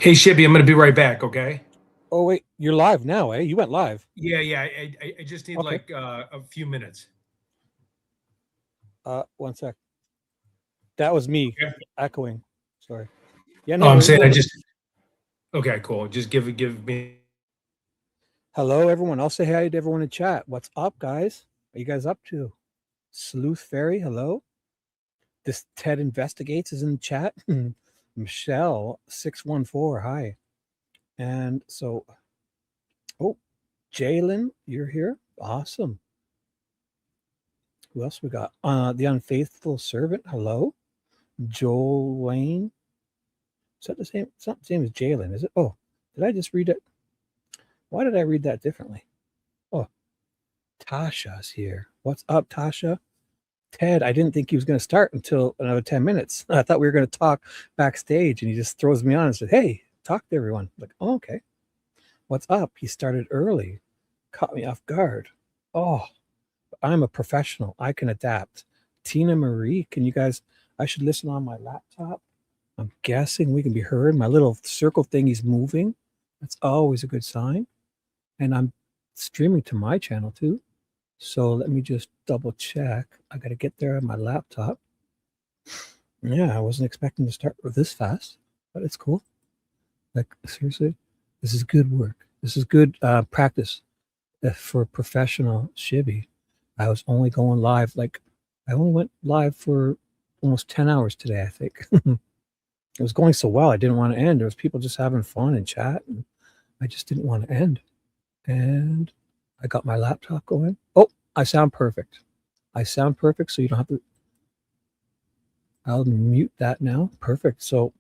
Hey, Shibby, I'm going to be right back, okay? Oh wait, you're live now, eh? You went live. Yeah. I just need Okay. like a few minutes. One sec. That was me Okay. echoing. Sorry. Yeah, Oh, no, I'm we're saying I good. just. Okay, cool. Just give me. Hello, everyone. I'll say hi to everyone in chat. What's up, guys? What are you guys up to? Sleuth Fairy, hello. This Ted Investigates is in the chat. Michelle 614, hi. And so, oh, Jalen, you're here. Awesome. Who else we got? The Unfaithful Servant, hello. Joel Wayne. Is that the same? It's not the same as Jalen, is it? Oh, did I just read it? Why did I read that differently? Oh, Tasha's here. What's up, Tasha? Ted, I didn't think he was going to start until another 10 minutes. I thought we were going to talk backstage, and he just throws me on and said, hey, talk to everyone. I'm like, oh, okay. What's up? He started early. Caught me off guard. Oh, I'm a professional. I can adapt. Tina Marie, can you guys, I should listen on my laptop. I'm guessing we can be heard. My little circle thing is moving. That's always a good sign. And I'm streaming to my channel too. So let me just double check. I got to get there on my laptop. Yeah, I wasn't expecting to start with this fast, but it's cool. Like, seriously, this is good work. This is good practice for professional Shibby. I was only going live, I only went live for almost 10 hours today, I think. It was going so well, I didn't want to end. There was people just having fun and chat, and I just didn't want to end. And I got my laptop going. Oh, I sound perfect. I sound perfect, so you don't have to. I'll mute that now. Perfect. So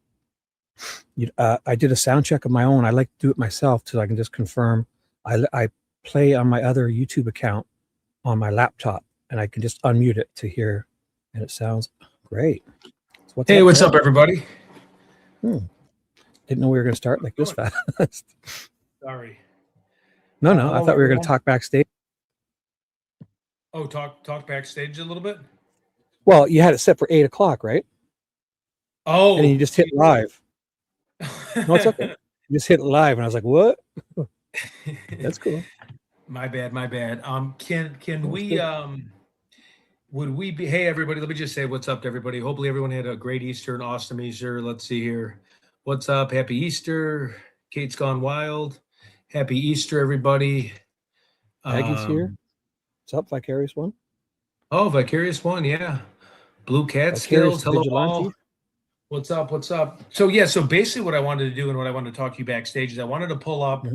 I did a sound check of my own. I like to do it myself so I can just confirm. I play on my other YouTube account on my laptop, and I can just unmute it to hear, and it sounds great. So What's up, everybody? Didn't know we were going to start like this fast. Sorry. No, I thought we were going to talk backstage. Oh, talk backstage a little bit? Well, you had it set for 8 o'clock, right? Oh. And you just hit live. No, it's okay. You just hit live, and I was like, what? That's cool. My bad. Can we would we be, hey everybody, let me just say what's up to everybody. Hopefully everyone had a great Easter, an awesome Easter. Let's see here. What's up? Happy Easter. Kate's gone wild. Happy Easter, everybody. Maggie's here. What's up, Vicarious One? Oh, Vicarious One, yeah. Blue Cat Skills. Hello all. What's up? So basically what I wanted to do and what I wanted to talk to you backstage is I wanted to pull up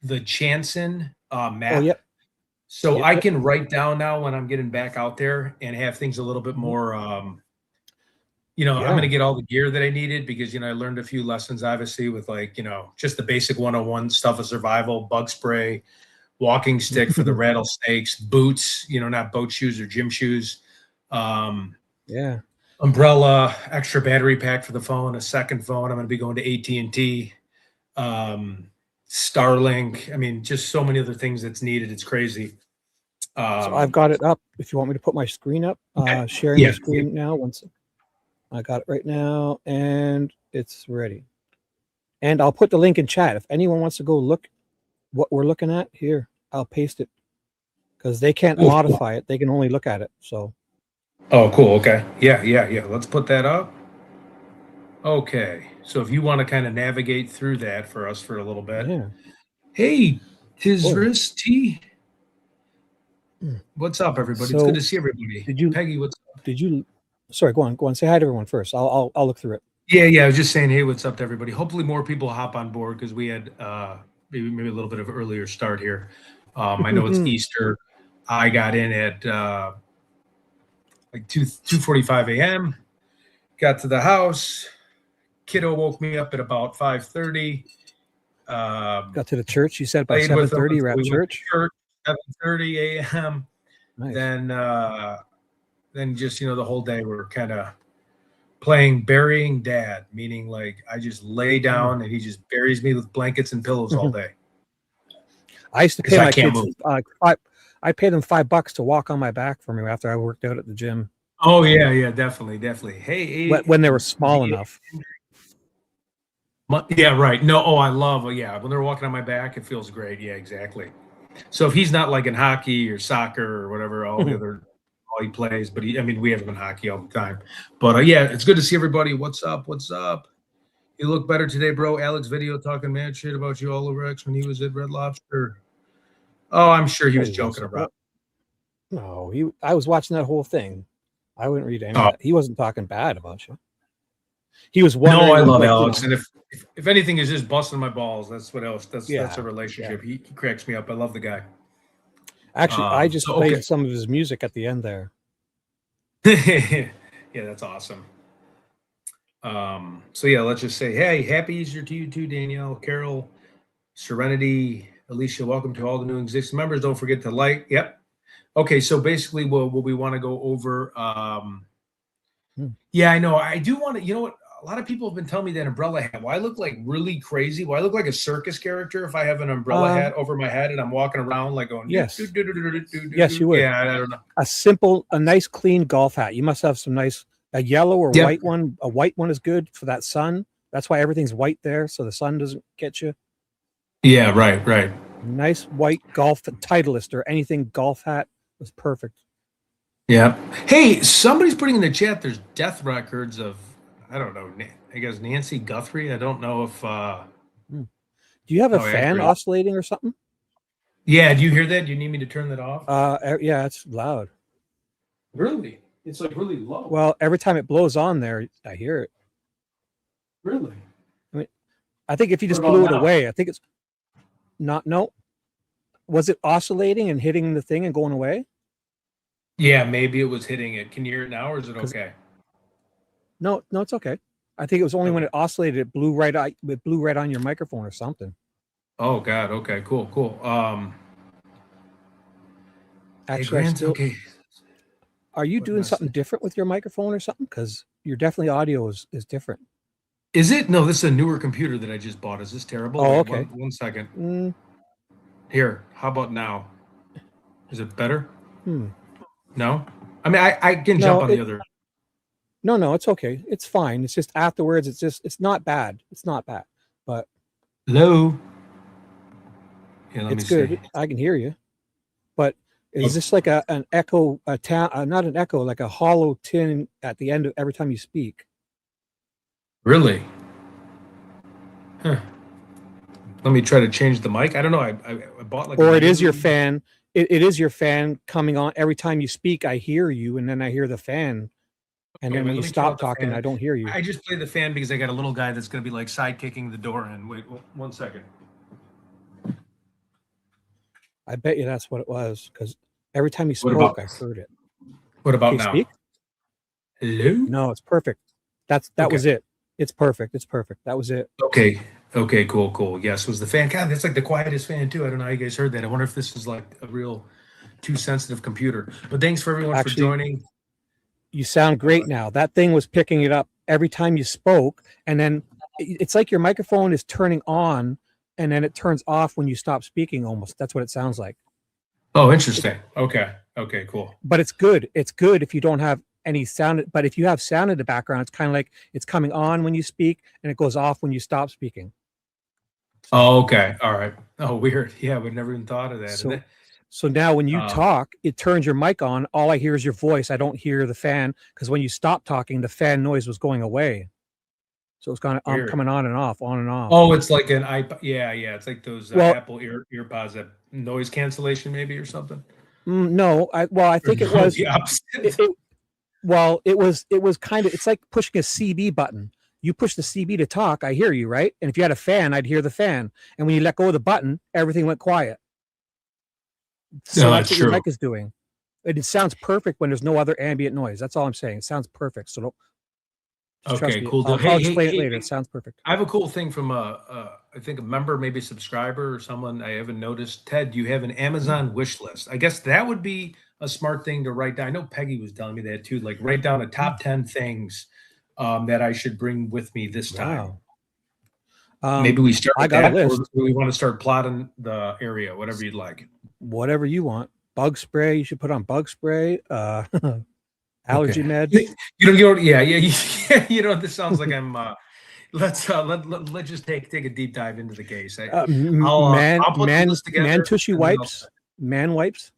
the Chanson map. Oh, yep. So I can write down now when I'm getting back out there and have things a little bit more, I'm going to get all the gear that I needed because, I learned a few lessons, obviously, with just the basic 101 stuff of survival, bug spray, walking stick for the rattlesnakes, boots, not boat shoes or gym shoes. Umbrella, extra battery pack for the phone, a second phone. I'm going to be going to AT&T. Starlink. I mean, just so many other things that's needed. It's crazy. So I've got it up. If you want me to put my screen up, sharing the screen now. Once I got it right now, and it's ready. And I'll put the link in chat. If anyone wants to go look what we're looking at here, I'll paste it because they can't modify it. They can only look at it. So. Oh, cool. Okay. Yeah. Let's put that up. Okay. So if you want to kind of navigate through that for us for a little bit. Yeah. Hey, Tizris T. What's up, everybody? It's good to see everybody. Peggy, what's up? Sorry, go on. Say hi to everyone first. I'll look through it. Yeah. I was just saying, hey, what's up to everybody? Hopefully more people hop on board because we had maybe a little bit of an earlier start here. I know it's Easter. I got in at like 2:45 a.m. Got to the house. Kiddo woke me up at about 5:30. Got to the church. You said by 7:30 you're at church. 7:30 a.m. Nice. Then just the whole day we're kind of playing burying dad, meaning like I just lay down and he just buries me with blankets and pillows all day. I used to pay my kids. I paid them $5 to walk on my back for me after I worked out at the gym. Oh yeah, definitely. Hey, when they were small enough. Yeah, right. No, oh, I love. Yeah, when they're walking on my back, it feels great. Yeah, exactly. So if he's not like in hockey or soccer or whatever, all he plays, but I mean, we have him in hockey all the time. But yeah, it's good to see everybody. What's up? What's up? You look better today, bro. Alex video talking mad shit about you all over X when he was at Red Lobster. Oh, I'm sure he was joking around. No, I was watching that whole thing. I wouldn't read any of Oh. that. He wasn't talking bad about you. He was wondering. No, I love like, Alex, and if anything is just busting my balls, that's what else. That's a relationship. Yeah. He cracks me up. I love the guy. Actually, I just played some of his music at the end there. Yeah, that's awesome. So yeah, let's just say, hey, happy Easter to you too, Danielle, Carol, Serenity, Alicia. Welcome to all the new existing members. Don't forget to like. Yep. Okay, so basically, what we want to go over. Yeah, I know. I do want to. You know what? A lot of people have been telling me that umbrella hat. Well, I look like really crazy. Well, I look like a circus character if I have an umbrella hat over my head and I'm walking around like going. Yes. Yes, you would. Yeah, I don't know. A nice, clean golf hat. You must have some nice, a yellow or white one. A white one is good for that sun. That's why everything's white there, so the sun doesn't get you. Yeah, right. Nice white golf Titleist or anything golf hat was perfect. Yeah. Hey, somebody's putting in the chat. There's death records of. I don't know. I guess Nancy Guthrie. I don't know if. Do you have a fan oscillating or something? Yeah. Do you hear that? Do you need me to turn that off? Yeah, it's loud. Really? It's like really low. Well, every time it blows on there, I hear it. Really? I mean, I think if you just blew it away, I think it's not. No. Was it oscillating and hitting the thing and going away? Yeah, maybe it was hitting it. Can you hear it now, or is it okay? No, it's okay. I think it was only when it oscillated, it blew right on your microphone or something. Oh God. Okay. Cool. Actually, okay. Are you doing something different with your microphone or something? Because your definitely audio is different. Is it? No, this is a newer computer that I just bought. Is this terrible? Oh, okay. One second. Here. How about now? Is it better? No. I mean, I can jump on the other. No, it's okay. It's fine. It's just afterwards. It's not bad. It's not bad. But hello. Yeah, it's good. See. I can hear you. But is this like an echo? Not an echo, like a hollow tin at the end of every time you speak. Really? Huh. Let me try to change the mic. I don't know. I bought like. Or it is your fan. It is your fan coming on every time you speak. I hear you, and then I hear the fan. And then when you stop talking, I don't hear you. I just play the fan because I got a little guy that's going to be like sidekicking the door in. Wait, 1 second. I bet you that's what it was because every time you spoke, I heard it. What about now? Speak? Hello? No, it's perfect. That was it. It's perfect. That was it. Okay, cool. Yes, was the fan. God, that's like the quietest fan too. I don't know how you guys heard that. I wonder if this is like a real too sensitive computer. But thanks for everyone for joining. You sound great now. That thing was picking it up every time you spoke, and then it's like your microphone is turning on, and then it turns off when you stop speaking. Almost, that's what it sounds like. Oh, interesting. Okay, cool. But it's good. It's good if you don't have any sound. But if you have sound in the background, it's kind of like it's coming on when you speak, and it goes off when you stop speaking. Oh, okay. All right. Oh, weird. Yeah, we never even thought of that. So now when you talk, it turns your mic on. All I hear is your voice. I don't hear the fan because when you stop talking, the fan noise was going away. So it's kind of coming on and off. Oh, it's like an iPod. Yeah. It's like those Apple earpods that noise cancellation maybe or something. No, I think it was the opposite. It was kind of. It's like pushing a CB button. You push the CB to talk. I hear you, right? And if you had a fan, I'd hear the fan. And when you let go of the button, everything went quiet. So that's what your mic is doing. It sounds perfect when there's no other ambient noise. That's all I'm saying. It sounds perfect. So okay, cool. I'll explain it later. It sounds perfect. I have a cool thing from I think a member, maybe a subscriber or someone I haven't noticed. Ted, you have an Amazon wish list. I guess that would be a smart thing to write down. I know Peggy was telling me that too. Like write down a top 10 things that I should bring with me this time. Maybe we start with that, or we want to start plotting the area, whatever you'd like. Whatever you want. Bug spray. You should put on bug spray. Allergy meds. You know, yeah. You know, this sounds like I'm let's let's just take a deep dive into the case. Man, I'll put the man, list together. man, tushy and then wipes, man wipes.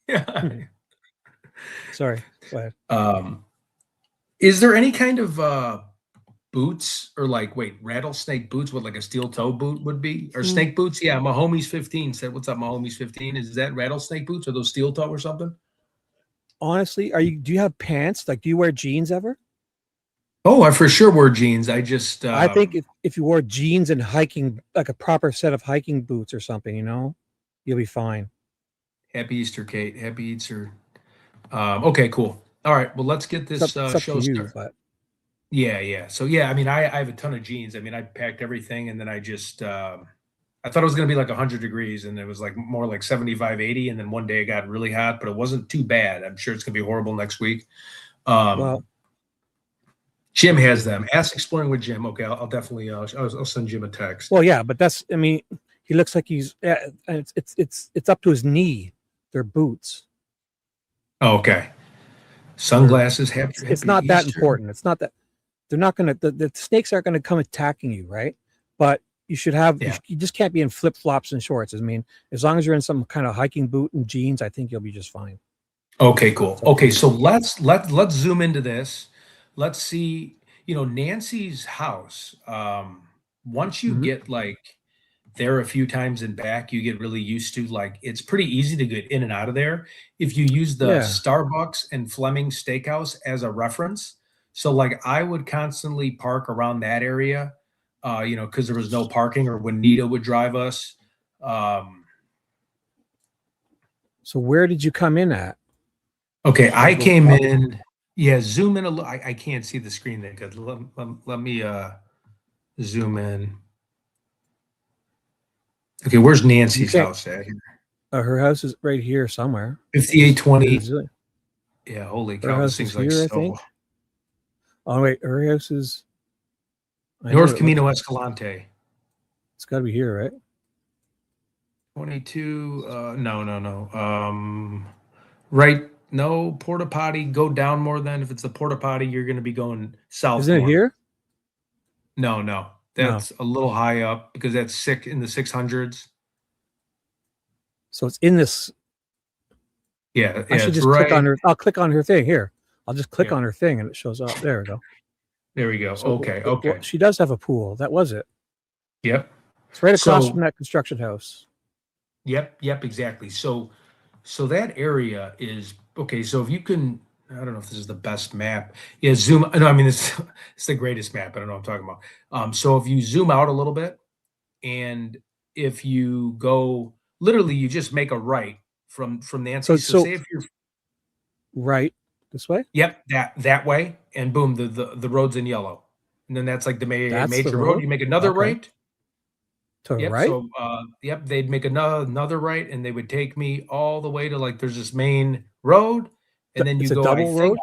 Yeah. Sorry, go ahead. Is there any kind of boots or rattlesnake boots, what like a steel toe boot would be, or snake boots? Yeah, my homie's 15 said, "What's up, my homie's 15?" Is that rattlesnake boots or those steel toe or something? Honestly, do you have pants? Like, do you wear jeans ever? Oh, I for sure wear jeans. I just I think if you wore jeans and hiking, like a proper set of hiking boots or something, you'll be fine. Happy Easter, Kate. Happy Easter. Okay, cool. All right, well, let's get this It's up to show you, started. but Yeah. So yeah, I mean, I have a ton of jeans. I mean, I packed everything, and then I just I thought it was going to be like 100 degrees, and it was like more like 75, 80, and then one day it got really hot, but it wasn't too bad. I'm sure it's going to be horrible next week. well, Jim has them. Ask Exploring with Jim. Okay, I'll definitely I'll send Jim a text. well, yeah, but I mean, he looks like he's it's up to his knee. They're boots. Oh, okay. Sunglasses. It's not that important. It's not that they're not going to the snakes aren't going to come attacking you, right? But you should have you just can't be in flip flops and shorts. I mean, as long as you're in some kind of hiking boot and jeans, I think you'll be just fine. Okay, cool. Okay, so let's zoom into this. Let's see, Nancy's house. Once you get like there a few times and back, you get really used to like it's pretty easy to get in and out of there if you use the Starbucks and Fleming Steakhouse as a reference. So like I would constantly park around that area, because there was no parking, or when Nita would drive us. So where did you come in at? Okay, I came in. Yeah, zoom in a little. I can't see the screen there. Good. Let me zoom in. Okay, where's Nancy's house at? Her house is right here somewhere. 5820. Yeah, holy cow! Her house is here, I think. Oh wait, her house is North Camino Escalante. It's got to be here, right? 22. No. Right. No, porta potty. Go down more than if it's the porta potty, you're going to be going south. Isn't it here? No. That's a little high up because that's sick in the 600s. So it's in this. Yeah. I should just click on her. I'll click on her thing here. I'll just click on her thing and it shows up. There we go. There we go. So, okay. Well, she does have a pool. That was it. Yep. It's right across from that construction house. Yep. Exactly. So that area is okay. So if you can, I don't know if this is the best map. Yeah, zoom. No, I mean it's the greatest map. I don't know what I'm talking about. So if you zoom out a little bit, and if you go, literally, you just make a right from Nancy. So say if you're right this way. Yep, that way, and boom, the road's in yellow, and then that's like the major road. You make another right. Right. So they'd make another right, and they would take me all the way to like there's this main road, and then you go a double road.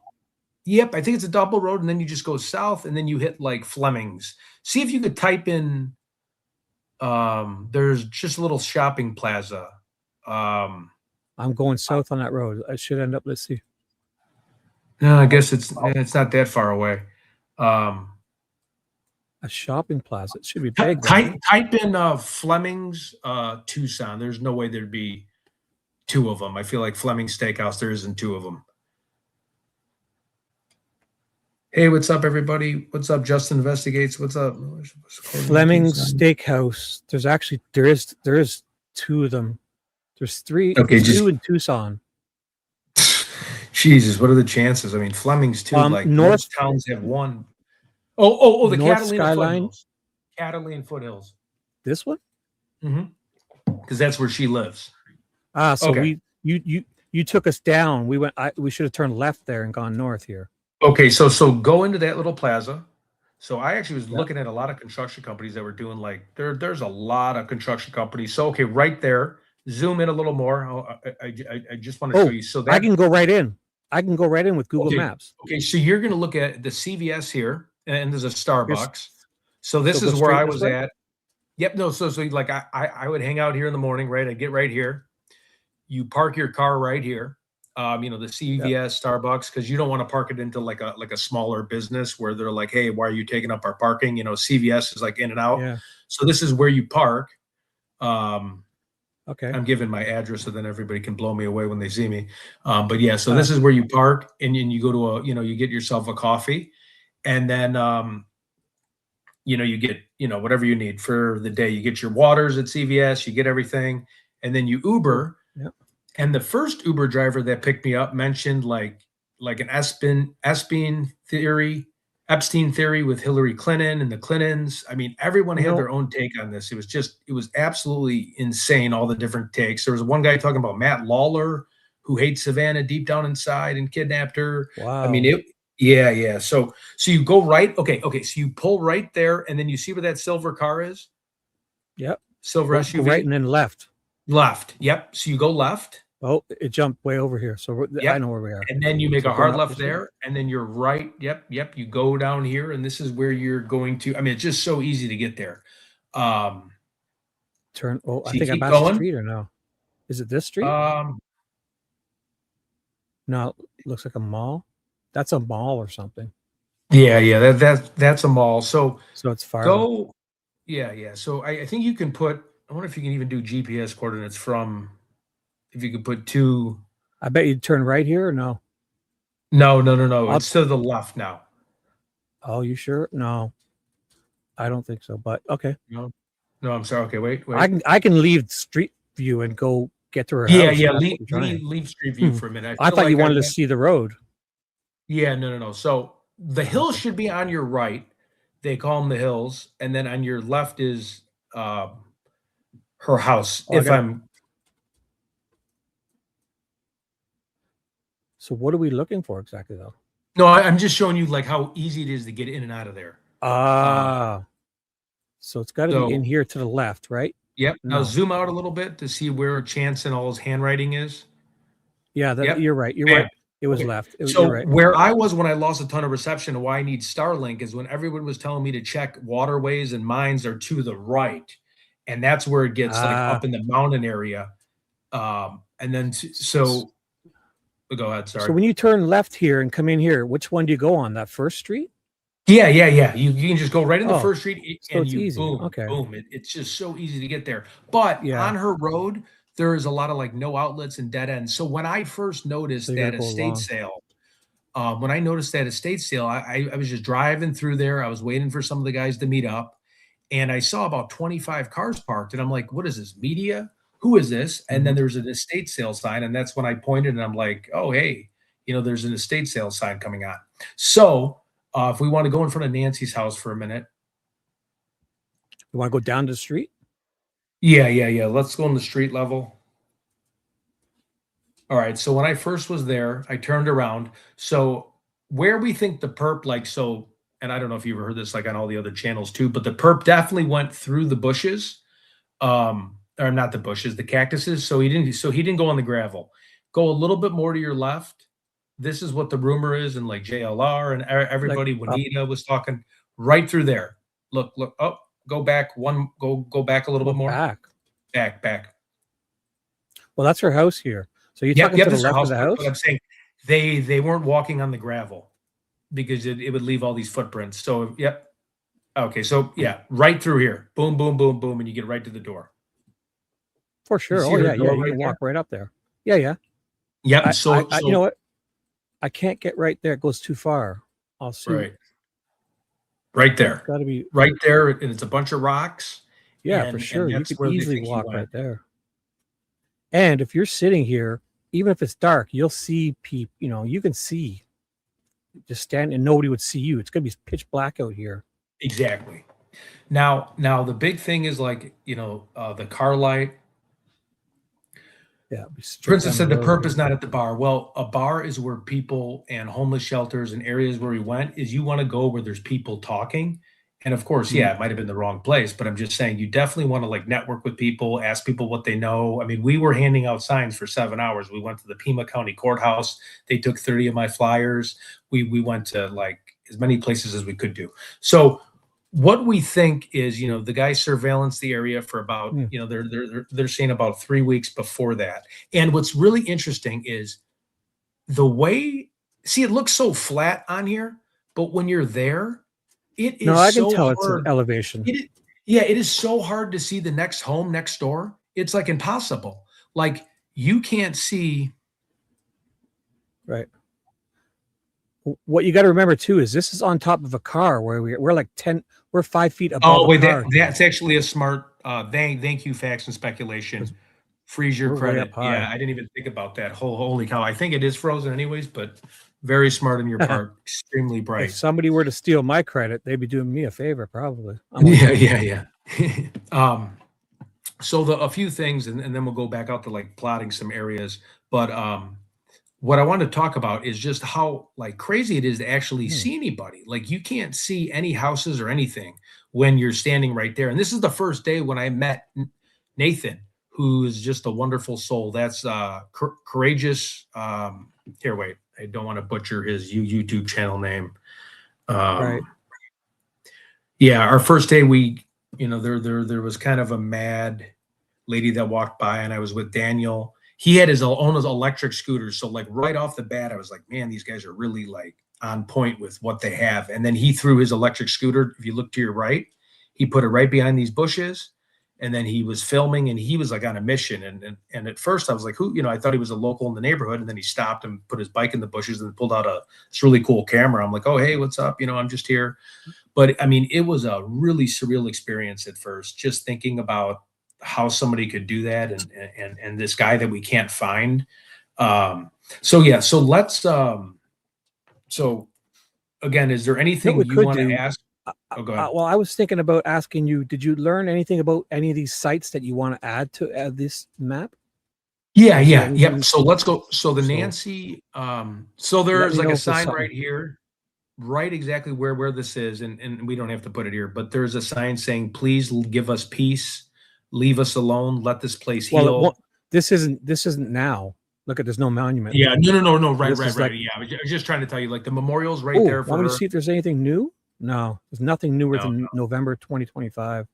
Yep, I think it's a double road, and then you just go south, and then you hit like Fleming's. See if you could type in. There's just a little shopping plaza. I'm going south on that road. I should end up. Let's see. No, I guess it's not that far away. A shopping plaza. It should be big. Type in Fleming's Tucson. There's no way there'd be two of them. I feel like Fleming's Steakhouse, there isn't two of them. Hey, what's up, everybody? What's up, Justin Investigates? What's up? Fleming's Steakhouse. There is two of them. There's three. Okay, two in Tucson. Jesus, what are the chances? I mean, Fleming's too. Like North towns have one. Oh, the North Catalina Skyline. Foothills. Catalina Foothills. This one? Mm-hmm. Because that's where she lives. So okay. You took us down. We should have turned left there and gone north here. Okay, so go into that little plaza. So I actually was looking at a lot of construction companies that were doing like there's a lot of construction companies. So okay, right there. Zoom in a little more. I just want to show you. So that I can go right in. I can go right in with Google Maps. Okay, so you're going to look at the CVS here, and there's a Starbucks. So this is where I was at. Yep. No. So like I would hang out here in the morning, right? I'd get right here. You park your car right here. the CVS, Starbucks, because you don't want to park it into like a smaller business where they're like, hey, why are you taking up our parking? CVS is like in and out. Yeah. So this is where you park. Okay. I'm giving my address so then everybody can blow me away when they see me. But yeah, so Ah. this is where you park and you go to you get yourself a coffee, and then you get whatever you need for the day. You get your waters at CVS, you get everything, and then you Uber. Yeah. And the first Uber driver that picked me up mentioned like an Epstein theory with Hillary Clinton and the Clintons. I mean, everyone had their own take on this. It was absolutely insane, all the different takes. There was one guy talking about Matt Lawler, who hates Savannah deep down inside and kidnapped her. Wow. I mean, yeah. So you go right. Okay. So you pull right there, and then you see where that silver car is? Yep. Silver SUV. Right, and then left. Left. Yep. So you go left. Oh, it jumped way over here. So I know where we are. And then you make a hard left there, and then you're right. Yep. You go down here, and this is where you're going to. I mean, it's just so easy to get there. Turn. Oh, so I think I'm past the street or no? Is it this street? No, it looks like a mall. That's a mall or something. Yeah. That's a mall. So it's far. Go. Yeah. So I think you can put. I wonder if you can even do GPS coordinates from. If you could put two. I bet you'd turn right here or no? No. It's to the left now. Oh, you sure? No, I don't think so. But okay. No, I'm sorry. Okay, wait. I can leave Street View and go get to her house. Yeah. Leave Street View for a minute. I thought you wanted to see the road. Yeah, no. So the hills should be on your right. They call them the hills, and then on your left is her house. So what are we looking for exactly, though? No, I'm just showing you like how easy it is to get in and out of there. So it's got to be in here to the left, right? Yep. No. Now zoom out a little bit to see where Chance and all his handwriting is. Yeah, you're right. You're right. It was left. Right. Where I was when I lost a ton of reception and why I need Starlink is when everyone was telling me to check waterways and mines are to the right. And that's where it gets like up in the mountain area. And then go ahead. Sorry. So when you turn left here and come in here, which one do you go on? That first street? Yeah. You can just go right in the first street and you easy. Boom. It's just so easy to get there. But on her road, there is a lot of like no outlets and dead ends. So when I first noticed that estate sale, I was just driving through there. I was waiting for some of the guys to meet up, and I saw about 25 cars parked, and I'm like, "What is this? Media? Who is this?" And then there's an estate sale sign, and that's when I pointed, and I'm like, "Oh, hey, there's an estate sale sign coming on." So if we want to go in front of Nancy's house for a minute, you want to go down the street? Yeah. Let's go on the street level. All right. So when I first was there, I turned around. So where we think the perp, and I don't know if you've ever heard this like on all the other channels too, but the perp definitely went through the bushes, or not the bushes, the cactuses. So he didn't go on the gravel. Go a little bit more to your left. This is what the rumor is, and like JLR and everybody, Juanita was talking right through there. Look. Oh. Go back go back a little bit more. Back. Well, that's her house here. So you're talking to the left of the house? But I'm saying they weren't walking on the gravel because it would leave all these footprints. So yep. Okay, so yeah, right through here. Boom, and you get right to the door. For sure. Oh yeah, you can walk right up there. Yeah. Yep. So you know what? I can't get right there. It goes too far. I'll see. Right there. It's got to be right there, and it's a bunch of rocks. Yeah, for sure. You could easily walk right there. And if you're sitting here, even if it's dark, you'll see people. You can see. Just stand, and nobody would see you. It's gonna be pitch black out here. Exactly. Now the big thing is like the car light. Yeah. Princess said the perp is not at the bar. Well, a bar is where people and homeless shelters and areas where we went is you want to go where there's people talking. And of course, it might have been the wrong place, but I'm just saying you definitely want to like network with people, ask people what they know. I mean, we were handing out signs for 7 hours. We went to the Pima County Courthouse. They took 30 of my flyers. We went to like as many places as we could do. So what we think is, the guy surveillance the area for about, they're saying about 3 weeks before that. And what's really interesting is the way, see, it looks so flat on here, but when you're there, it No, is I can so tell it's an hard. elevation. Yeah, it is so hard to see the next home next door. It's like impossible. Like you can't see. Right. What you got to remember too is this is on top of a car where we're like 5 feet above Oh a wait, car. that's actually a smart. Thank you, facts and speculation. Freeze your We're way up credit. high. Yeah, I didn't even think about that. Holy cow! I think it is frozen anyways, but very smart on your part. Extremely If bright. somebody were to steal my credit, they'd be doing me a favor, probably. Yeah. So a few things, and then we'll go back out to like plotting some areas. But what I want to talk about is just how like crazy it is to actually see anybody. Like you can't see any houses or anything when you're standing right there. And this is the first day when I met Nathan, who is just a wonderful soul. That's courageous. Here, wait, I don't want to butcher his YouTube channel name. Right. Yeah, our first day, there was kind of a mad lady that walked by, and I was with Daniel. He had his own electric scooters, so like right off the bat, I was like, man, these guys are really like on point with what they have. And then he threw his electric scooter. If you look to your right, he put it right behind these bushes, and then he was filming, and he was like on a mission. And at first, I was like, who? I thought he was a local in the neighborhood, and then he stopped and put his bike in the bushes and pulled out this really cool camera. I'm like, oh hey, what's up? I'm just here. But I mean, it was a really surreal experience at first, just thinking about how somebody could do that, and this guy that we can't find. So let's. So again, is there anything you want to ask? Oh, go ahead. Well, I was thinking about asking you, did you learn anything about any of these sites that you want to add to this map? Yeah. So let's go. So the Nancy, so there's like a sign right here, right exactly where this is, and we don't have to put it here, but there's a sign saying, please give us peace, leave us alone, let this place heal. Well, this isn't now. Look at, there's no monument. Yeah, no, right. Yeah, I was just trying to tell you, like the memorial's right there. Want me to see if there's anything new? No, there's nothing newer than November 2025.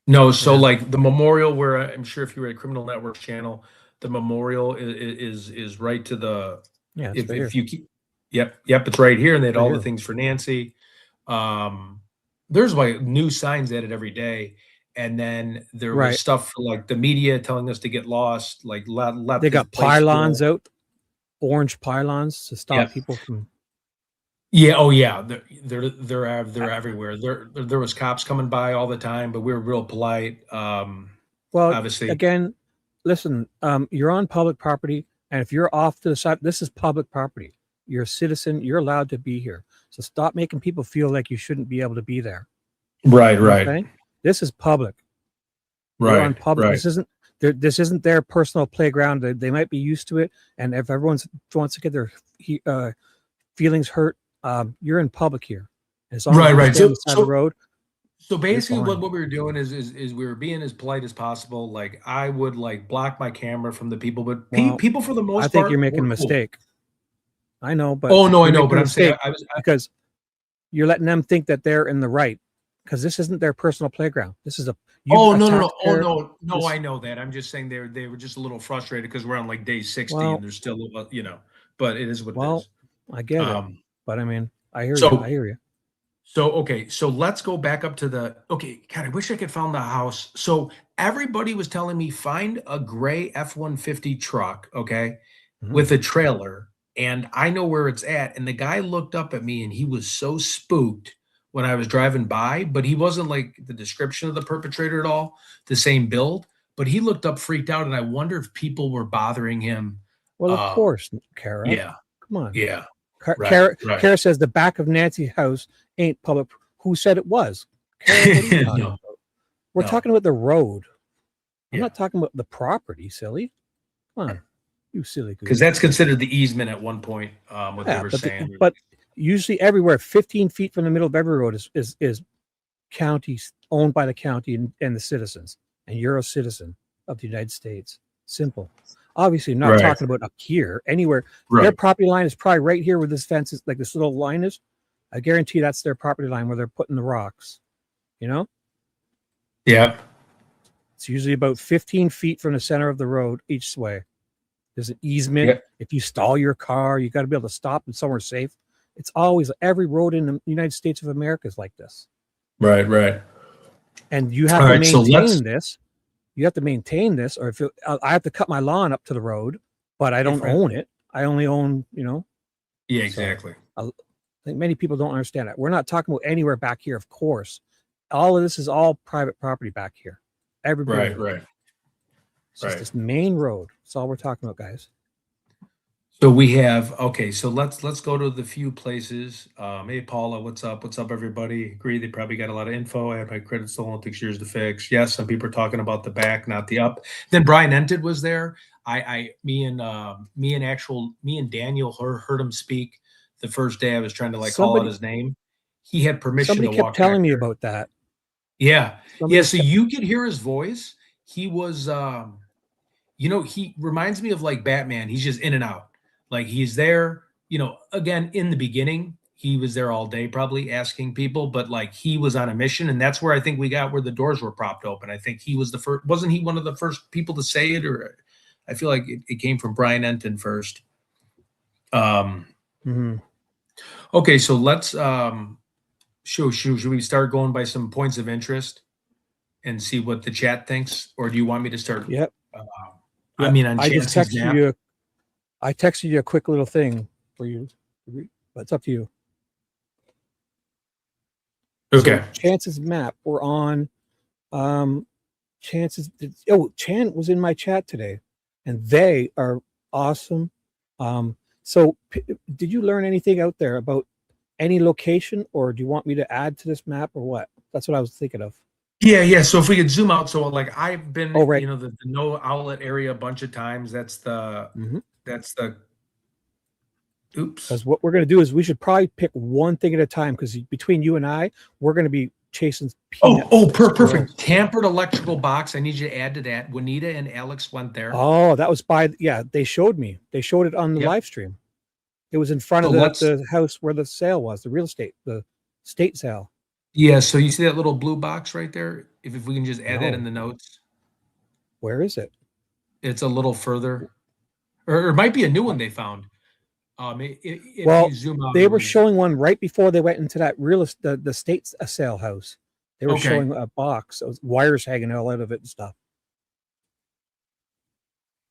No, so like the memorial, where I'm sure if you were at Criminal Network channel, the memorial is right to the. Yeah, if you keep. Yep, it's right here, and they had all the things for Nancy. There's like new signs added every day, and then there was stuff for like the media telling us to get lost. Like let they got pylons out, orange pylons to stop people from. Yeah. Oh, yeah. They're everywhere. There was cops coming by all the time, but we were real polite. Well, obviously, again, listen. You're on public property, and if you're off to the side, this is public property. You're a citizen. You're allowed to be here. So stop making people feel like you shouldn't be able to be there. Right. Okay? This is public. Right. You're on public. Right. This isn't their personal playground. They might be used to it, and if everyone wants to get their feelings hurt, you're in public here. As long right. So, the road. So basically, what we were doing is we were being as polite as possible. Like I would like block my camera from the people, but people for the most part, I think you're making a mistake. I know, but I know, but I'm saying because you're letting them think that they're in the right, because this isn't their personal playground. This is a. No! I know that. I'm just saying they were just a little frustrated because we're on like day 60 and there's still but it is what it is. I get it, but I mean, I hear you. So okay, so let's go back up to God, I wish I could find the house. So everybody was telling me find a gray F-150 truck, with a trailer. And I know where it's at. And the guy looked up at me and he was so spooked when I was driving by, but he wasn't like the description of the perpetrator at all, the same build, but he looked up freaked out. And I wonder if people were bothering him. Well, of course, Kara. Yeah. Come on. Yeah. Kara says the back of Nancy's house ain't public. Who said it was? Kara, we're talking about the road. I'm not talking about the property, silly. Come on. You silly goose. Because that's considered the easement at one point, what they were saying. But usually everywhere, 15 feet from the middle of every road is counties owned by the county and the citizens. And you're a citizen of the United States. Simple. Obviously, not talking about up here, anywhere. Their property line is probably right here where this fence is, like this little line is. I guarantee that's their property line where they're putting the rocks. Yeah. It's usually about 15 feet from the center of the road each way. There's an easement. Yeah. If you stall your car, you got to be able to stop in somewhere safe. It's always every road in the United States of America is like this. Right. Right. And you have All to right. So maintain this. You have to maintain this, or if I have to cut my lawn up to the road, but I don't own it. I only own, Yeah, exactly. So I think many people don't understand that. We're not talking about anywhere back here, of course. All of this is all private property back here. Everybody. Right. It's just this main road. That's all we're talking about, guys. So we have, okay, so let's go to the few places. Hey Paula, what's up? What's up, everybody? Agree, they probably got a lot of info. I had my credit stolen, takes years to fix. Yes, some people are talking about the back, not the up. Then Brian Ented was there. Me and Daniel heard him speak the first day. I was trying to call out his name. He had permission to walk. Somebody kept telling me about that. Yeah. Yeah. So you could hear his voice. He was he reminds me of like Batman. He's just in and out. Like he's there, again, in the beginning, he was there all day, probably asking people, but like he was on a mission. And that's where I think we got where the doors were propped open. I think he was the first, wasn't he one of the first people to say it? Or I feel like it came from Brian Enton first. Okay. So let's, should we start going by some points of interest and see what the chat thinks? Or do you want me to start? Yep. I mean, on I just texted you. I texted you a quick little thing for you, but it's up to you. Okay. So Chance's map. We're on. Chance's. Chan was in my chat today, and they are awesome. So did you learn anything out there about any location, or do you want me to add to this map, or what? That's what I was thinking of. Yeah. So if we could zoom out, so like I've been, right. the no outlet area a bunch of times. That's the. Oops. Because what we're going to do is we should probably pick one thing at a time, because between you and I, we're going to be chasing. Perfect. Tampered electrical box. I need you to add to that. Juanita and Alex went there. Oh, that was they showed me. They showed it on the live stream. It was in front of the house where the sale was, the real estate, the state sale. Yeah. So you see that little blue box right there? If we can just add that in the notes. Where is it? It's a little further. Or it might be a new one they found. If well, you zoom out, they were showing one right before they went into that the state sale house. They were showing a box. It was wires hanging all out of it and stuff.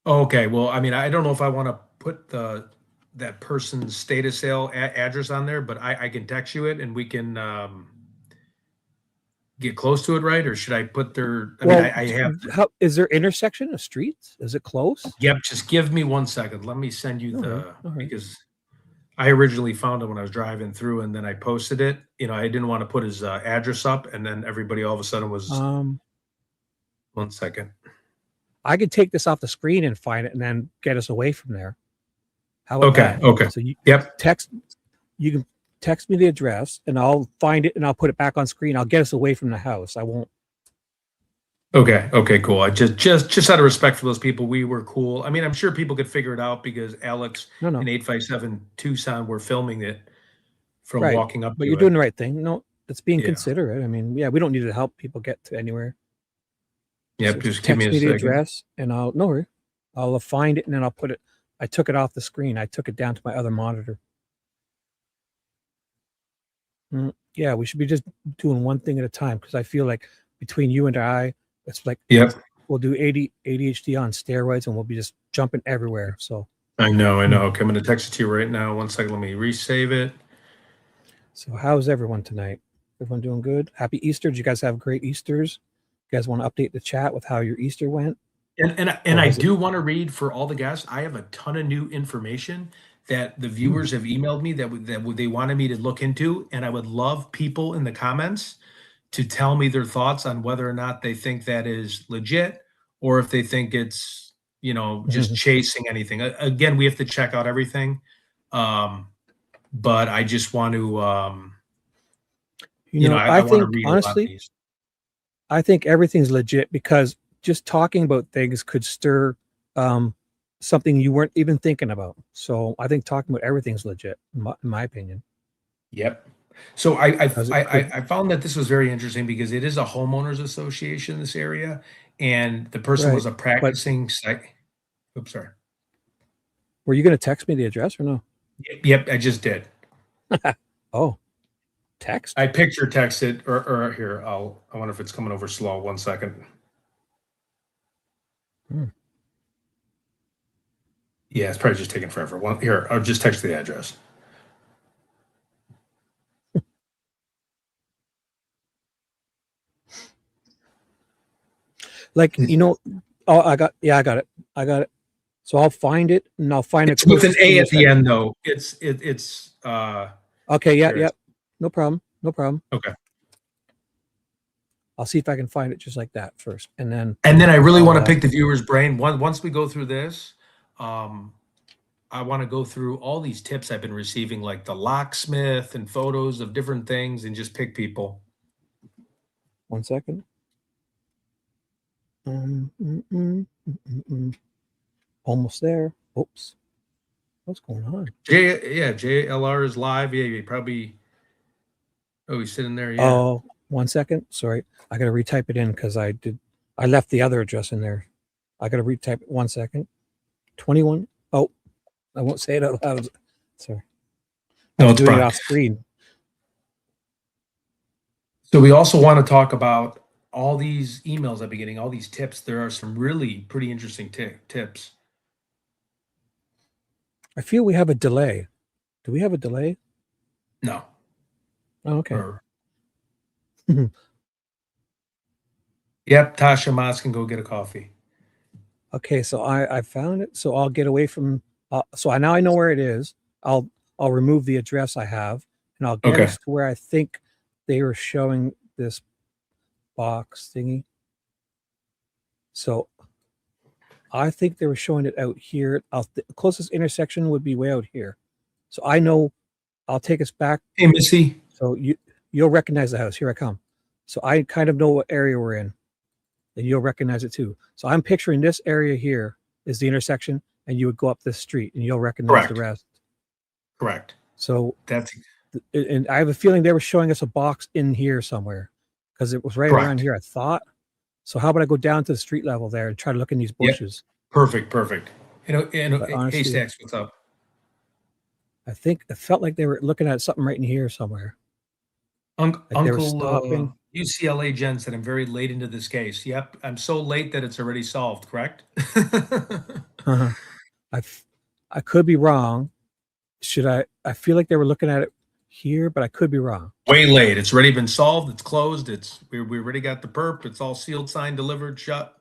Okay. Well, I mean, I don't know if I want to put that person's status sale address on there, but I can text you it and we can get close to it, right? Or should I put their? I have. Is there intersection of streets? Is it close? Yep. Just give me 1 second. Let me send you because I originally found it when I was driving through, and then I posted it. I didn't want to put his address up, and then everybody all of a sudden was. 1 second. I could take this off the screen and find it, and then get us away from there. How about that? Okay. So you can text me the address, and I'll find it, and I'll put it back on screen. I'll get us away from the house. I won't. Okay, cool. I just out of respect for those people, we were cool. I mean, I'm sure people could figure it out because Alex and 857 Tucson were filming it from walking up. But you're doing the right thing. No, it's being considerate. I mean, we don't need to help people get to anywhere. Yep, just give me a second. The address, and I'll find it, and then I'll put it. I took it off the screen. I took it down to my other monitor. Yeah, we should be just doing one thing at a time, because I feel like between you and I, it's like we'll do ADHD on steroids, and we'll be just jumping everywhere. So I know. Okay, I'm going to text it to you right now. 1 second. Let me resave it. So how's everyone tonight? Everyone doing good? Happy Easter. Did you guys have great Easters? You guys want to update the chat with how your Easter went? And I do want to read for all the guests. I have a ton of new information that the viewers have emailed me that they wanted me to look into, and I would love people in the comments to tell me their thoughts on whether or not they think that is legit, or if they think it's just chasing anything. Again, we have to check out everything, but I just want to I think want to read honestly, I think everything's legit, because just talking about things could stir something you weren't even thinking about. So I think talking about everything's legit, in my opinion. Yep. So I found that this was very interesting because it is a homeowners association in this area, and the person was a practicing Oops, sorry. Were you going to text me the address or no? Yep, I just did. Oh, text? I picture texted or here. I wonder if it's coming over slow. 1 second. Yeah, it's probably just taking forever. Here, I'll just text the address. Like, oh, I got it. So I'll find it and I'll find It's with an A at the end though. It's okay. Yeah. No problem. Okay. I'll see if I can find it just like that first. And then I really want to pick the viewer's brain. Once we go through this, I want to go through all these tips I've been receiving, like the locksmith and photos of different things, and just pick people. 1 second. Almost there. Oops. What's going on? JLR is live. Yeah, you probably. Oh, he's sitting there. Yeah. Oh, 1 second. Sorry. I got to retype it in because I left the other address in there. I got to retype it. 1 second. 21. Oh, I won't say it out loud. Sorry. No, it's doing it off screen. So we also want to talk about all these emails I've been getting, all these tips. There are some really pretty interesting tips. I feel we have a delay. Do we have a delay? No. Oh, okay. Yep, Tasha Moss can go get a coffee. Okay, so I found it. So I'll get away from. So now I know where it is. I'll remove the address I have, and I'll get us to where I think they were showing this box thingy. So I think they were showing it out here. The closest intersection would be way out here. So I know. I'll take us back. Hey, Missy. So you'll recognize the house. Here I come. So I kind of know what area we're in, and you'll recognize it too. So I'm picturing this area here is the intersection, and you would go up this street, and you'll recognize the rest. Correct. So and I have a feeling they were showing us a box in here somewhere because it was right around here, I thought. So how about I go down to the street level there and try to look in these bushes? Yep. Perfect. Honestly, Haystacks, what's up? I think it felt like they were looking at something right in here somewhere. Uncle UCLA Jen said, I'm very late into this case. Yep, I'm so late that it's already solved, correct? I could be wrong. I feel like they were looking at it here, but I could be wrong. Way late. It's already been solved. It's closed. We already got the perp. It's all sealed, signed, delivered, shut.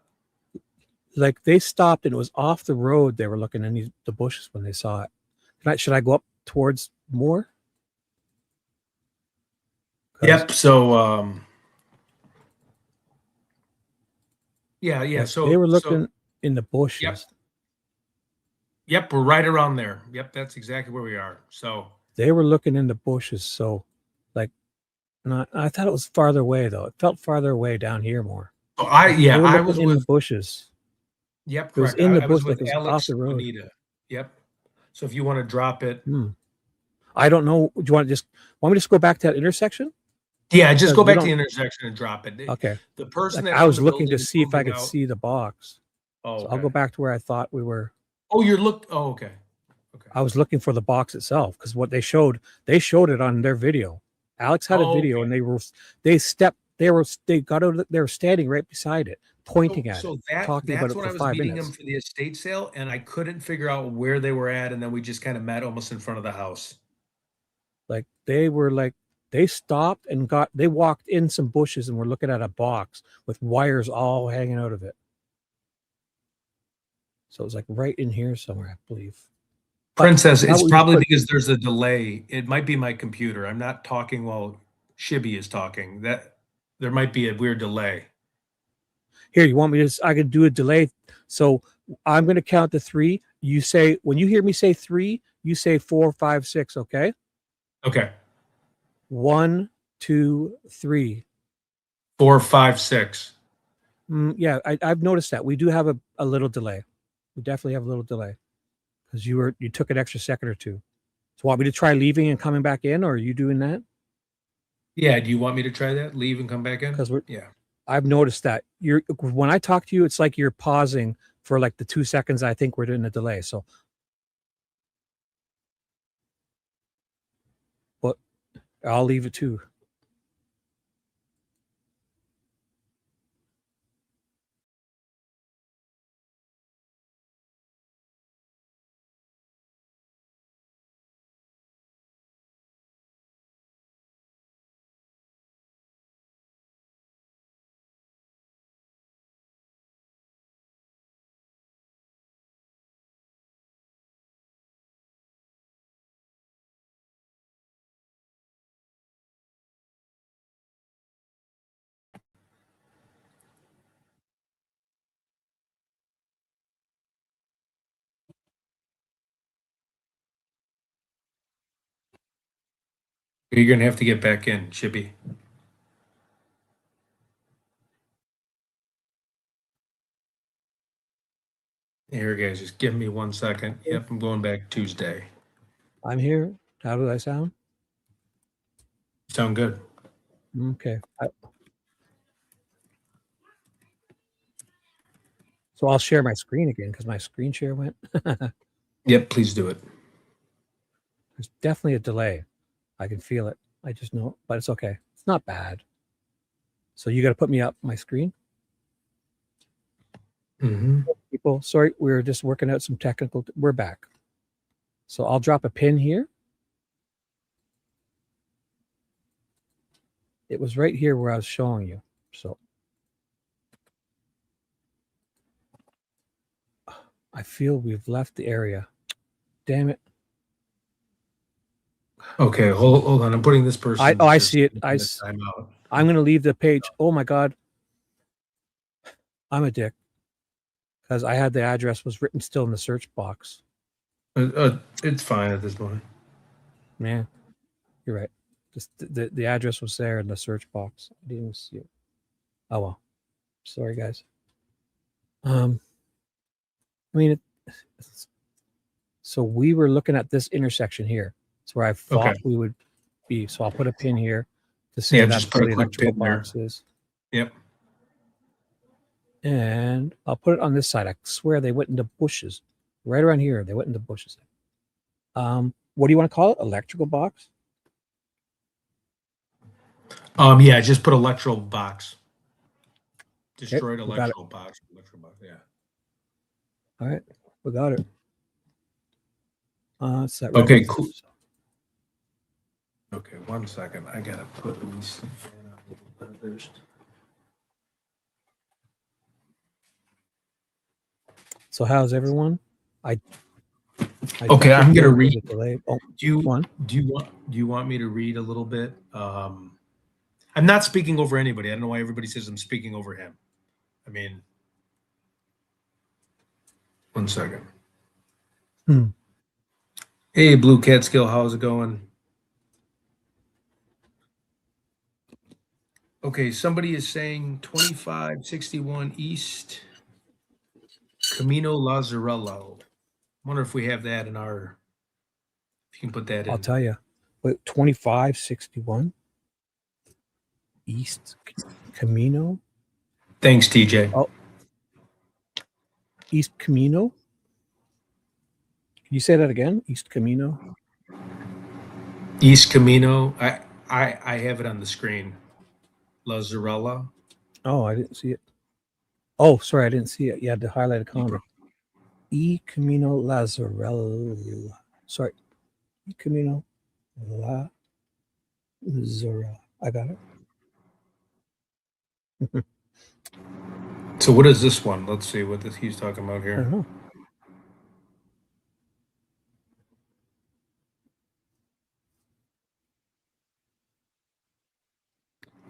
Like they stopped and it was off the road. They were looking in the bushes when they saw it. Should I go up towards more? Yep. So yeah. So they were looking in the bushes. Yep, we're right around there. Yep, that's exactly where we are. So they were looking in the bushes. So I thought it was farther away though. It felt farther away down here more. So I was in with the bushes. Yep, correct. It was in the bush, with like it was Alex off the road. Bonita. Yep. So if you want to drop it, I don't know. Do you want me to just go back to that intersection? Yeah, just go back to the intersection and drop it. Okay. The person that I was looking to see if I could see the box. Oh, so I'll go back to where I thought we were. Oh, okay. I was looking for the box itself because what they showed it on their video. Alex had a video and they were standing right beside it, pointing at it, talking about it for 5 minutes. That's when I was meeting them for the estate sale, and I couldn't figure out where they were at, and then we just kind of met almost in front of the house. Like they stopped and they walked in some bushes and were looking at a box with wires all hanging out of it. So it was like right in here somewhere, I believe. Princess, it's probably because there's a delay. It might be my computer. I'm not talking while Shibby is talking. That there might be a weird delay. Here, you want me to? I could do a delay. So I'm going to count to 3. You say when you hear me say 3, you say 4, 5, 6. Okay. Okay. 1, 2, 3. 4, 5, 6. Yeah, I've noticed that we do have a little delay. We definitely have a little delay. Because you took an extra second or two. So want me to try leaving and coming back in, or are you doing that? Yeah, do you want me to try that? Leave and come back in? Because I've noticed that when I talk to you, it's like you're pausing for like the 2 seconds I think we're doing a delay. So I'll leave it too. You're gonna have to get back in, Chippy. Here, guys, just give me 1 second. Yep, I'm going back Tuesday. I'm here. How do I sound? Sound good? Okay. So I'll share my screen again because my screen share went. Yep, please do it. There's definitely a delay. I can feel it. I just know, but it's okay. It's not bad. So you got to put me up my screen. People, sorry, we were just working out some technical. We're back. So I'll drop a pin here. It was right here where I was showing you. So I feel we've left the area. Damn it. Okay, hold on. I'm putting this person. I see it. I'm going to leave the page. Oh my God. I'm a dick. Because I had the address was written still in the search box. It's fine at this point. Man, you're right. Just the address was there in the search box. I didn't even see it. Oh well. Sorry, guys. I mean, so we were looking at this intersection here. It's where I thought we would be. So I'll put a pin here to say that's where the electrical box is. Yep. And I'll put it on this side. I swear they went into bushes. Right around here, they went into bushes. What do you want to call it? Electrical box? Yeah, just put electrical box. Destroyed electrical box. Electrical box, yeah. All right, we got it. Okay, cool. Okay, 1 second. I gotta put these first. So how's everyone? Okay, I'm gonna read. Oh, do you want me to read a little bit? I'm not speaking over anybody. I don't know why everybody says I'm speaking over him. I mean, 1 second. Hey, Blue Catskill, how's it going? Okay, somebody is saying 2561 East Camino Lazzarello. Wonder if we have that in our. If you can put that in. I'll tell you. Wait, 2561 East Camino. Thanks, TJ. Oh, East Camino. Can you say that again? East Camino. East Camino. I have it on the screen. Lazzarella. Oh, I didn't see it. Oh, sorry, I didn't see it. You had to highlight a comment. E Camino Lazzarella. Sorry. E Camino Lazzarella. I got it. So what is this one? Let's see what he's talking about here. I don't know.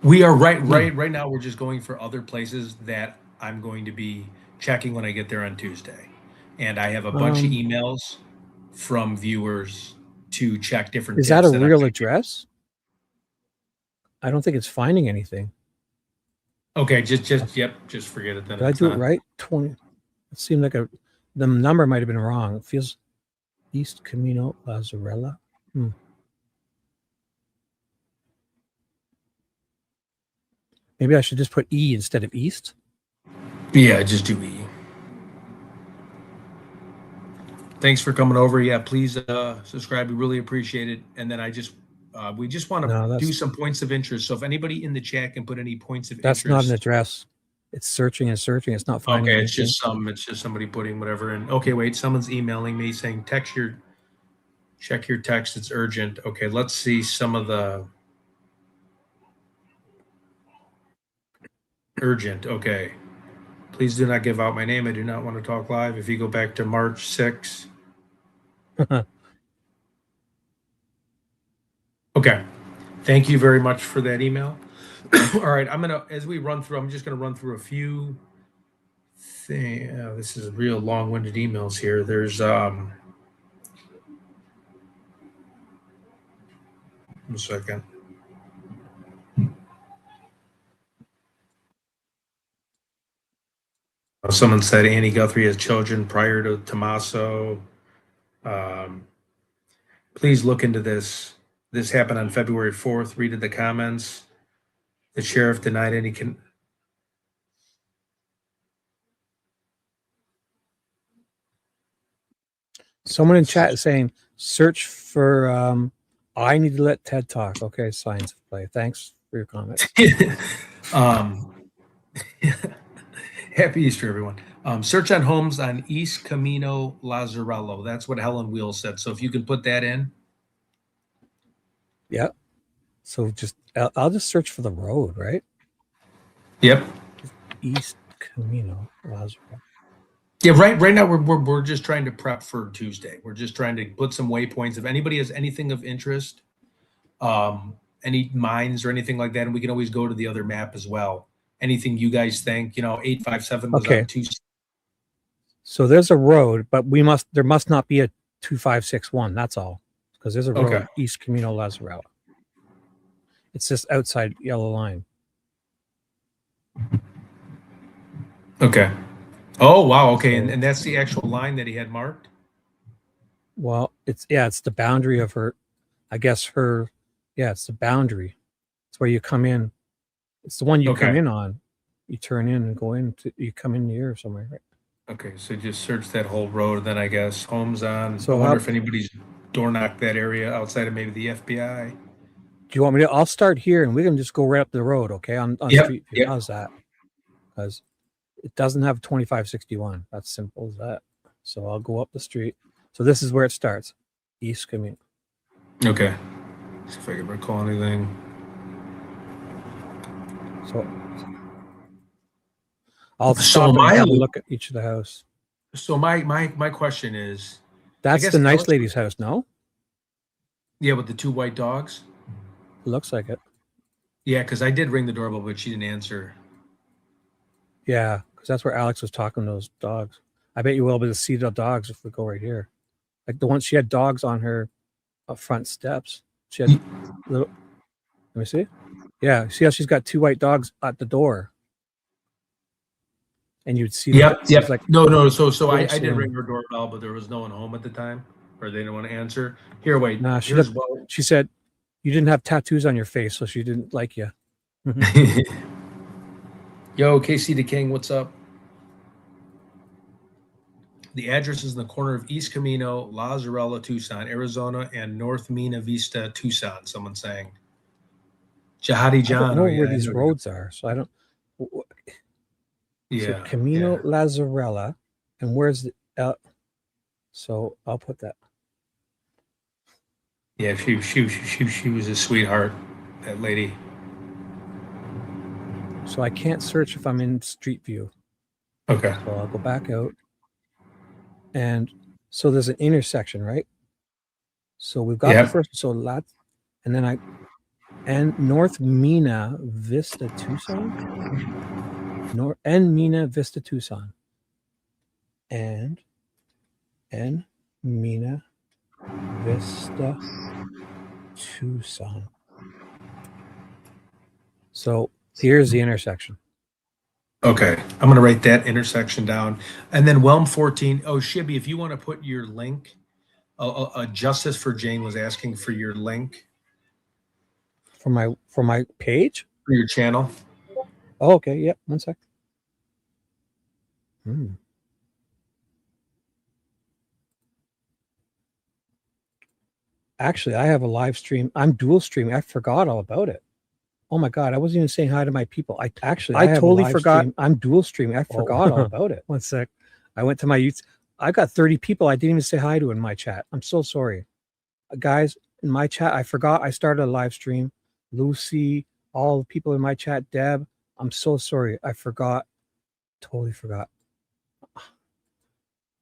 We are right now. We're just going for other places that I'm going to be checking when I get there on Tuesday, and I have a bunch of emails from viewers to check different. Is that a real address? I don't think it's finding anything. Okay, just forget it then. Did I do it right? 20. It seemed like the number might have been wrong. It feels East Camino Lazzarella. Maybe I should just put E instead of East. Yeah, just do E. Thanks for coming over. Yeah, please subscribe. We really appreciate it. And then I just We just want No, to that's do some points of interest. So if anybody in the chat can put any points of that's not an interest. address. It's searching and searching. It's not finding Okay, anything. it's just somebody putting whatever in. Okay, wait, someone's emailing me saying check your text, it's urgent. Okay, let's see some of the urgent. Okay. Please do not give out my name. I do not want to talk live. If you go back to March 6th. Okay. Thank you very much for that email. All right, as we run through, I'm just gonna run through a few things. This is real long-winded emails here. There's one second. Someone said Annie Guthrie has children prior to Tommaso. Please look into this. This happened on February 4th. Read the comments. The sheriff denied any Someone in chat is saying, search for I need to let Ted talk. Okay, signs of play. Thanks for your comment. Happy Easter, everyone. Search on homes on East Camino Lazzarello. That's what Helen Wheel said. So if you can put that in. Yeah. So I'll just search for the road, right? Yep. East Camino Lazzarello. Yeah, right now we're just trying to prep for Tuesday. We're just trying to put some waypoints. If anybody has anything of interest, any mines or anything like that, and we can always go to the other map as well. Anything you guys think, 857 was Okay. on two. So there's a road, but there must not be a 2561. That's all. Because there's a road, Okay. East Camino Lazzarello. It's just outside yellow line. Okay. Oh, wow. Okay. And that's the actual line that he had marked? Well, it's the boundary of her, I guess it's the boundary. It's where you come in. It's the one you come in on. You turn in and go in. You come in here somewhere, right? Okay. So just search that whole road. And then I guess homes on. So I wonder if anybody's door knocked that area outside of maybe the FBI. Do you want me to? I'll start here and we can just go right up the road, okay? On Street View. Yep. How's that? Because it doesn't have 2561. That's simple as that. So I'll go up the street. So this is where it starts. East Camino. Okay. See if I can recall anything. So I'll stop and have a look at each of the house. So my question is, that's the nice lady's house, no? Yeah, with the two white dogs. It looks like it. Yeah, because I did ring the doorbell, but she didn't answer. Yeah, because that's where Alex was talking to those dogs. I bet you will be able to see the dogs if we go right here. Like the one, she had dogs on her front steps. She had little. Let me see. Yeah, see how she's got two white dogs at the door. And you'd see. Yep. Like, no. So I did ring her doorbell, but there was no one home at the time, or they didn't want to answer. Here, wait. Nah, she said you didn't have tattoos on your face, so she didn't like you. Yo, KC the King, what's up? The address is in the corner of East Camino, Lazzarello, Tucson, Arizona, and North Mina Vista, Tucson. Someone saying. Jihadi John. I don't know where these roads are, so I don't. Yeah. So Camino Lazzarella, and where's the? So I'll put that. Yeah, she was a sweetheart, that lady. So I can't search if I'm in Street View. Okay. So I'll go back out. And so there's an intersection, right? So we've got the first, so that, and then and North Mina Vista, Tucson. Mina Vista, Tucson. And Mina Vista, Tucson. So here's the intersection. Okay, I'm going to write that intersection down. And then Whelm 14. Oh, Shibby, if you want to put your link, Justice for Jane was asking for your link. For my page? For your channel. Oh, okay. Yep. 1 sec. Actually, I have a live stream. I'm dual streaming. I forgot all about it. Oh my God. I wasn't even saying hi to my people. I totally forgot. I'm dual streaming. I forgot all about it. One sec. I went to my youth. I got 30 people I didn't even say hi to in my chat. I'm so sorry. Guys, in my chat, I forgot I started a live stream. Lucy, all the people in my chat, Deb, I'm so sorry. I forgot. Totally forgot.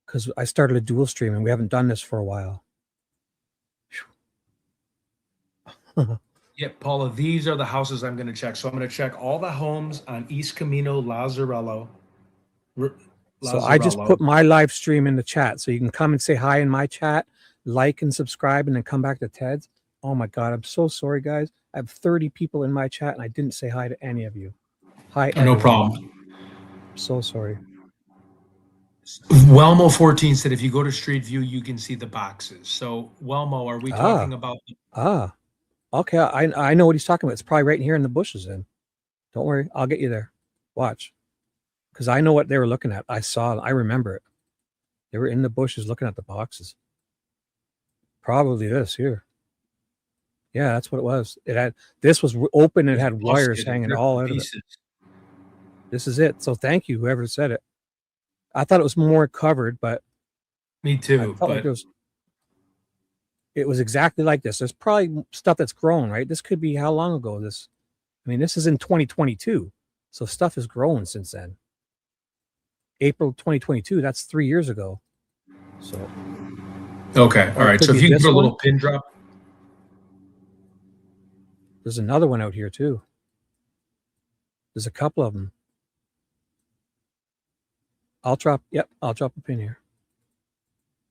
Because I started a dual stream and we haven't done this for a while. Yeah, Paula, these are the houses I'm going to check. So I'm going to check all the homes on East Camino, Lazzarello. So I just put my live stream in the chat. So you can come and say hi in my chat, like and subscribe, and then come back to Ted's. Oh my God, I'm so sorry, guys. I have 30 people in my chat and I didn't say hi to any of you. Hi, no problem. I'm so sorry. Welmo 14 said if you go to Street View, you can see the boxes. So Welmo, are we talking about? Okay, I know what he's talking about. It's probably right here in the bushes then. Don't worry, I'll get you there. Watch. Because I know what they were looking at. I saw them. I remember it. They were in the bushes looking at the boxes. Probably this here. Yeah, that's what it was. This was open and it had wires hanging all out of it. This is it. So thank you, whoever said it. I thought it was more covered, but me too. But like it was exactly like this. There's probably stuff that's grown, right? This could be how long ago this. I mean, this is in 2022. So stuff has grown since then. April 2022, that's 3 years ago. So okay, all right. So if you can put a little pin drop. There's another one out here too. There's a couple of them. I'll drop a pin here.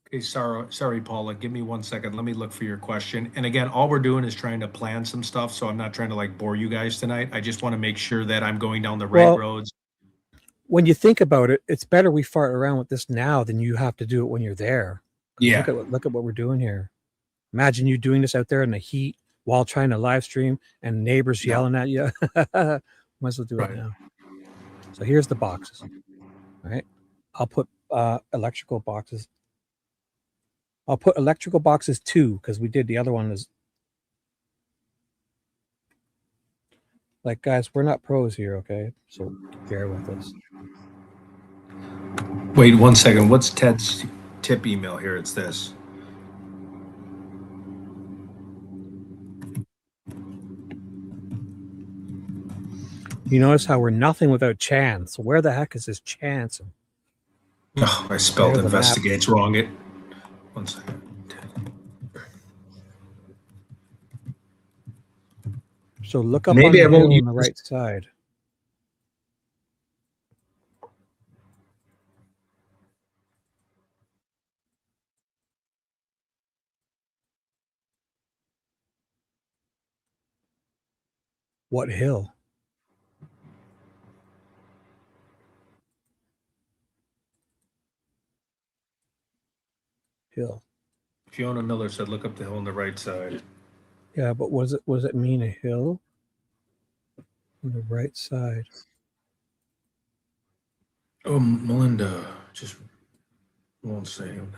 Okay, sorry, Paula. Give me 1 second. Let me look for your question. And again, all we're doing is trying to plan some stuff. So I'm not trying to like bore you guys tonight. I just want to make sure that I'm going down the right roads. When you think about it, it's better we fart around with this now than you have to do it when you're there. Yeah. Look at what we're doing here. Imagine you doing this out there in the heat while trying to live stream and neighbors yelling at you. Might as well do it now. So here's the boxes. All right. I'll put electrical boxes. I'll put electrical boxes 2 because we did the other one is like, guys, we're not pros here, okay? So bear with us. Wait 1 second. What's Ted's tip email here? It's this. You notice how we're nothing without chance. Where the heck is this chance? Oh, I spelled investigates wrong. 1 second. So look up maybe on the right side. What hill? Hill. Fiona Miller said, look up the hill on the right side. Yeah, but was it mean a hill on the right side? Oh, Melinda, just 1 second.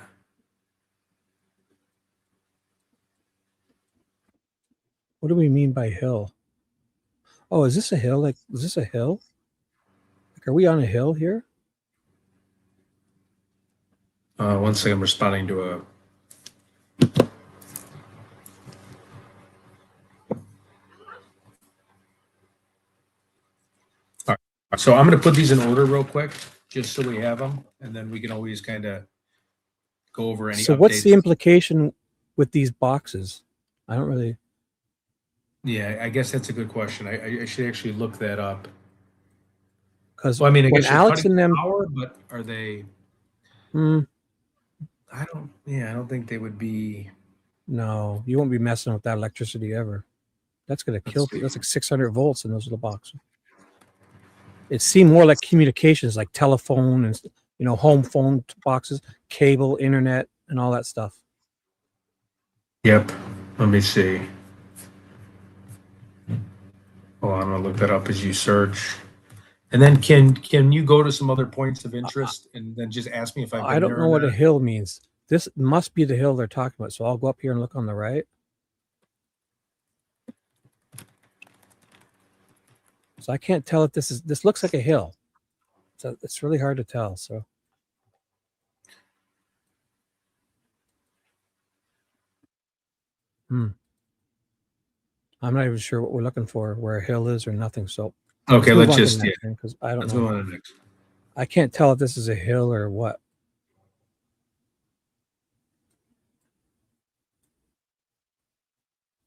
What do we mean by hill? Oh, is this a hill? Like, is this a hill? Like, are we on a hill here? 1 second, I'm responding to a. All right. So I'm going to put these in order real quick, just so we have them, and then we can always kind of go over any. So what's the implication with these boxes? I don't really. Yeah, I guess that's a good question. I should actually look that up. Because I mean, I when guess Alex and them, power, but are they? I don't think they would be. No, you won't be messing with that electricity ever. That's gonna kill people. That's like 600 volts in those little boxes. It seemed more like communications, like telephone and home phone boxes, cable, internet, and all that stuff. Yep. Let me see. Hold on, I'm gonna look that up as you search. And then can you go to some other points of interest and then just ask me if I've been I don't know what a hill means. This must be the hill they're talking about. So I'll go up here and look on the right. So I can't tell if this looks like a hill. So it's really hard to tell. So I'm not even sure what we're looking for, where a hill is or nothing. So Okay, let's move on to just the next thing, because I don't let's know. move on to the next. I can't tell if this is a hill or what.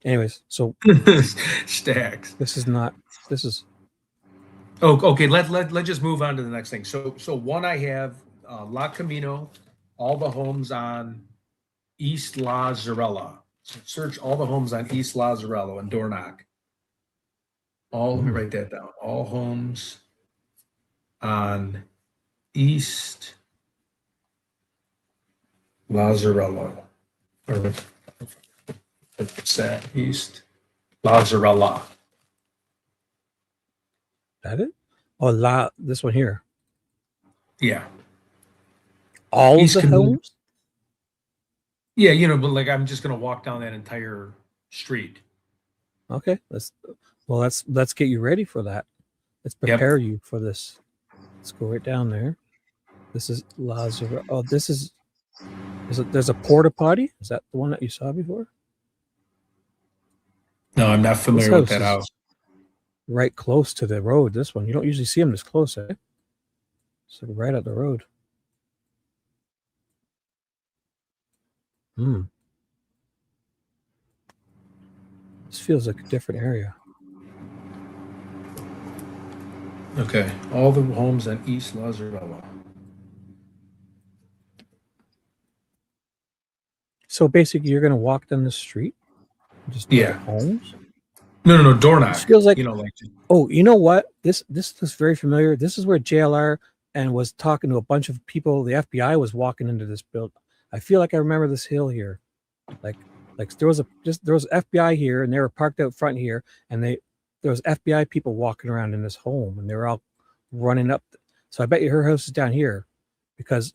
Anyways, so Stacks. this is not. This is Oh, okay. Let's just move on to the next thing. So one I have La Camino, all the homes on East La Zarella. Search all the homes on East La Zarella and Dornoch. Let me write that down. All homes on East Lazzarello. Or what's that? East Lazzarella. that it? Oh, this one here. Yeah. All East of the Camino. homes? Yeah, but like I'm just gonna walk down that entire street. Okay, let's get you ready for that. Let's prepare you for this. Let's go right down there. This is Lazaro. Oh, there's a porta potty. Is that the one that you saw before? No, I'm not familiar with that house. Right close to the road. This one, you don't usually see them this close, eh? So right at the road. This feels like a different area. Okay, all the homes on East Lazzarella. So basically, you're gonna walk down the street, just homes. No, Dornoch. It feels like like. Oh, you know what? This looks very familiar. This is where JLR and was talking to a bunch of people. The FBI was walking into this building. I feel like I remember this hill here. Like there was FBI here, and they were parked out front here, and there was FBI people walking around in this home, and they were all running up. So I bet you her house is down here, because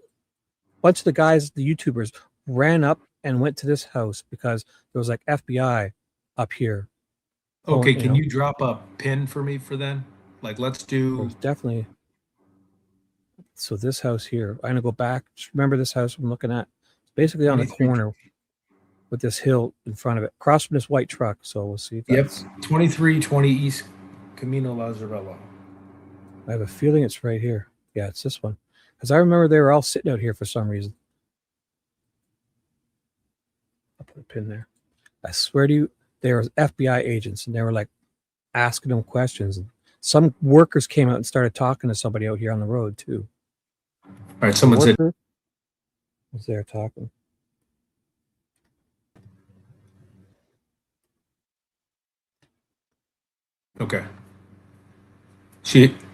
a bunch of the guys, the YouTubers, ran up and went to this house because there was like FBI up here. Okay, can you drop a pin for me for then? Like, let's do. There's definitely. So this house here, I'm gonna go back. Just remember this house I'm looking at. It's basically on the corner with this hill in front of it, across from this white truck. So we'll see if that's 2320 East Camino Lazzarella. I have a feeling it's right here. Yeah, it's this one. Because I remember they were all sitting out here for some reason. I'll put a pin there. I swear to you, they were FBI agents, and they were like asking them questions. And some workers came out and started talking to somebody out here on the road too. All right, someone said was there talking. Okay.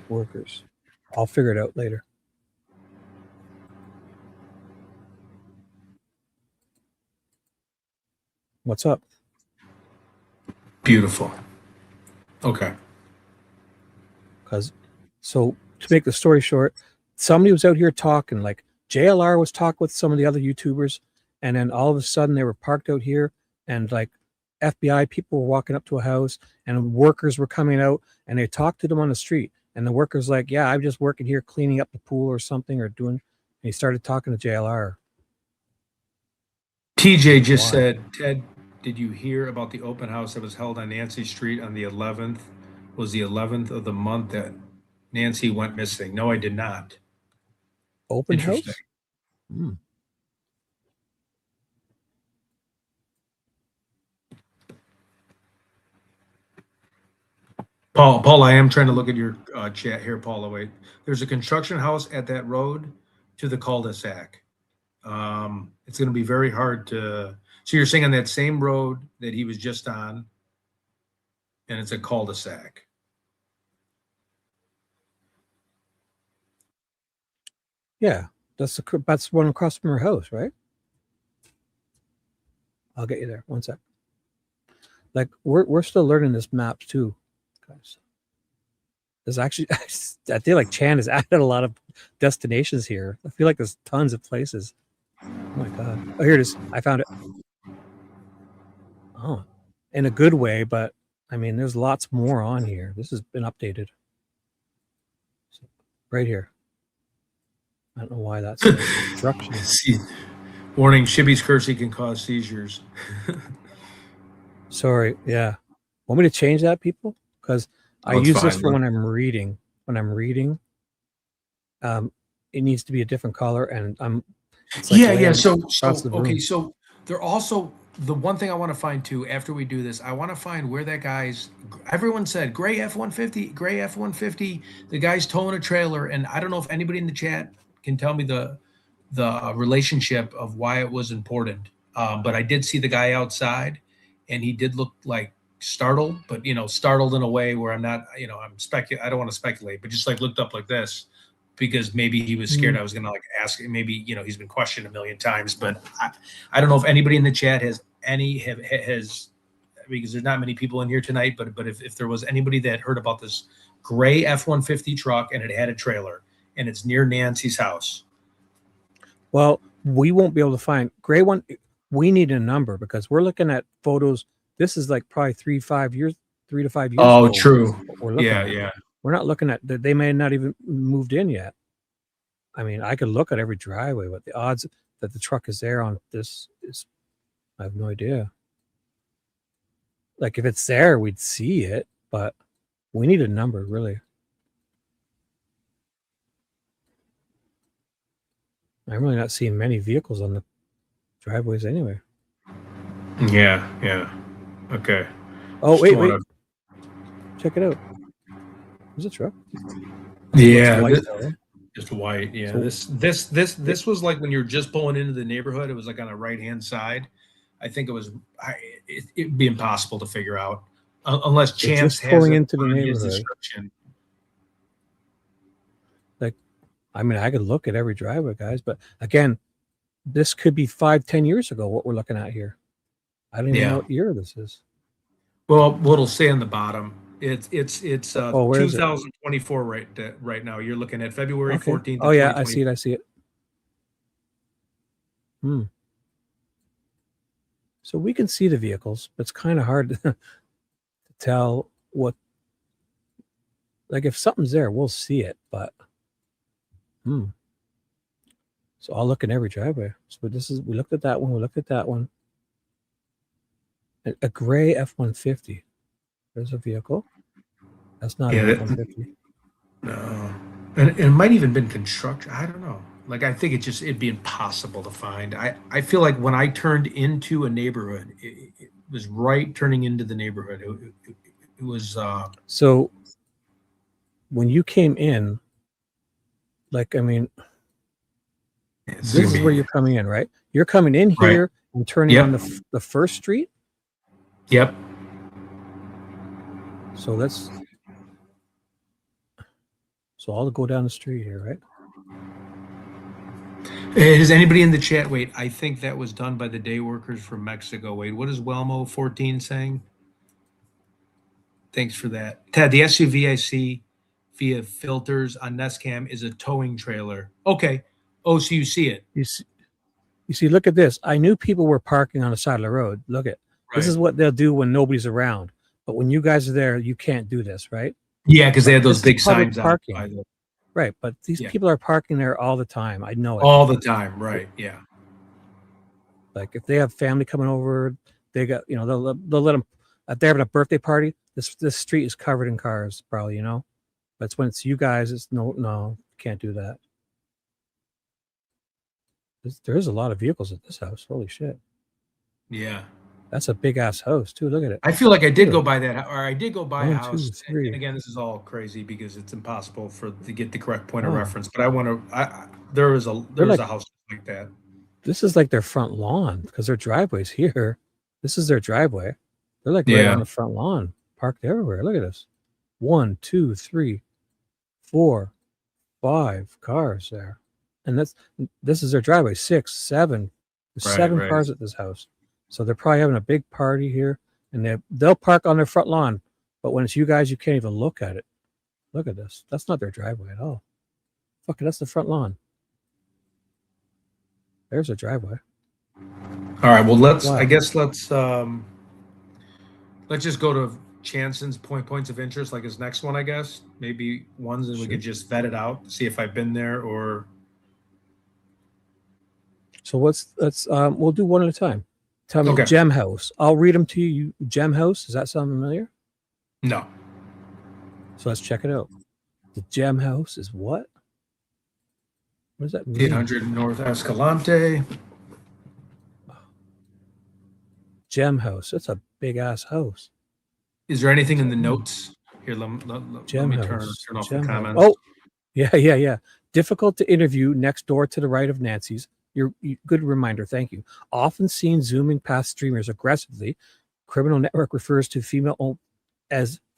Workers. I'll figure it out later. What's up? Beautiful. Okay. So to make the story short, somebody was out here talking, like JLR was talking with some of the other YouTubers, and then all of a sudden they were parked out here, and like FBI people were walking up to a house, and workers were coming out, and they talked to them on the street, and the workers like, yeah, I'm just working here cleaning up the pool or something, or doing, and he started talking to JLR. TJ just said, Ted, did you hear about the open house that was held on Nancy Street on the 11th? Was the 11th of the month that Nancy went missing? No, I did not. Open house? Paul, I am trying to look at your chat here, Paula. Wait, there's a construction house at that road to the cul-de-sac. It's going to be very hard to. So you're saying on that same road that he was just on, and it's a cul-de-sac. Yeah, that's one across from her house, right? I'll get you there. One sec. Like we're still learning this map too, guys. There's actually, I feel like Chan has added a lot of destinations here. I feel like there's tons of places. Oh my god! Oh, here it is. I found it. Oh, in a good way, but I mean, there's lots more on here. This has been updated. So, right here. I don't know why that's there. Construction. See, warning: Shibby's cursing can cause seizures. Sorry. Yeah. Want me to change that, people? Because I Oh, it's use this fine. for when I'm reading. When I'm reading, it needs to be a different color, and it's like Yeah, yeah. laying So, across the okay. room. So they're also the one thing I want to find too. After we do this, I want to find where that guy's. Everyone said gray F-150, gray F-150. The guy's towing a trailer, and I don't know if anybody in the chat can tell me the relationship of why it was important. But I did see the guy outside, and he did look like startled, but startled in a way where I'm not. I don't want to speculate, but just like looked up like this because maybe he was scared I was going to like ask. Maybe he's been questioned a million times, but I don't know if anybody in the chat has because there's not many people in here tonight. But if there was anybody that heard about this gray F-150 truck and it had a trailer and it's near Nancy's house. Well, we won't be able to find gray one. We need a number because we're looking at photos. This is like probably 3 to 5 years Oh, old. true. We're looking Yeah, at. yeah. We're not looking at that. They may not even moved in yet. I mean, I could look at every driveway, but the odds that the truck is there on this is, I have no idea. Like if it's there, we'd see it, but we need a number, really. I'm really not seeing many vehicles on the driveways anyway. Yeah, yeah. Okay. Oh, wait. Check it out. There's a truck. Yeah, white, just white. Yeah, so, this was like when you're just pulling into the neighborhood. It was like on the right hand side. I think it'd be impossible to figure out unless Chance has pulling it into the on his neighborhood. description. Like, I mean, I could look at every driveway, guys, but again, this could be 5-10 years ago. What we're looking at here, I don't even know what year this is. Well, what'll say on the bottom? It's 2024 right now. You're looking at February 14th. Oh yeah, I see it. So we can see the vehicles, but it's kind of hard to tell what. Like if something's there, we'll see it, but So I'll look in every driveway. So we looked at that one. We looked at that one. A gray F-150. There's a vehicle. That's not an F-150. No, and it might even been construction. I don't know. Like I think it'd be impossible to find. I feel like when I turned into a neighborhood, it was right turning into the neighborhood. It was. So when you came in, like I mean, this is where you're coming in, right? You're coming in here and turning on the first street. Yep. So I'll go down the street here, right? Does anybody in the chat? Wait, I think that was done by the day workers from Mexico. Wait, what is Welmo 14 saying? Thanks for that. Ted, the SUV I see via filters on Nestcam is a towing trailer. Okay. Oh, so you see it. You see, look at this. I knew people were parking on the side of the road. Look at this is what they'll do when nobody's around. But when you guys are there, you can't do this, right? Yeah, because they had those big signs parking. Right, but these people are parking there all the time. I know it. All the time, right? Yeah. Like if they have family coming over, they got they'll let them. If they're having a birthday party, this street is covered in cars, probably But it's when it's you guys, it's no, can't do that. There's a lot of vehicles at this house. Holy shit! Yeah. That's a big ass house too. Look at it. I feel like I did go by that, or I did go by a house. 1, 2, 3. And again, this is all crazy because it's impossible to get the correct point of reference. But I want to. There's a house like that. This is like their front lawn because their driveway's here. This is their driveway. They're like right on the front lawn, parked everywhere. Look at this. 1, 2, 3, 4, 5 cars there, and this is their driveway. 6, 7. There's 7 cars at this house. So they're probably having a big party here, and they'll park on their front lawn. But when it's you guys, you can't even look at it. Look at this. That's not their driveway at all. Fuck it, that's the front lawn. There's a driveway. All right. Well, let's just go to Chanson's points of interest, like his next one, I guess. Maybe ones, and we could just vet it out, see if I've been there or. So let's we'll do one at a time. Tell me, Okay. Gem House. I'll read them to you. Gem House. Does that sound familiar? No. So let's check it out. The Gem House is what? What does that mean? 800 North Escalante. Gem House. That's a big ass house. Is there anything in the notes? Here, let me turn off the comments. Oh, yeah. Difficult to interview next door to the right of Nancy's. Good reminder. Thank you. Often seen zooming past streamers aggressively. Criminal network refers to female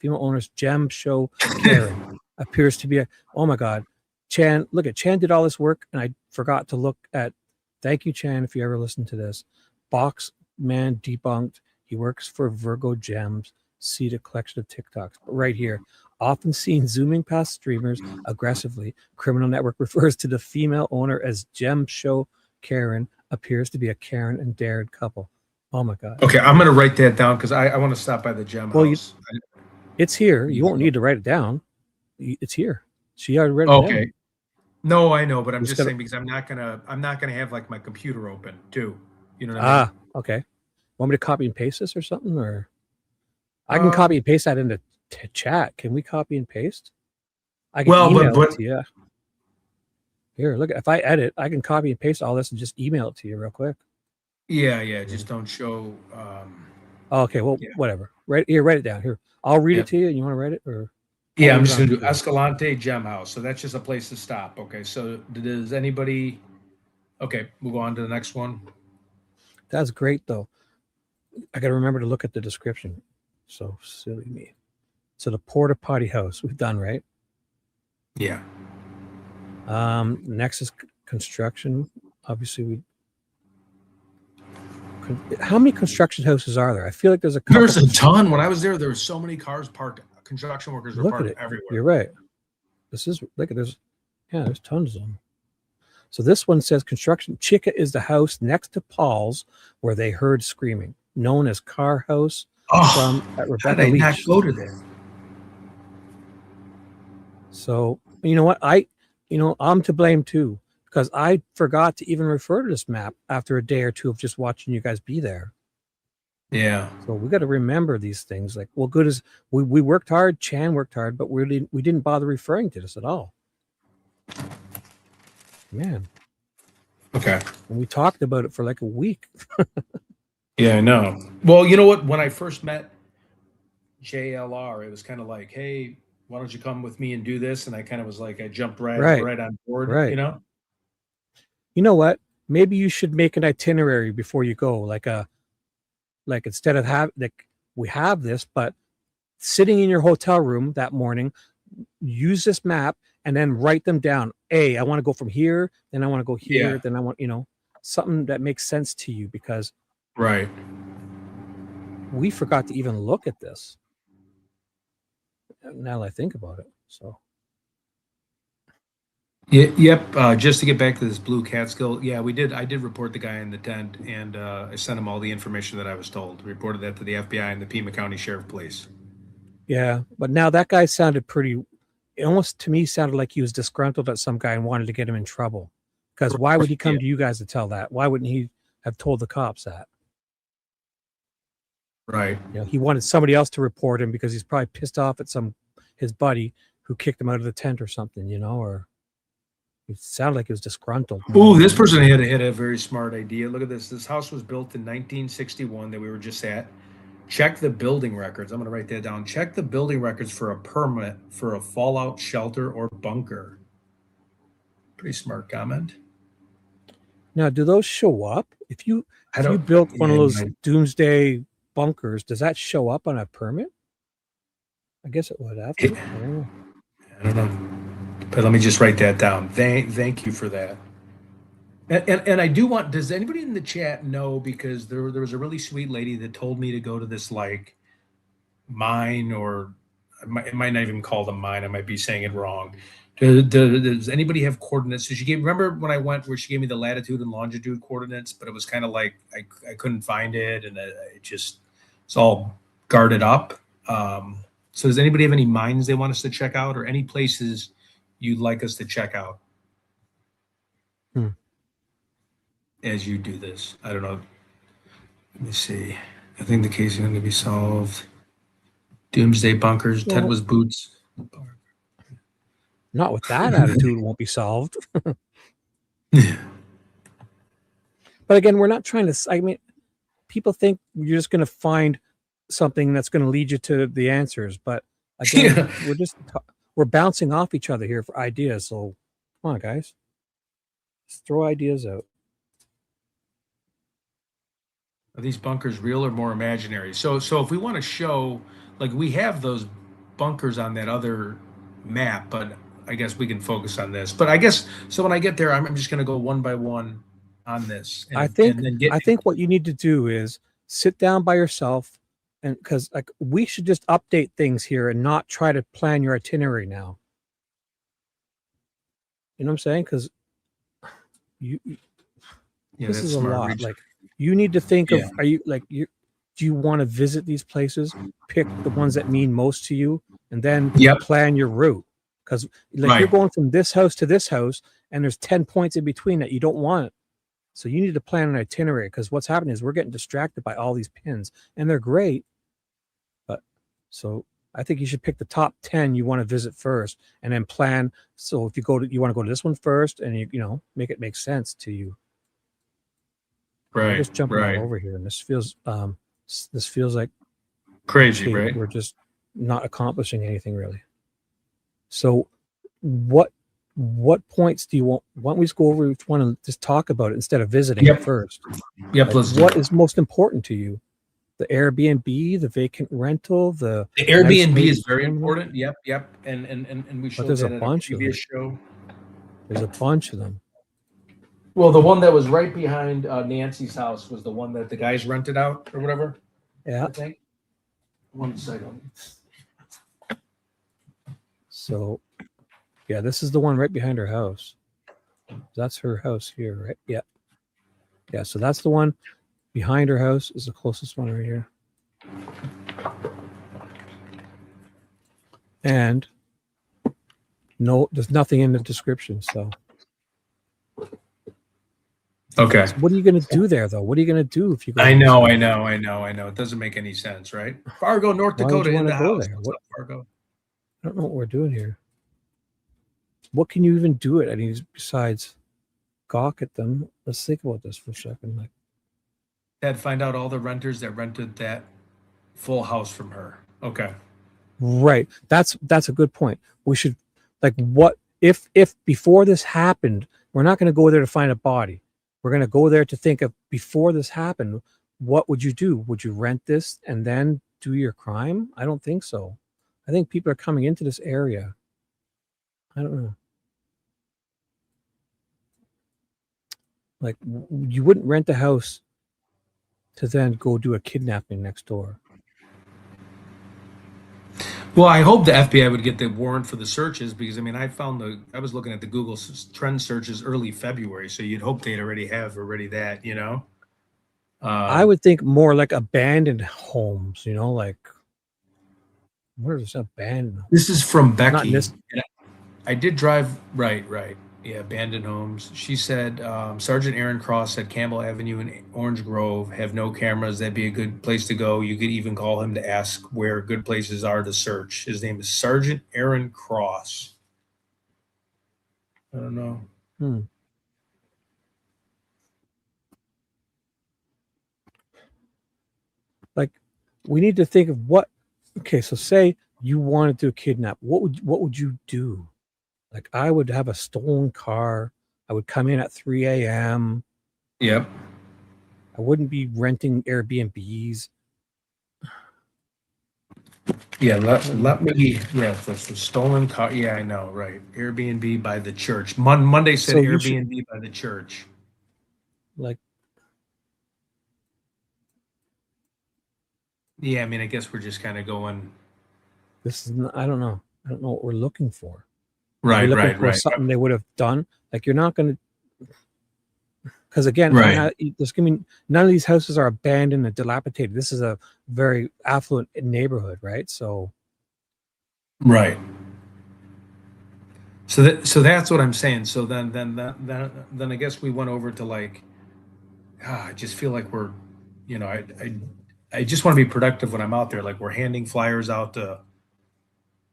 owners. Gem show Karen appears to be a. Oh my God, Chan. Look at Chan did all this work, and I forgot to look at. Thank you, Chan. If you ever listen to this, Box Man debunked. He works for Virgo Gems. See the collection of TikToks. But right here, often seen zooming past streamers aggressively. Criminal network refers to the female owner as Gem show Karen appears to be a Karen and dared couple. Oh my God. Okay, I'm gonna write that down because I want to stop by the Gem house. It's here. You won't need to write it down. It's here. She already read it down. Okay. No, I know, but I'm just saying because I'm not gonna have like my computer open too. You know what I mean? Okay. Want me to copy and paste this or something, or I can copy and paste that into chat. Can we copy and paste? I can email it to you. Here, look. If I edit, I can copy and paste all this and just email it to you real quick. Yeah. Just don't show. Okay. Well, whatever. Write it down here. I'll read it to you. And you want to write it, or? Yeah, I'm just gonna do Escalante Gem House. So that's just a place to stop. Okay. So does anybody? Okay, we'll go on to the next one. That's great though. I gotta remember to look at the description. So silly me. So the porta potty house we've done, right? Yeah. Next is construction. Obviously, how many construction houses are there? I feel like there's a couple. There's a ton. When I was there were so many cars parked. Construction workers were parked everywhere. You're right. There's tons of them. So this one says construction. Chica is the house next to Paul's where they heard screaming, known as Car House. At Rebecca Leach. Not go to there? So you know what? I'm to blame too, because I forgot to even refer to this map after a day or two of just watching you guys be there. Yeah. So we got to remember these things. Like, well, good as we worked hard, Chan worked hard, but we didn't bother referring to this at all. Man. Okay. And we talked about it for like a week. Yeah, I know. Well, you know what? When I first met JLR, it was kind of like, hey, why don't you come with me and do this? And I kind of was like, I jumped right on board, right. You know? You know what? Maybe you should make an itinerary before you go. Like instead of we have this, but sitting in your hotel room that morning, use this map and then write them down. I want to go from here, then I want to go here, then I want, something that makes sense to you, because right. We forgot to even look at this. Now that I think about it. So. Yep. Just to get back to this blue Catskill. Yeah, we did. I did report the guy in the tent, and I sent him all the information that I was told. Reported that to the FBI and the Pima County Sheriff Police. Yeah, but now that guy sounded pretty. It almost to me sounded like he was disgruntled at some guy and wanted to get him in trouble. Because why would he come to you guys to tell that? Why wouldn't he have told the cops that? Right. He wanted somebody else to report him because he's probably pissed off at his buddy who kicked him out of the tent or something, or it sounded like he was disgruntled. Oh, this person had a very smart idea. Look at this. This house was built in 1961 that we were just at. Check the building records. I'm going to write that down. Check the building records for a permit for a fallout shelter or bunker. Pretty smart comment. Now, do those show up? If you built one of those doomsday bunkers, does that show up on a permit? I guess it would have to. I don't know. But let me just write that down. Thank you for that. And I do want, does anybody in the chat know, because there was a really sweet lady that told me to go to this like mine, or it might not even call them mine. I might be saying it wrong. Does anybody have coordinates? So remember when I went where she gave me the latitude and longitude coordinates, but it was kind of like I couldn't find it, and it's all guarded up. So does anybody have any mines they want us to check out, or any places you'd like us to check out as you do this? I don't know. Let me see. I think the case is going to be solved. Doomsday bunkers. Ted Well, was boots. not with that attitude, it won't be solved. But again, we're not trying to. I mean, people think you're just going to find something that's going to lead you to the answers, but again, Yeah. we're bouncing off each other here for ideas. So come on, guys, just throw ideas out. Are these bunkers real or more imaginary? So if we want to show, like, we have those bunkers on that other map, but I guess we can focus on this. But I guess so when I get there, I'm just going to go one by one on this, I and think then get. I think what you need to do is sit down by yourself, and because like we should just update things here and not try to plan your itinerary now. You know what I'm saying? Because you Yeah, this that's is a smart. lot. Like you need to think Yeah. of, are you like you do you want to visit these places? Pick the ones that mean most to you, and then Yep. plan your route. Because like you're Right. going from this house to this house, and there's 10 points in between that you don't want. So you need to plan an itinerary, because what's happening is we're getting distracted by all these pins, and they're great. But so I think you should pick the top 10 you want to visit first, and then plan. So if you you want to go to this one first, and you know, make it make sense to you. We're Right. just jumping Right. all over here, and this feels like Crazy, right? we're just not accomplishing anything really. So what points do you want? Why don't we just go over each one and just talk about it instead of visiting Yep. it first? Yep. Like, Let's do what it. is most important to you? The Airbnb, the vacant rental, the The Airbnb nice is very terminal? important. Yep. Yep. And we But showed there's a that at a bunch of them. previous show. There's a bunch of them. Well, the one that was right behind Nancy's house was the one that the guys rented out or whatever. Yeah. I think. One second. So, yeah, this is the one right behind her house. That's her house here, right? Yeah. Yeah. So that's the one behind her house is the closest one right here. And no, there's nothing in the description. So, Okay. so what are you going to do there, though? What are you going to do if you go? I know. It doesn't make any sense, right? Fargo, North Why would Dakota, you in want the to go house. there? What's up, Fargo? I don't know what we're doing here. What can you even do it? I mean, besides gawk at them. Let's think about this for a second. Like, Dad, find out all the renters that rented that full house from her. Okay. right. That's a good point. We should, like, what if before this happened, we're not going to go there to find a body. We're going to go there to think of, before this happened, what would you do? Would you rent this and then do your crime? I don't think so. I think people are coming into this area. I don't know. Like, you wouldn't rent a house to then go do a kidnapping next door. Well, I hope the FBI would get the warrant for the searches because I mean, I was looking at the Google trend searches early February, so you'd hope they'd already have that, you know. I would think more like abandoned homes, you know, like where is abandoned? This is from Becky. Not in this. I did drive right. Yeah, abandoned homes. She said Sergeant Aaron Cross said Campbell Avenue and Orange Grove have no cameras. That'd be a good place to go. You could even call him to ask where good places are to search. His name is Sergeant Aaron Cross. I don't know. Like, we need to think of what. Okay, so say you wanted to kidnap. What would you do? Like, I would have a stolen car. I would come in at 3 a.m. Yep. I wouldn't be renting Airbnbs. Yeah, let me. Yeah, the stolen car. Yeah, I know. Right. Airbnb by the church. Monday said So Airbnb by the church. Like, yeah, I mean, I guess we're just kind of going. This is. I don't know. I don't know what we're looking for. Right. We're looking for something they would have done. Like, you're not going to. Because again, Right. there's gonna be none of these houses are abandoned and dilapidated. This is a very affluent neighborhood, right? So Right. So that's what I'm saying. So then I guess we went over to like, I just feel like we're, I just want to be productive when I'm out there. Like we're handing flyers out to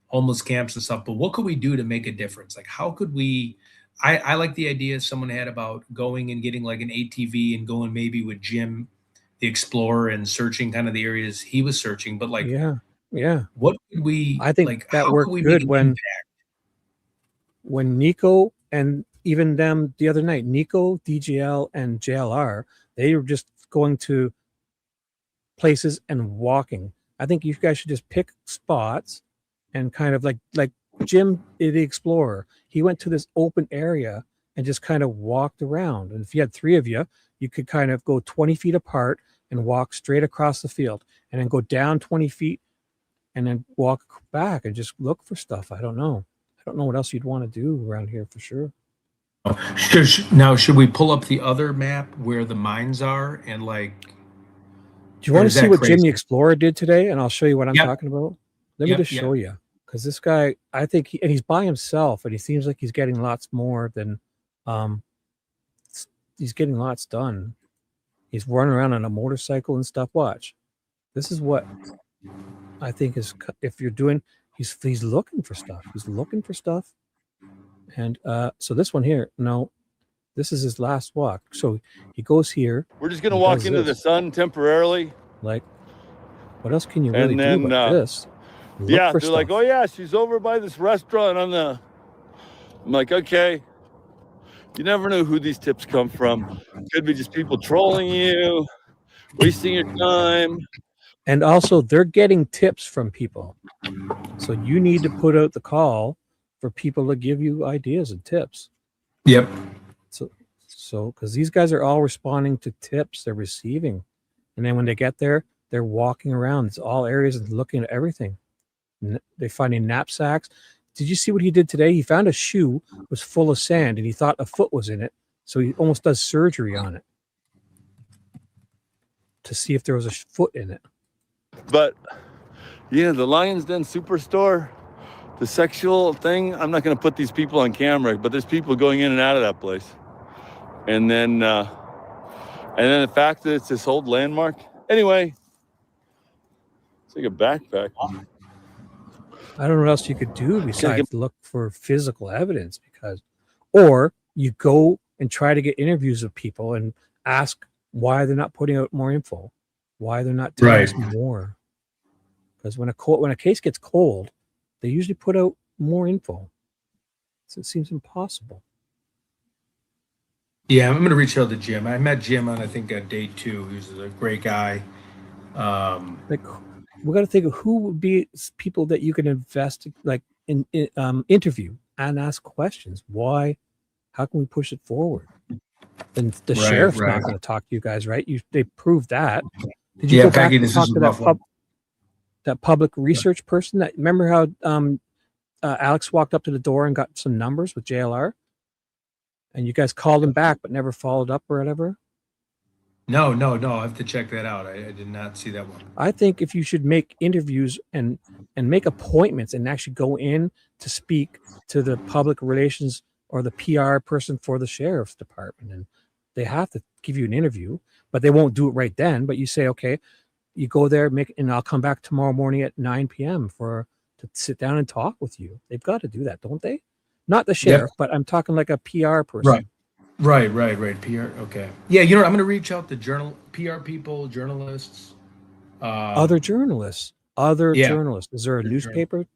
homeless camps and stuff. But what could we do to make a difference? Like how could we? I like the idea someone had about going and getting like an ATV and going maybe with Jim, the explorer, and searching kind of the areas he was searching. But like, yeah, yeah. what could we I think like? that How could worked we make good an when impact? Nico and even them the other night, Nico, DGL, and JLR, they were just going to places and walking. I think you guys should just pick spots and kind of like Jim the Explorer. He went to this open area and just kind of walked around. And if you had three of you, you could kind of go 20 feet apart and walk straight across the field and then go down 20 feet and then walk back and just look for stuff. I don't know. I don't know what else you'd want to do around here for sure. Now, should we pull up the other map where the mines are and like, Do you or want to is see that what Jim the crazy? Explorer did today? And I'll show you what I'm Yep, talking about. Let me yep, just yep. show you. Because this guy, I think, and he's by himself, and he seems like he's getting lots more than, um, he's getting lots done. He's running around on a motorcycle and stuff. Watch. This is what I think is, if you're doing, he's looking for stuff. He's looking for stuff. And so this one here, no, this is his last walk. So he goes here. We're just gonna walk into the sun temporarily. Like, what else can you really and then, do about this? Look yeah, for they're stuff. like, oh yeah, she's over by this restaurant on the. I'm like, okay. You never know who these tips come from. Could be just people trolling you, wasting your time. And also, they're getting tips from people. So you need to put out the call for people to give you ideas and tips. Yep. So because these guys are all responding to tips they're receiving. And then when they get there, they're walking around. It's all areas and looking at everything. They're finding knapsacks. Did you see what he did today? He found a shoe was full of sand and he thought a foot was in it. So he almost does surgery on it to see if there was a foot in it. But yeah, the Lion's Den Superstore, the sexual thing, I'm not going to put these people on camera, but there's people going in and out of that place. And then the fact that it's this old landmark. Anyway, it's like a backpack. I don't know what else you could do besides look for physical evidence, or you go and try to get interviews with people and ask why they're not putting out more info, why they're not telling us more. Because when a case gets cold, they usually put out more info. So it seems impossible. Yeah, I'm going to reach out to Jim. I met Jim on, I think, day 2. He's a great guy. Like, we got to think of who would be people that you can interview and ask questions. Why? How can we push it forward? And the sheriff's not going to talk to you guys, right? They proved that. Did you go back and talk to that public research person? That remember how Alex walked up to the door and got some numbers with JLR, and you guys called him back but never followed up or whatever? No. I have to check that out. I did not see that one. I think if you should make interviews and make appointments and actually go in to speak to the public relations or the PR person for the sheriff's department, and they have to give you an interview, but they won't do it right then. But you say, okay, you go there, and I'll come back tomorrow morning at 9 p.m. to sit down and talk with you. They've got to do that, don't they? Not the sheriff, but I'm talking like a PR person. Right. PR. Okay. Yeah. I'm going to reach out to PR people, journalists, other journalists. Is there a newspaper,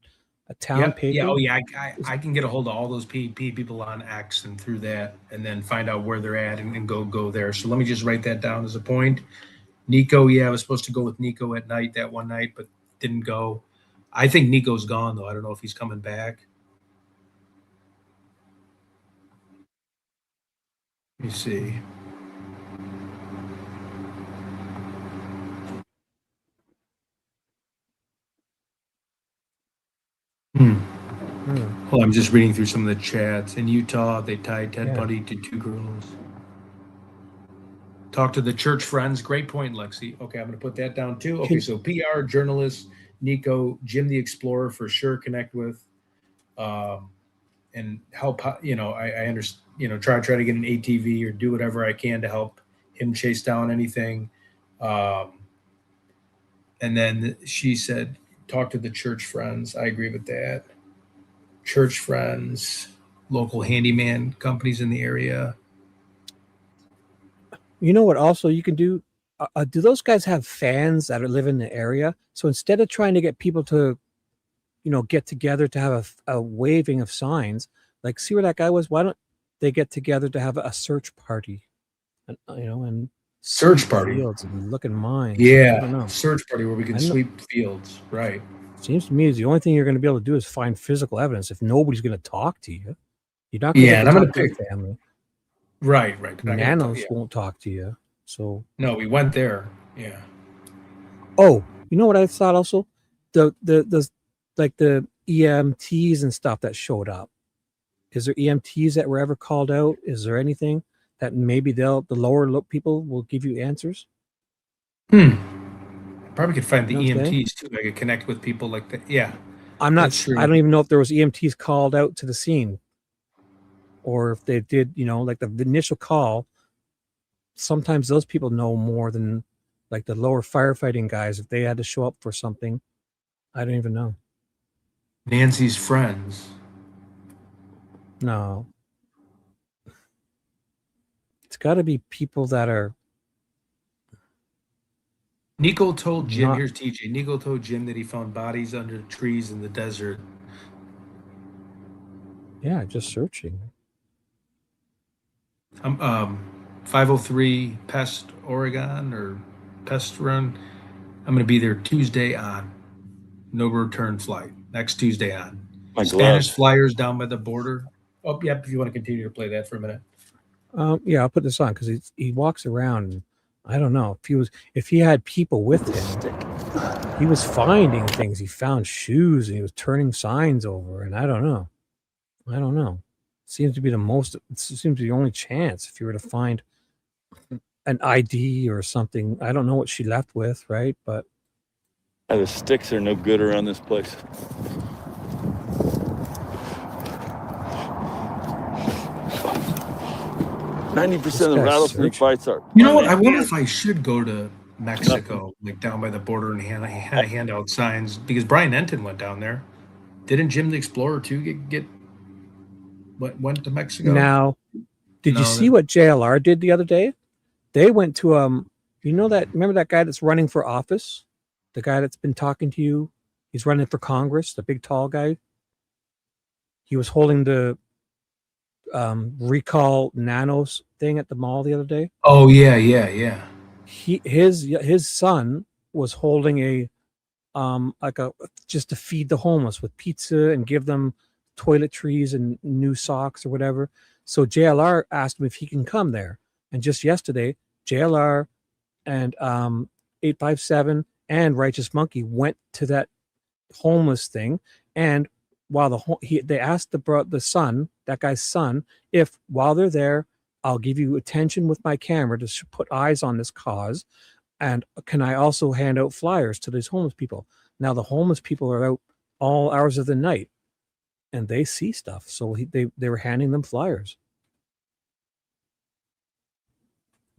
a town paper? Yeah. Oh, yeah. I can get a hold of all those people on X and through that, and then find out where they're at and go there. So let me just write that down as a point. Nico. Yeah, I was supposed to go with Nico at night that one night, but didn't go. I think Nico's gone though. I don't know if he's coming back. Let me see. Well, I'm just reading through some of the chats. In Utah, they tied Ted Bundy to 2 girls. Talk to the church friends. Great point, Lexi. Okay, I'm going to put that down too. Okay, Can- so PR, journalist, Nico, Jim the Explorer for sure connect with, and help. I understand. Try to get an ATV or do whatever I can to help him chase down anything. And then she said, talk to the church friends. I agree with that. Church friends, local handyman companies in the area. You know what also you can do? Do those guys have fans that live in the area? So instead of trying to get people to, get together to have a waving of signs, like see where that guy was? Why don't they get together to have a search party? And, and Search sweep party. fields and look in mines. Yeah, I don't know. search party where we can sweep fields. Right. Seems to me is the only thing you're going to be able to do is find physical evidence. If nobody's going to talk to you, you're not going to Yeah, and I'm going talk to to pick. your family. Right. Nanos won't talk to you. So no, we went there. Yeah. Oh, you know what I thought also? The like the EMTs and stuff that showed up. Is there EMTs that were ever called out? Is there anything that maybe the lower people will give you answers? Probably could find the EMTs too. I could connect with people like that. Yeah. I'm not sure. I don't even know if there was EMTs called out to the scene, or if they did. Like the initial call. Sometimes those people know more than like the lower firefighting guys. If they had to show up for something, I don't even know. Nancy's friends. No. It's got to be people that are. Nico told Jim, here's TJ. Nico told Jim that he found bodies under trees in the desert. Yeah, just searching. 503 Pest, Oregon, or Pest Run. I'm going to be there Tuesday on. No return flight. Next Tuesday on. Spanish Flyers down by the border. Oh, yep. If you want to continue to play that for a minute. Yeah, I'll put this on because he walks around. And I don't know if he had people with him. He was finding things. He found shoes and he was turning signs over. And I don't know. Seems to be the only chance if you were to find an ID or something. I don't know what she left with, right? But the sticks are no good around this place. %90 of the rattlesnake bites are. You know what? I wonder if I should go to Mexico, like down by the border, and hand out signs, because Brian Enton went down there. Didn't Jim the Explorer too went to Mexico? Now, did you see what JLR did the other day? They went to remember that guy that's running for office? The guy that's been talking to you? He's running for Congress, the big tall guy. He was holding the recall nanos thing at the mall the other day. Oh yeah. His son was holding a just to feed the homeless with pizza and give them toiletries and new socks or whatever. So JLR asked him if he can come there. And just yesterday, JLR and 857 and Righteous Monkey went to that homeless thing. And while they asked the son, that guy's son, if while they're there, I'll give you attention with my camera to put eyes on this cause. And can I also hand out flyers to these homeless people? Now the homeless people are out all hours of the night and they see stuff. So they were handing them flyers.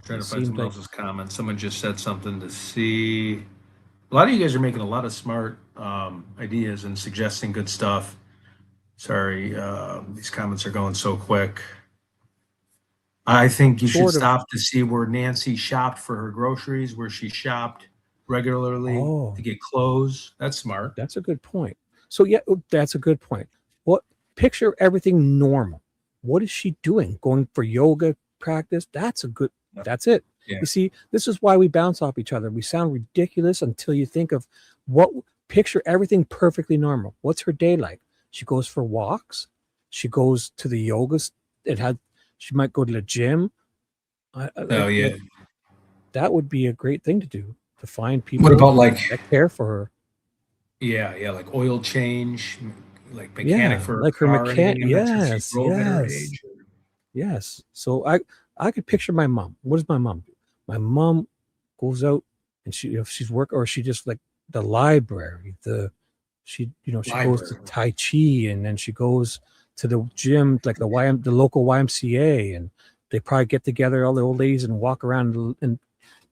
Trying to find someone else's comment. Someone just said something to see. A lot of you guys are making a lot of smart ideas and suggesting good stuff. Sorry, these comments are going so quick. I think you should stop to see where Nancy shopped for her groceries, where she shopped regularly to get clothes. That's smart. That's a good point. So yeah, that's a good point. Picture everything normal. What is she doing? Going for yoga practice? That's it. Yeah. You see, this is why we bounce off each other. We sound ridiculous until you think of picture everything perfectly normal. What's her day like? She goes for walks. She goes to the yoga. She might go to the gym. That would be a great thing to do, to find people. What about that care for her? Yeah, like oil change, like mechanic for her like car. Her mechanic. Yes. So I could picture my mom. What does my mom do? My mom goes out and she, if she's work, or she just like the library, she goes to Library. Tai Chi, and then she goes to the gym, like the local YMCA, and they probably get together, all the old ladies, and walk around and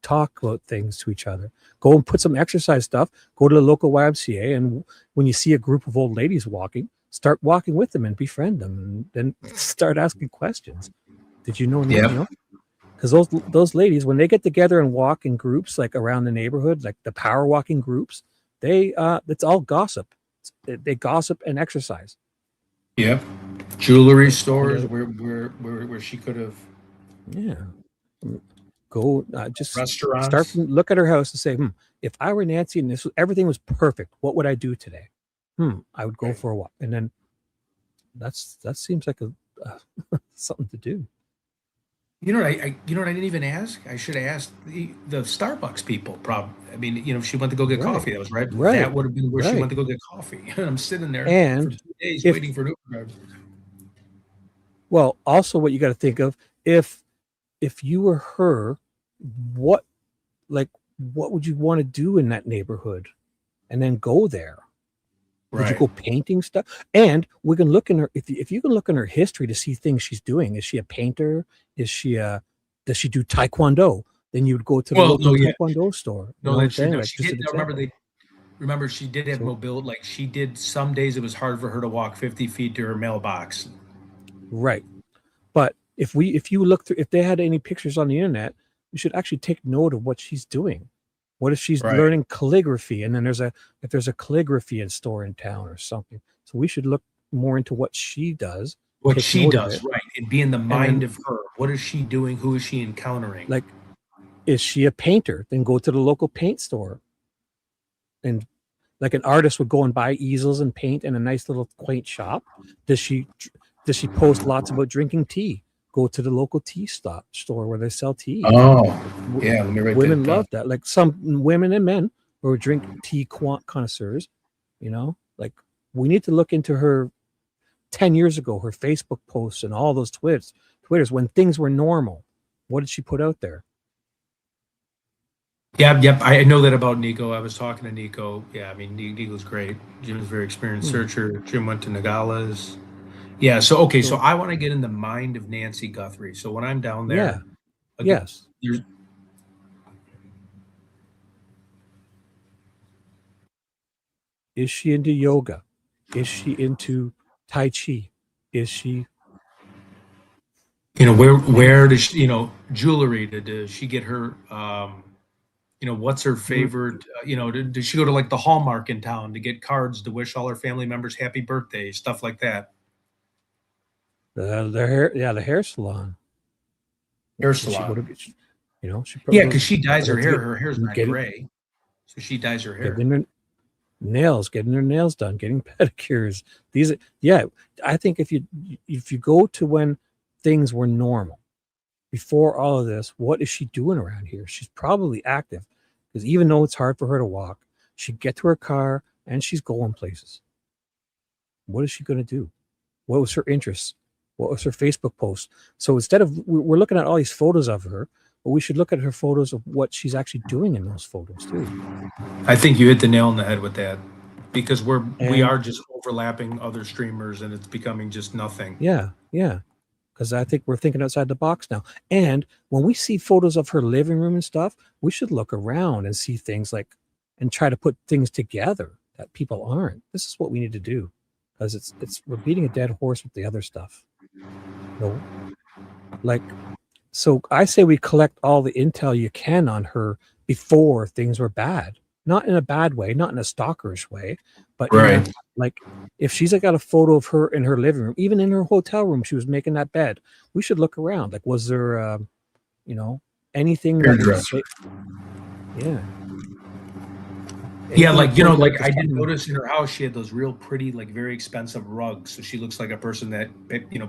talk about things to each other. Go and put some exercise stuff. Go to the local YMCA, and when you see a group of old ladies walking, start walking with them and befriend them, and then start asking questions. Did you know? Yeah. You know, because those ladies, when they get together and walk in groups, like around the neighborhood, like the power walking groups, it's all gossip. They gossip and exercise. Yep. Jewelry stores where she could have. Yeah. Go just restaurants. look at her house and say, if I were Nancy and everything was perfect, what would I do today? I would go for a walk. And then that seems like something to do. You know what I didn't even ask? I should have asked the Starbucks people. I mean, if she went to go get coffee, that was right. That would have been where she went to go get coffee. And I'm sitting there for 2 days waiting for an Uber driver. Well, also what you got to think of, if you were her, what would you want to do in that neighborhood, and then go there? Would you go painting stuff? And we can look in her, if you can look in her history to see things she's doing. Is she a painter? Does she do Taekwondo? Then you would go to the local Taekwondo store. Remember she did have mobility. Like, she did, some days it was hard for her to walk 50 feet to her mailbox. Right. But if you look through, if they had any pictures on the internet, you should actually take note of what she's doing. What if she's learning calligraphy, and then there's a calligraphy store in town or something? So we should look more into what she does. What she does, right? And be in the mind of her. What is she doing? Who is she encountering? Like, is she a painter? Then go to the local paint store. And like an artist would go and buy easels and paint in a nice little quaint shop. Does she post lots about drinking tea? Go to the local tea store where they sell tea. Oh, yeah. Let me write women love that. Like, some women and men who drink tea connoisseurs, like, we need to look into her 10 years ago, her Facebook posts and all those Twitters when things were normal. What did she put out there? Yep. I know that about Nico. I was talking to Nico. Yeah, I mean, Nico's great. Jim's a very experienced searcher. Jim went to Nogales. Yeah. So I want to get in the mind of Nancy Guthrie. So when I'm down there, yes. Is she into yoga? Is she into Tai Chi? Is she? Where does she, jewelry? Does she get her? What's her favorite? Does she go to like the Hallmark in town to get cards to wish all her family members happy birthday, stuff like that? The hair salon. Hair salon. Because she dyes her hair. Her hair's not gray, so she dyes her hair. Getting her nails done, getting pedicures. I think if you go to when things were normal, before all of this, what is she doing around here? She's probably active, because even though it's hard for her to walk, she'd get to her car and she's going places. What is she going to do? What was her interest? What was her Facebook post? So instead of, we're looking at all these photos of her, but we should look at her photos of what she's actually doing in those photos too. I think you hit the nail on the head with that, because we are just overlapping other streamers, and it's becoming just nothing. Yeah. Because I think we're thinking outside the box now. And when we see photos of her living room and stuff, we should look around and see things like, and try to put things together that people aren't. This is what we need to do, because we're beating a dead horse with the other stuff. So I say we collect all the intel you can on her before things were bad. Not in a bad way, not in a stalkerish way, but like, if she's got a photo of her in her living room, even in her hotel room, she was making that bed, we should look around. Like, was there, anything? Yeah, like I did notice in her house, she had those real pretty, like very expensive rugs. So she looks like a person that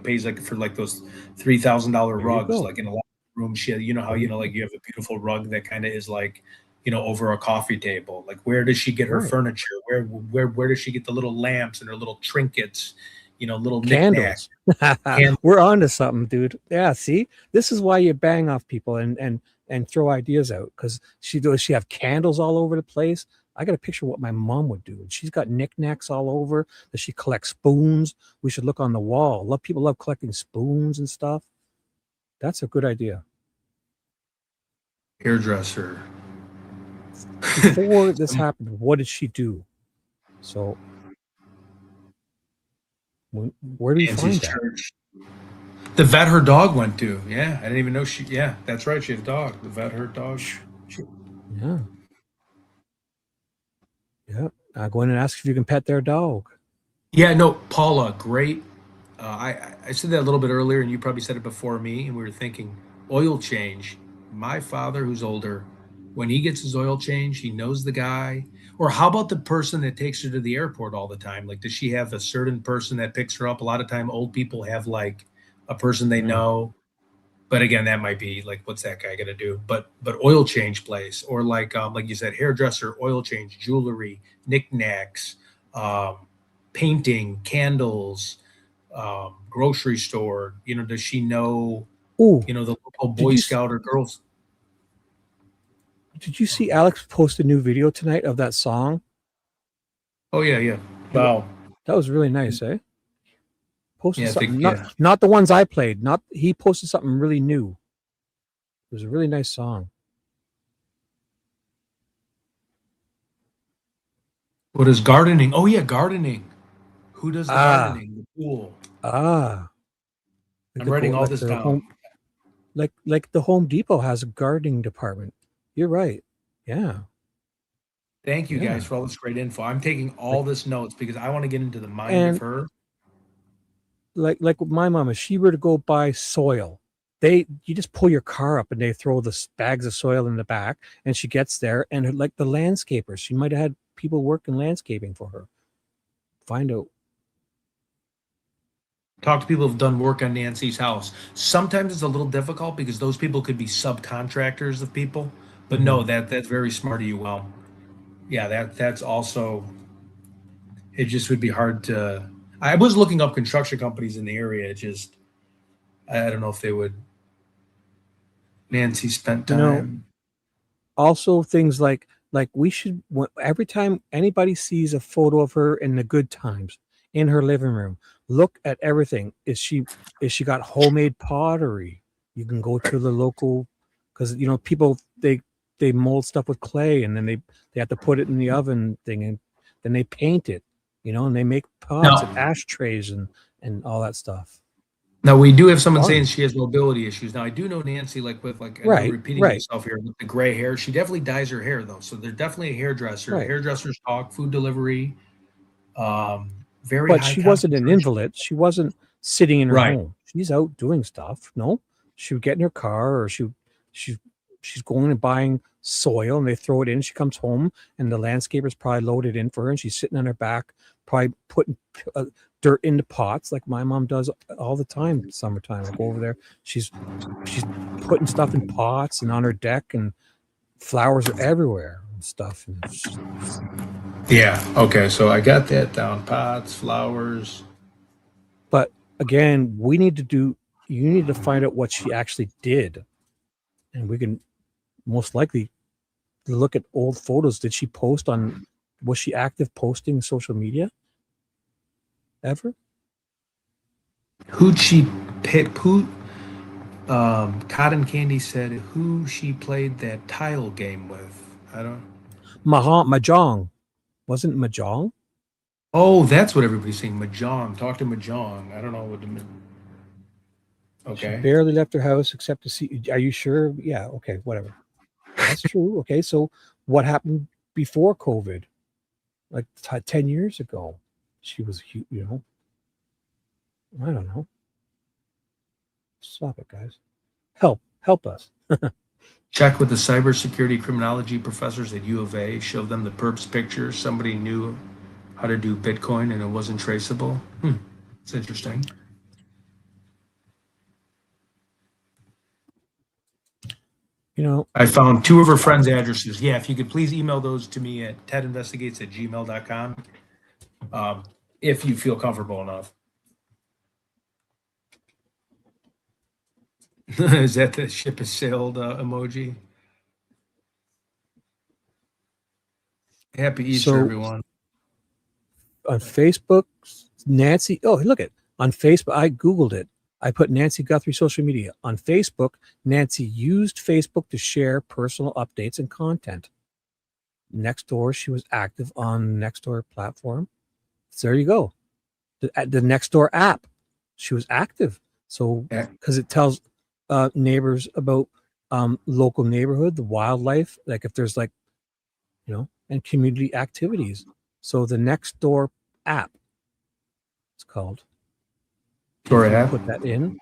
pays like for like those $3,000 rugs, like in a lot of rooms. She had, how like you have a beautiful rug that kind of is like, over a coffee table. Like, where does she get her furniture? Where does she get the little lamps and her little trinkets? Little candles. We're on to something, dude. Yeah, see, this is why you bang off people and and throw ideas out, because she have candles all over the place. I got a picture of what my mom would do. She's got knickknacks all over. That she collects spoons. We should look on the wall. People love collecting spoons and stuff. That's a good idea. Hairdresser. Before this happened, what did she do? So where do we Nancy's find that? church. The vet her dog went to. Yeah, I didn't even know she. Yeah, that's right. She had a dog. The vet her dog. Yeah. Yeah. Go in and ask if you can pet their dog. Yeah, no, Paula, great. I said that a little bit earlier, and you probably said it before me, and we were thinking oil change. My father, who's older, when he gets his oil change, he knows the guy. Or how about the person that takes her to the airport all the time? Like, does she have a certain person that picks her up? A lot of time, old people have like a person they know. But again, that might be like, what's that guy gonna do? But oil change place, or like you said, hairdresser, oil change, jewelry, knickknacks, painting, candles, grocery store. Does she know? Oh, The local Boy Scout or girls. Did you see Alex post a new video tonight of that song? Oh yeah. Wow. That was really nice, eh? Posted Yeah, something, not the ones I played. He posted something really new. It was a really nice song. What is gardening? Oh yeah, gardening. Who does the gardening? The pool. I'm writing all this down. Like the Home Depot has a gardening department. You're right. Yeah. Thank you guys for all this great info. I'm taking all this notes because I want to get into the mind of her. Like with my mom, if she were to go buy soil, you just pull your car up and they throw the bags of soil in the back, and she gets there, and like the landscapers, she might have had people working landscaping for her. Find out. Talk to people who've done work on Nancy's house. Sometimes it's a little difficult because those people could be subcontractors of people. But no, that's very smart of you. Well, yeah, that's also. It just would be hard to. I was looking up construction companies in the area. It just, I don't know if they would. Nancy spent time. Also, things like we should, every time anybody sees a photo of her in the good times in her living room, look at everything. Is she got homemade pottery? You can go to the local, because people they mold stuff with clay, and then they have to put it in the oven thing, and then they paint it, and they make pots and ashtrays and all that stuff. Now we do have someone saying she has mobility issues. Now I do know Nancy, repeating myself here with the gray hair. She definitely dyes her hair though, so they're definitely a hairdresser. Right. Hairdressers talk, food delivery. But she wasn't an invalid. She wasn't sitting in her home. She's out doing stuff. No, she would get in her car, or she's going and buying soil, and they throw it in. She comes home, and the landscapers probably load it in for her, and she's sitting on her back, probably putting dirt into pots, like my mom does all the time. Summertime, I go over there. She's putting stuff in pots and on her deck, and flowers are everywhere and stuff. Yeah. Okay. So I got that down. Pots, flowers. But again, you need to find out what she actually did, and we can most likely look at old photos. Did she post on? Was she active posting social media? Ever? Who'd she pick? Cotton Candy said who she played that tile game with. I don't. Mahjong. Wasn't Mahjong? Oh, that's what everybody's saying. Mahjong. Talk to Mahjong. I don't know what. Okay. She barely left her house except to see. Are you sure? Yeah. Okay. Whatever. That's true. Okay. So what happened before COVID? Like 10 years ago. She was, I don't know. Stop it, guys. Help us. Check with the cybersecurity criminology professors at U of A. Show them the perps picture. Somebody knew how to do Bitcoin and it wasn't traceable. It's interesting. I found 2 of her friends' addresses. Yeah, if you could please email those to me at tedinvestigates@gmail.com. If you feel comfortable enough. Is that the ship has sailed emoji? Happy Easter, So everyone. on Facebook, Nancy. Oh, look at on Facebook. I Googled it. I put Nancy Guthrie social media. On Facebook, Nancy used Facebook to share personal updates and content. Nextdoor, she was active on Nextdoor platform. So there you go. The Nextdoor app, she was active. So Yeah. because it tells neighbors about local neighborhood, the wildlife, like if there's like, and community activities. So the Nextdoor app, it's called. Door If you app. put that in,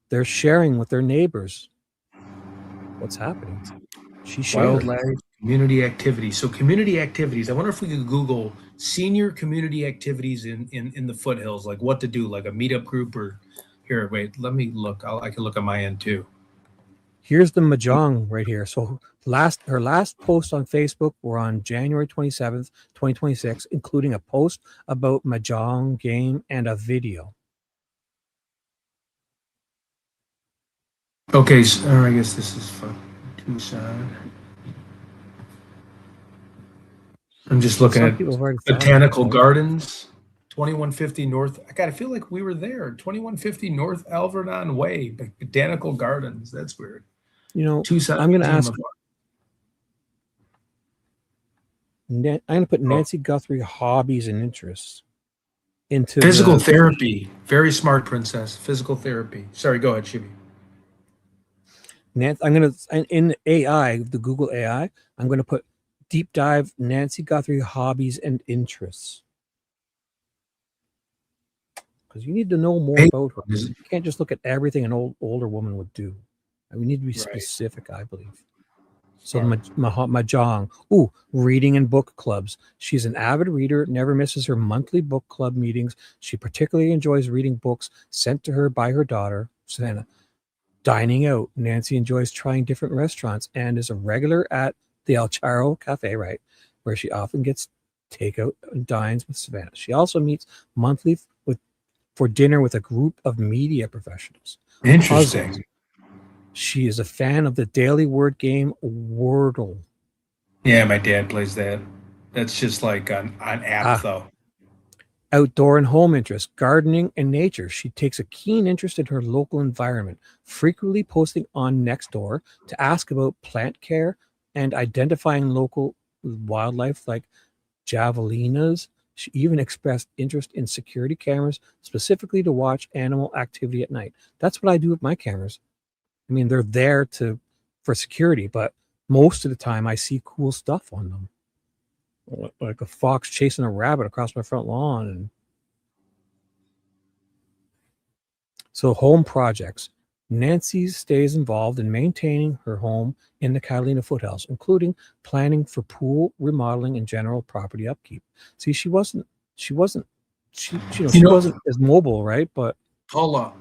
they're sharing with their neighbors what's happening. She shared. Wildlife community activities. So community activities. I wonder if we could Google senior community activities in the foothills, like what to do, like a meetup group or here. Wait, let me look. I can look on my end too. Here's the mahjong right here. So her last post on Facebook were on January 27th, 2026, including a post about mahjong game and a video. Okay, so I guess this is fun. Tucson. I'm just looking Some at people have already thought of it, Botanical right? Gardens, 2150 North. I feel like we were there. 2150 North Alvernon Way, Botanical Gardens. That's weird. Tucson. I'm going to Museum ask. of I'm going to put Nancy Guthrie hobbies and interests into Physical therapy. Very smart princess. Physical therapy. Sorry, go ahead, Shibi. I'm going to, in AI, the Google AI, I'm going to put deep dive Nancy Guthrie hobbies and interests. Because you need to know more about her. You can't just look at everything an older woman would do. And we need to be specific, I believe. So mahjong. Ooh, reading and book clubs. She's an avid reader, never misses her monthly book club meetings. She particularly enjoys reading books sent to her by her daughter, Savannah. Dining out. Nancy enjoys trying different restaurants and is a regular at the El Charro Cafe, right, where she often gets takeout and dines with Savannah. She also meets monthly for dinner with a group of media professionals. Interesting. Puzzles. She is a fan of the daily word game Wordle. Yeah, my dad plays that. That's just like an app, though. Outdoor and home interests, gardening and nature. She takes a keen interest in her local environment, frequently posting on Nextdoor to ask about plant care and identifying local wildlife like javelinas. She even expressed interest in security cameras, specifically to watch animal activity at night. That's what I do with my cameras. I mean, they're there for security, but most of the time I see cool stuff on them. Like a fox chasing a rabbit across my front lawn. And so home projects. Nancy stays involved in maintaining her home in the Catalina foothills, including planning for pool remodeling and general property upkeep. See, she wasn't as mobile, right? But Paula,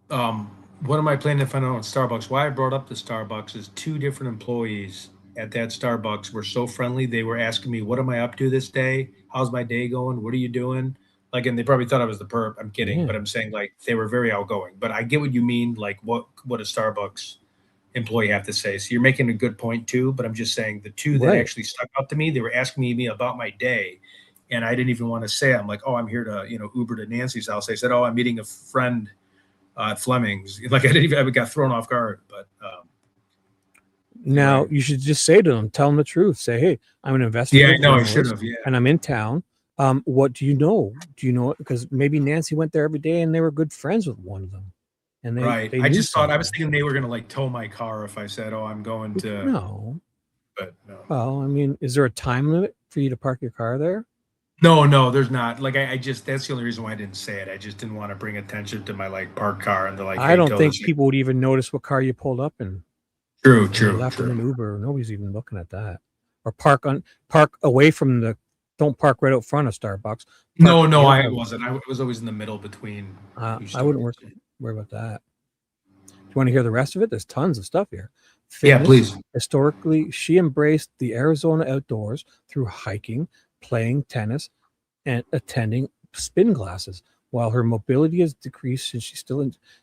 what am I planning to find out on Starbucks? Why I brought up the Starbucks is two different employees at that Starbucks were so friendly. They were asking me, what am I up to this day? How's my day going? What are you doing? Like, and they probably thought I was the perp. I'm kidding, but I'm saying like they were very outgoing. But I get what you mean. Like, what a Starbucks employee have to say. So you're making a good point too. But I'm just saying the two that actually stuck out to me, they were asking me about my day, and I didn't even want to say. I'm like, oh, I'm here to Uber to Nancy's house. I said, oh, I'm meeting a friend at Fleming's. Like I got thrown off guard. But now you should just say to them, tell them the truth. Say, hey, I'm an investigative. Yeah, I know I should have. Yeah, and I'm in town. What do you know? Do you know it? Because maybe Nancy went there every day and they were good friends with one of them. And they I just thought I was thinking they were going to like tow my car if I said, "Oh, I'm going to." No, but no. Well, I mean, is there a time limit for you to park your car there? No, there's not. Like I just that's the only reason why I didn't say it. I just didn't want to bring attention to my like parked car and they're like. I don't think people would even notice what car you pulled up in. True. Left in an Uber. Nobody's even looking at that. Or park away from the. Don't park right out front of Starbucks. No, I wasn't. I was always in the middle between. I wouldn't worry about that. Do you want to hear the rest of it? There's tons of stuff here. Fitness. Yeah, please. Historically, she embraced the Arizona outdoors through hiking, playing tennis, and attending spin classes. While her mobility has decreased, and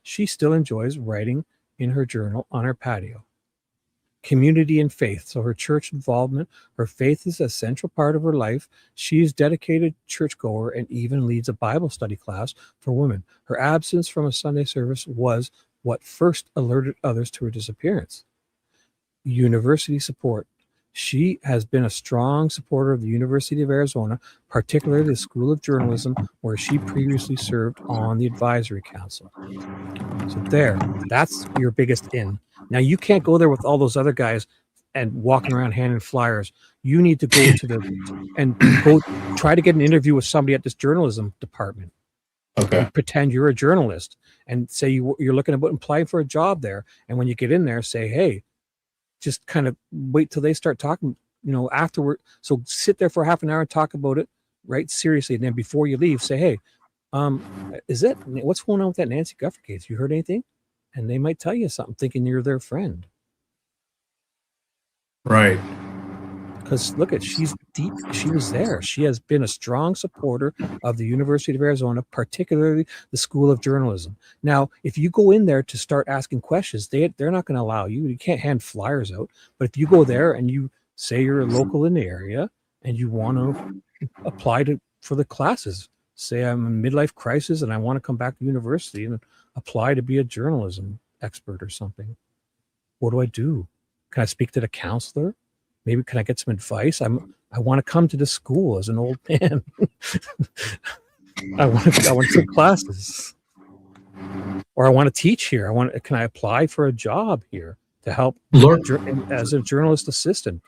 she still enjoys writing in her journal on her patio. Community and faith. So her church involvement, her faith is a central part of her life. She is dedicated churchgoer and even leads a Bible study class for women. Her absence from a Sunday service was what first alerted others to her disappearance. University support. She has been a strong supporter of the University of Arizona, particularly the School of Journalism, where she previously served on the advisory council. So that's your biggest in. Now you can't go there with all those other guys and walking around handing flyers. You need to go go try to get an interview with somebody at this journalism department. Okay. And pretend you're a journalist and say you're looking about applying for a job there. And when you get in there, say, hey, just kind of wait till they start talking, afterward. So sit there for half an hour and talk about it, right? Seriously. And then before you leave, say, hey, what's going on with that Nancy Guthrie case? You heard anything? And they might tell you something thinking you're their friend. Right. Because look she's deep. She was there. She has been a strong supporter of the University of Arizona, particularly the School of Journalism. Now, if you go in there to start asking questions, they're not going to allow you. You can't hand flyers out. But if you go there and you say you're a local in the area and you want to apply for the classes, say I'm in midlife crisis and I want to come back to university and apply to be a journalism expert or something. What do I do? Can I speak to the counselor? Maybe can I get some advice? I want to come to the school as an old man. I want to take classes, or I want to teach here. Can I apply for a job here to help as a journalist assistant?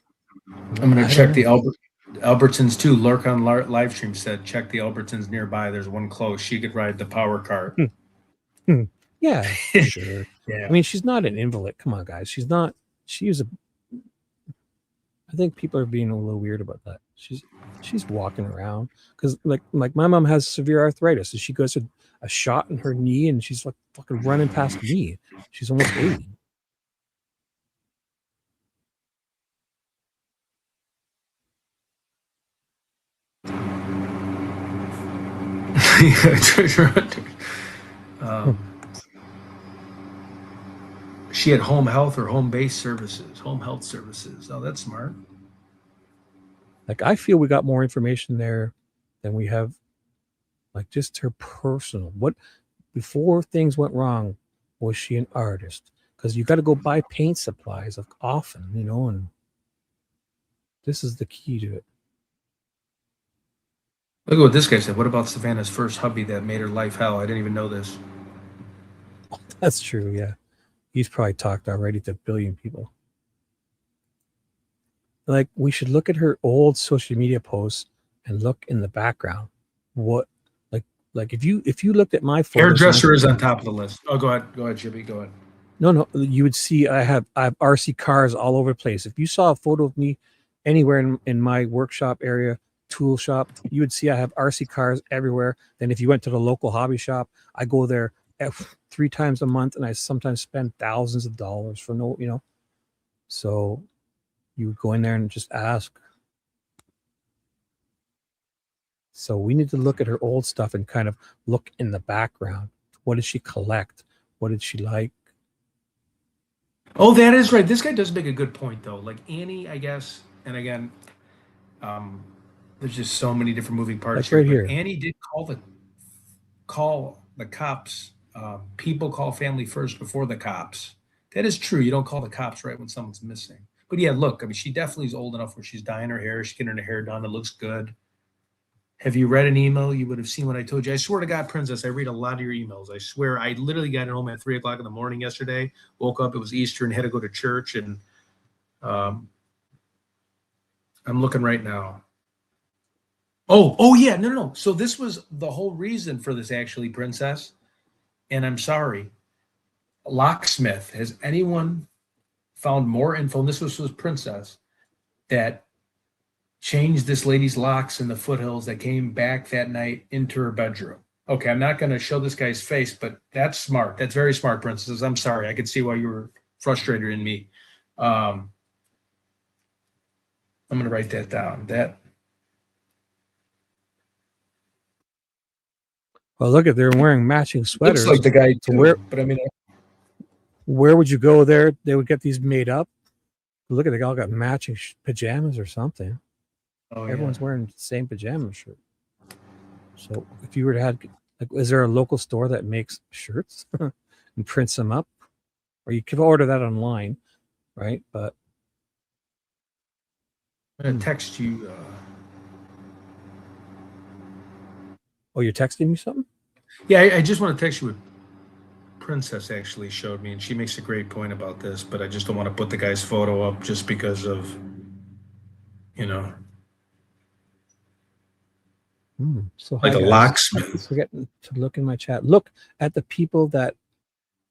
I'm going to check the Albertsons too. Lurk on live stream said, check the Albertsons nearby. There's one close. She could ride the power cart. Yeah, sure. Yeah. I mean, she's not an invalid. Come on, guys. She's not. I think people are being a little weird about that. She's walking around because like my mom has severe arthritis, and she goes to a shot in her knee, and she's like fucking running past me. She's almost 80. She had home health or home-based services, home health services. Oh, that's smart. Like, I feel we got more information there than we have, like, just her personal. What, before things went wrong, was she an artist? Because you got to go buy paint supplies often, and this is the key to it. Look at what this guy said. What about Savannah's first hubby that made her life hell? I didn't even know this. That's true, yeah. He's probably talked already to a billion people. Like, we should look at her old social media posts and look in the background. What, like if you looked at my photos, hairdresser is on top of the list. Oh, go ahead, Jimmy, go ahead. No, you would see I have RC cars all over the place. If you saw a photo of me anywhere in my workshop area, tool shop, you would see I have RC cars everywhere. Then if you went to the local hobby shop, I go there 3 times a month, and I sometimes spend thousands of dollars for so you would go in there and just ask. So we need to look at her old stuff and kind of look in the background. What did she collect? What did she like? Oh, that is right. This guy does make a good point, though. Like Annie, I guess, and again, there's just so many different moving parts like right here. Annie did call the cops. People call family first before the cops. That is true. You don't call the cops right when someone's missing. But yeah, look, I mean, she definitely is old enough where she's dyeing her hair. She's getting her hair done. It looks good. Have you read an email? You would have seen what I told you. I swear to God, Princess, I read a lot of your emails. I swear, I literally got home at 3 o'clock in the morning yesterday. Woke up, it was Easter, and had to go to church. And I'm looking right now. Oh yeah, no. So this was the whole reason for this, actually, Princess. And I'm sorry. Locksmith, has anyone found more info? And this was Princess, that changed this lady's locks in the foothills that came back that night into her bedroom. Okay, I'm not going to show this guy's face, but that's smart. That's very smart, Princess. I'm sorry. I could see why you were frustrated in me. I'm going to write that down. Well, look at they're wearing matching sweaters. Looks like the guy too, where, but I mean, Where would you go there? They would get these made up. Look at, they all got matching pajamas or something. Oh, Everyone's yeah. wearing the same pajama shirt. So if you were to have, like, is there a local store that makes shirts and prints them up? Or you could order that online, right? But I'm gonna text you. oh, you're texting me something? Yeah, I just want to text you what Princess actually showed me, and she makes a great point about this. But I just don't want to put the guy's photo up just because of, you know, So like hi a guys. I keep locksmith. forgetting to look in my chat. Look at the people that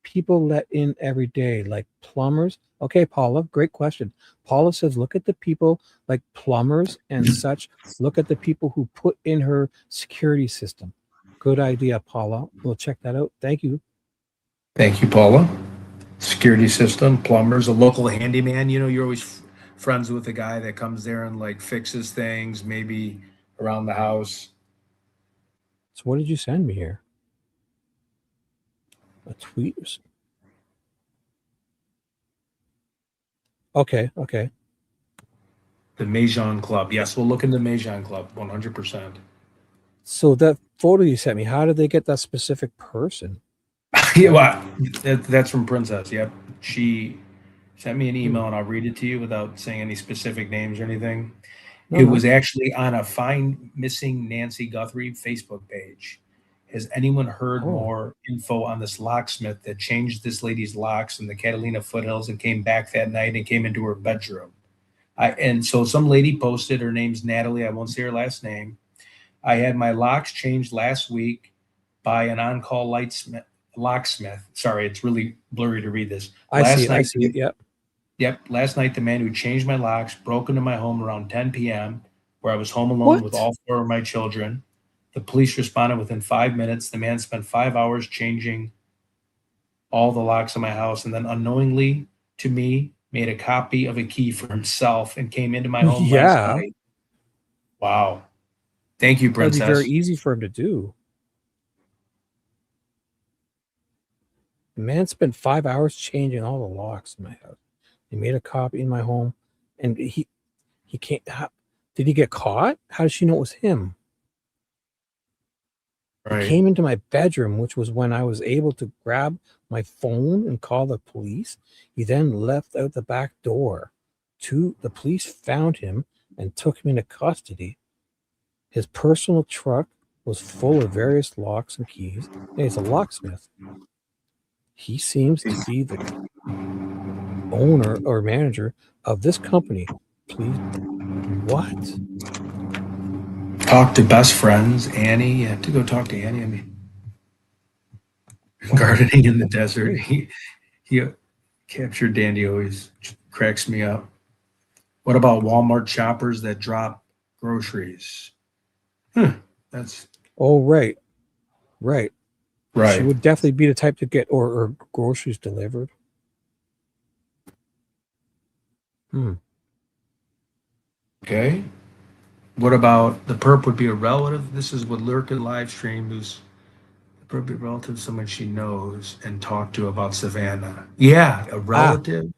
people let in every day, like plumbers. Okay, Paula, great question. Paula says, look at the people like plumbers and such. Look at the people who put in her security system. Good idea, Paula. We'll check that out. Thank you. Thank you, Paula. Security system, plumbers, a local handyman. You know, you're always friends with the guy that comes there and like fixes things, maybe around the house. So what did you send me here? A tweet? Okay. The Mahjong Club. Yes, we'll look into Mahjong Club 100%. So that photo you sent me, how did they get that specific person? Yeah, well, that's from Princess. Yep. She sent me an email and I'll read it to you without saying any specific names or anything. It was actually on a Find Missing Nancy Guthrie Facebook page. Has anyone heard more info on this locksmith that changed this lady's locks in the Catalina foothills and came back that night and came into her bedroom? And so some lady posted, her name's Natalie. I won't say her last name. I had my locks changed last week by an on-call locksmith. Sorry, it's really blurry to read this. I see it. Yep. Yep. Last night, the man who changed my locks broke into my home around 10 p.m., where I was home alone with all 4 of my children. The police responded within 5 minutes. The man spent 5 hours changing all the locks in my house and then unknowingly to me made a copy of a key for himself and came into my home last night. Wow. Thank you, Princess. That'd be very easy for him to do. The man spent 5 hours changing all the locks in my house. He made a copy in my home, and he can't. Did he get caught? How did she know it was him? Right. He came into my bedroom, which was when I was able to grab my phone and call the police. He then left out the back door. The police found him and took him into custody. His personal truck was full of various locks and keys. And he's a locksmith. He seems to be the owner or manager of this company. Please, what? Talk to best friends, Annie. You have to go talk to Annie. I mean, gardening in the desert. He captured Dandy always cracks me up. What about Walmart shoppers that drop groceries? That's right. She would definitely be the type to get or groceries delivered. Okay. What about the perp would be a relative? This is what Lurkin live stream who's the perp be a relative, someone she knows and talk to about Savannah. Yeah, a relative.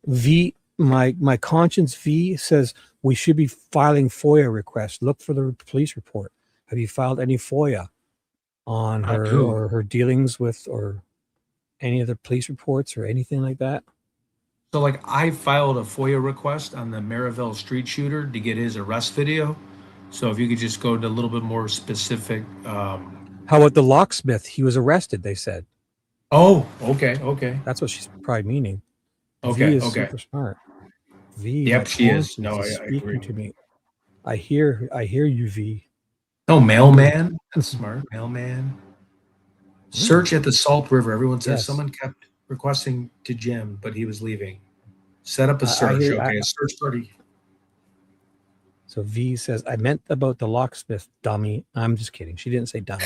V, my conscience V says we should be filing FOIA requests. Look for the police report. Have you filed any FOIA on her or her dealings with or any other police reports or anything like that? So like I filed a FOIA request on the Maryville street shooter to get his arrest video. So if you could just go to a little bit more specific. How about the locksmith? He was arrested, they said. Oh, okay. That's what she's probably meaning. Okay, V is super smart. V, yep, she is. No, I speaking agree. to me. I hear you, V. No, mailman. That's smart. Mailman. Search at the Salt River. Everyone says someone kept requesting to Jim, but he was leaving. Set up a search. A search party. So V says, I meant about the locksmith, dummy. I'm just kidding. She didn't say dummy.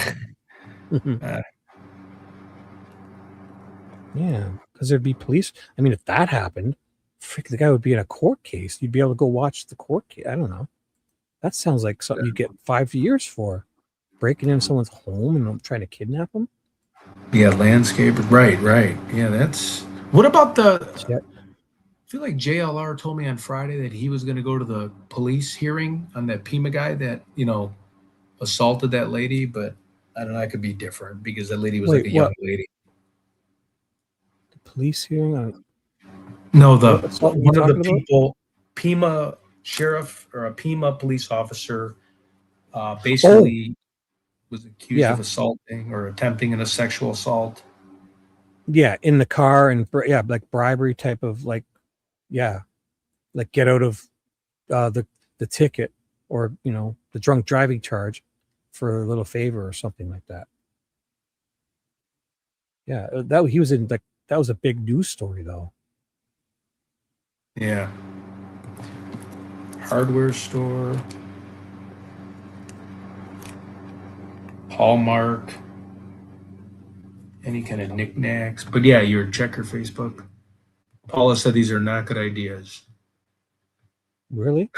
Yeah, because there'd be police. I mean, if that happened, the guy would be in a court case. You'd be able to go watch the court case. I don't know. That sounds like something you get 5 years for. Breaking into someone's home and trying to kidnap them. Yeah, landscape. Right, right. Yeah, that's. What about the? Yeah. I feel like JLR told me on Friday that he was going to go to the police hearing on that Pima guy that assaulted that lady, but I don't know. It could be different because that lady was like Wait, a young what? lady. The police hearing on No, the what assault are you one of the talking about? people, Pima sheriff or a Pima police officer, Oh, basically was accused yeah. of assaulting or attempting a sexual assault. Yeah, in the car and yeah, like bribery type of like, yeah, like get out of the ticket or the drunk driving charge for a little favor or something like that. Yeah, that he was in like that was a big news story though. Yeah. Hardware store, Hallmark, any kind of knickknacks. But yeah, check her Facebook. Paula said these are not good ideas. Really?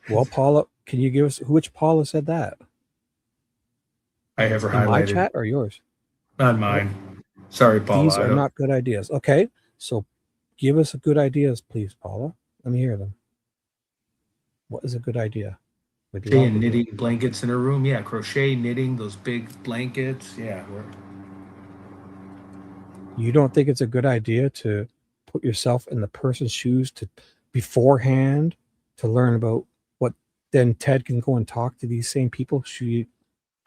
Well, Paula, can you give us which Paula said that? I have her In my highlighted. chat or yours? Not Well, mine. Sorry, Paula. these I are don't. not good ideas. Okay, so give us good ideas, please, Paula. Let me hear them. What is a good idea? We'd Crochet love and to hear. knitting blankets in her room. Yeah, crochet, knitting, those big blankets. Yeah. You don't think it's a good idea to put yourself in the person's shoes to beforehand to learn about what then Ted can go and talk to these same people she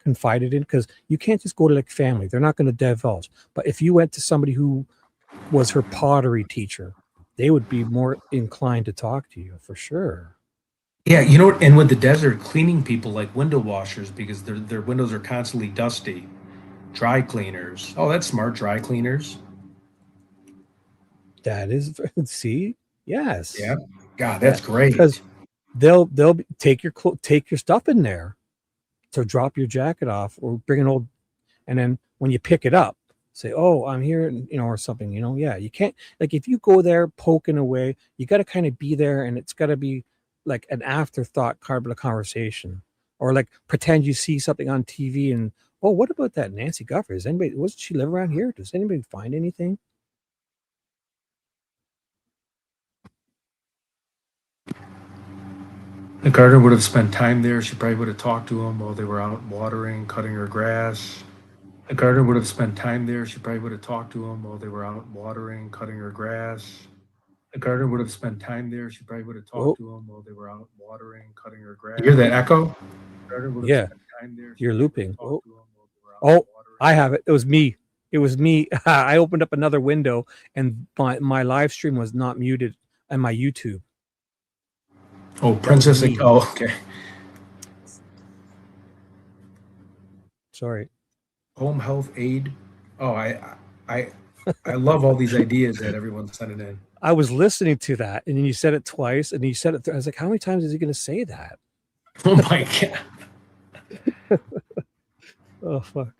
confided in? Because you can't just go to like family. They're not going to divulge. But if you went to somebody who was her pottery teacher, they would be more inclined to talk to you for sure. Yeah, you know what? And with the desert, cleaning people like window washers because their windows are constantly dusty. Dry cleaners. Oh, that's smart. Dry cleaners. That is, see, Yeah. yes, God, yeah, that's great. because take take your stuff in there to drop your jacket off or bring an old, and then when you pick it up, say, "Oh, I'm here," or something. Yeah, you can't like if you go there poking away, you got to kind of be there, and it's got to be like an afterthought kind of a conversation, or like pretend you see something on TV and oh, what about that Nancy Guthrie? Does anybody wasn't she live around here? Does anybody find anything? The gardener would have spent time there. She probably would have talked to him while they were out watering, cutting her grass. The gardener would have spent time there. She probably would have talked to him while they were out watering, cutting her grass. The gardener would have spent time there. She probably would have talked Oh, to him while they were out watering, cutting her grass. You hear that echo? The gardener would have yeah, spent time there. She you're probably would have looping. talked to him while they were out Oh, watering. I have it. It was me. It was me. I opened up another window and my live stream was not muted on my YouTube. Oh, That was Princess. me. Oh, okay. Sorry. Home health aid. Oh, I, I love all these ideas that everyone's sending in. I was listening to that and then you said it twice and you said it. I was like, how many times is he going to say that? Oh my god. Oh, fuck.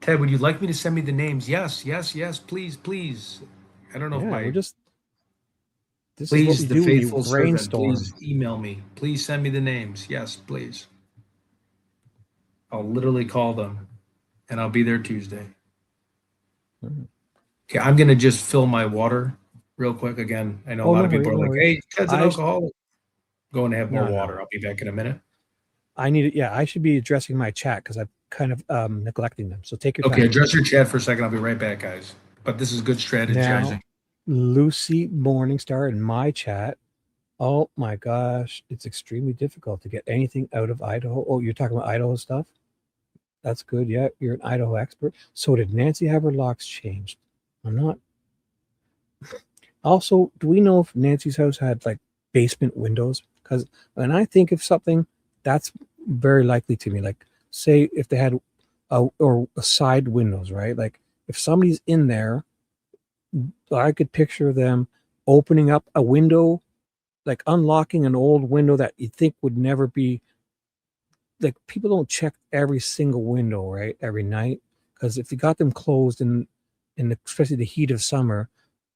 Ted, would you like me to send me the names? Yes, yes, yes. Please, please. I don't know if Yeah, my this is what please we the do when you faithful servant. brainstorm. Please email me. Please send me the names. Yes, please. I'll literally call them, and I'll be there Tuesday. Okay, I'm gonna just fill my water real quick. Again, I know a Oh, lot no of people worries, are no like, worries. "Hey, Ted's an alcoholic." Go and have more No, water. no. I'll be back in a minute. I need it. Yeah, I should be addressing my chat because I'm kind of neglecting them. So take your Okay, time. address your chat for a second. I'll be right back, guys. But this is good strategizing. Now, Lucy Morningstar in my chat. Oh my gosh, it's extremely difficult to get anything out of Idaho. Oh, you're talking about Idaho stuff? That's good. Yeah, you're an Idaho expert. So did Nancy have her locks changed? I'm not. Also, do we know if Nancy's house had like basement windows? Because when I think of something, that's very likely to me. Like, say if they had a side windows, right? Like if somebody's in there, I could picture them opening up a window, like unlocking an old window that you think would never be like people don't check every single window, right? Every night. Because if you got them closed especially the heat of summer,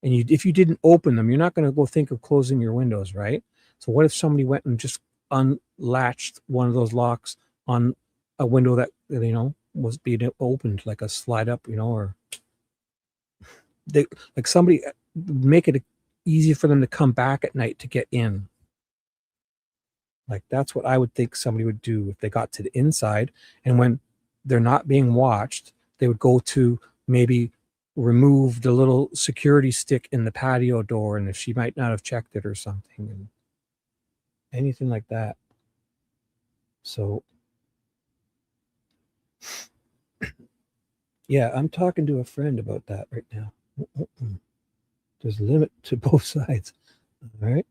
and if you didn't open them, you're not going to go think of closing your windows, right? So what if somebody went and just unlatched one of those locks on a window that was being opened, like a slide up, or they like somebody make it easy for them to come back at night to get in. Like that's what I would think somebody would do if they got to the inside, and when they're not being watched, they would go to maybe remove the little security stick in the patio door, and if she might not have checked it or something, and anything like that. So yeah, I'm talking to a friend about that right now. There's a limit to both sides. All right.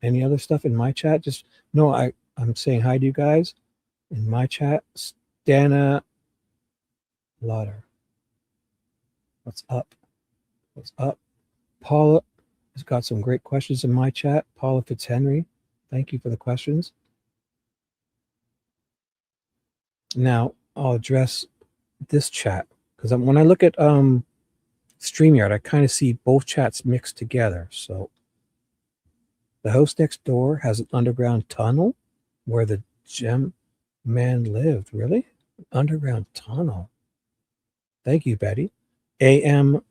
Any other stuff in my chat? Just no, I'm saying hi to you guys in my chat. Stana Lauder. What's up? What's up? Paula has got some great questions in my chat. Paula Fitzhenry, thank you for the questions. Now I'll address this chat because when I look at StreamYard, I kind of see both chats mixed together. So the house next door has an underground tunnel where the gem man lived. Really? Underground tunnel. Thank you, Betty. AMOG.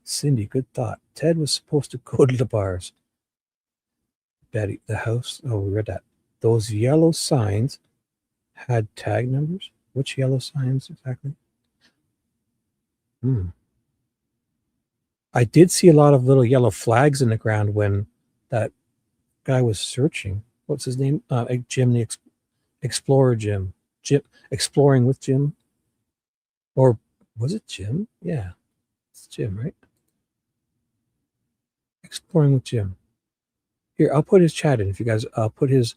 Cindy, good thought. Ted was supposed to go to the bars. Betty, the house. Oh, we read that. Those yellow signs had tag numbers. Which yellow signs exactly? I did see a lot of little yellow flags in the ground when that guy was searching. What's his name? Jim, the Explorer Jim. Exploring with Jim. Or was it Jim? Yeah, it's Jim, right? Exploring with Jim. Here, I'll put his chat in. If you guys, I'll put his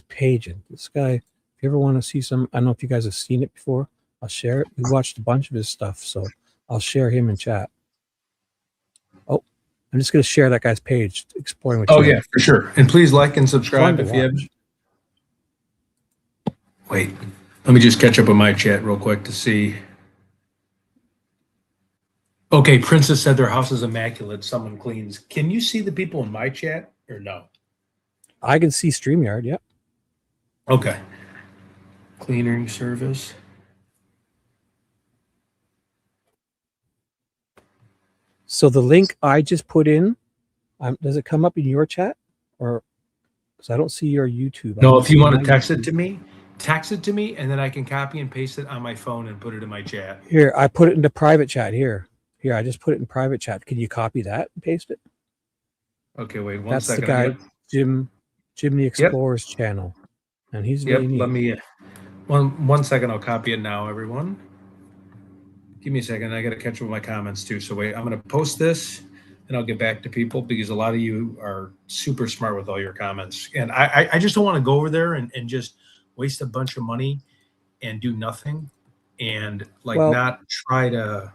page in. This guy, if you ever want to see some, I don't know if you guys have seen it before. I'll share it. We watched a bunch of his stuff, so I'll share him in chat. Oh, I'm just going to share that guy's page, Exploring with Jim. Oh, yeah, for sure. And please like and subscribe if you have. Wait, let me just catch up with my chat real quick to see. Okay, Princess said their house is immaculate. Someone cleans. Can you see the people in my chat or no? I can see StreamYard, yep. Okay. Cleaning service. So the link I just put in, does it come up in your chat? Or because I don't see your YouTube. No, if you want to text it to me, and then I can copy and paste it on my phone and put it in my chat. Here, I put it into private chat here. Here, I just put it in private chat. Can you copy that and paste it? Okay, wait one That's second. That's the guy, Jim the Explorer's channel. And he's really neat. Let me, one second, I'll copy it now, everyone. Give me a second. I got to catch up with my comments too. So wait, I'm going to post this and I'll get back to people because a lot of you are super smart with all your comments. And I just don't want to go over there and just waste a bunch of money and do nothing and not try to,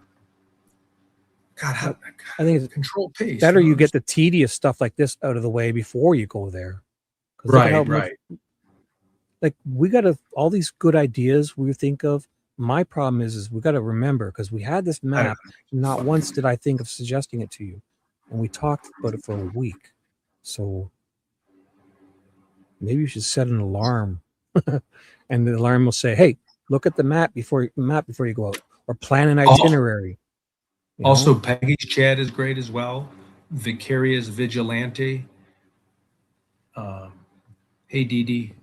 God, I think it's control pace. Better you get the tedious stuff like this out of the way before you go there. Right. Like we got all these good ideas we think of. My problem is we got to remember, because we had this map, not once did I think of suggesting it to you, and we talked about it for a week. So maybe you should set an alarm, and the alarm will say, "Hey, look at the map before you go out, or plan an itinerary." Also, Peggy's chat is great as well. Vicarious Vigilante. Hey, Dee Dee.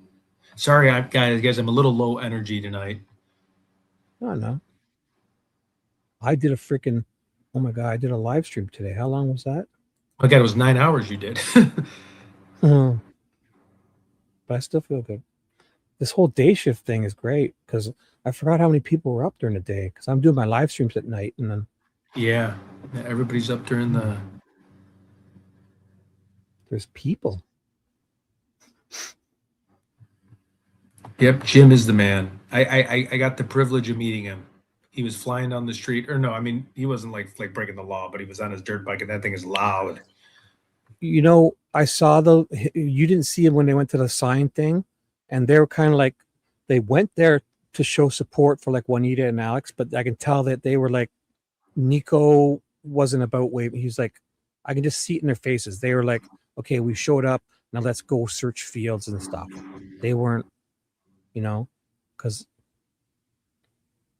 Sorry, guys, I'm a little low energy tonight. Oh, no. I did oh my God, I did a live stream today. How long was that? Oh, God, it was 9 hours you did. But I still feel good. This whole day shift thing is great because I forgot how many people were up during the day because I'm doing my live streams at night and then. Yeah, everybody's up during the. There's people. Yep, Jim is the man. I got the privilege of meeting him. He was flying down the street, or no, I mean, he wasn't like breaking the law, but he was on his dirt bike, and that thing is loud. I saw you didn't see him when they went to the sign thing, and they were kind of like, they went there to show support for like Juanita and Alex, but I can tell that they were like, Nico wasn't about waving. He's like, I can just see it in their faces. They were like, okay, we showed up, now let's go search fields and stuff. They weren't, because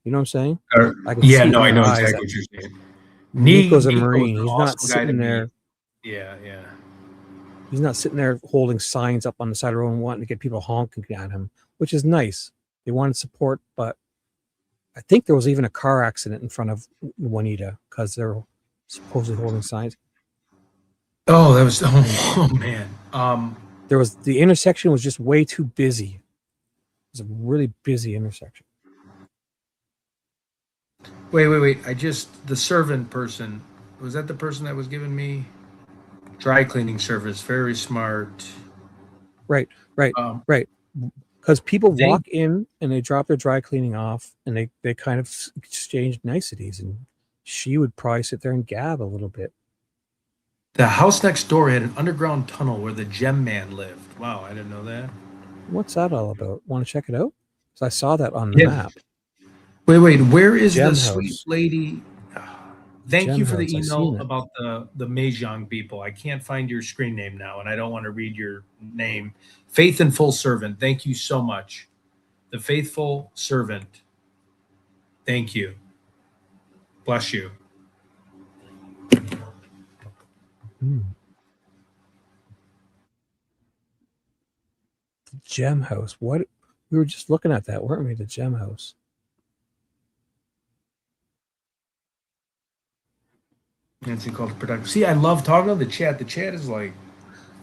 You know what I'm saying? I can Yeah, see it no, in I their know eyes. exactly what you're saying. Nico's a Nico's Marine. an He's not awesome guy to sitting meet. there. Yeah, yeah. He's not sitting there holding signs up on the side of the road and wanting to get people honking at him, which is nice. They wanted support, but I think there was even a car accident in front of Juanita because they're supposedly holding signs. Oh, that was oh man. There was the intersection was just way too busy. It was a really busy intersection. Wait. The servant person, was that the person that was giving me dry cleaning service? Very smart. Right. Um, Because people they, walk in and they drop their dry cleaning off and they kind of exchange niceties, and she would probably sit there and gab a little bit. the house next door had an underground tunnel where the gem man lived. Wow, I didn't know that. What's that all about? Want to check it out? So I saw that on the Yeah. map. Wait. Where is Gem the sweet house. lady? Thank Gem you for the house. I seen email it. about the Mahjong people. I can't find your screen name now, and I don't want to read your name. Faith and Full Servant. Thank you so much. The Faithful Servant. Thank you. Bless you. Gem house. What? We were just looking at that, weren't we? The gem house. Nancy called productive. See, I love talking to the chat. The chat is like,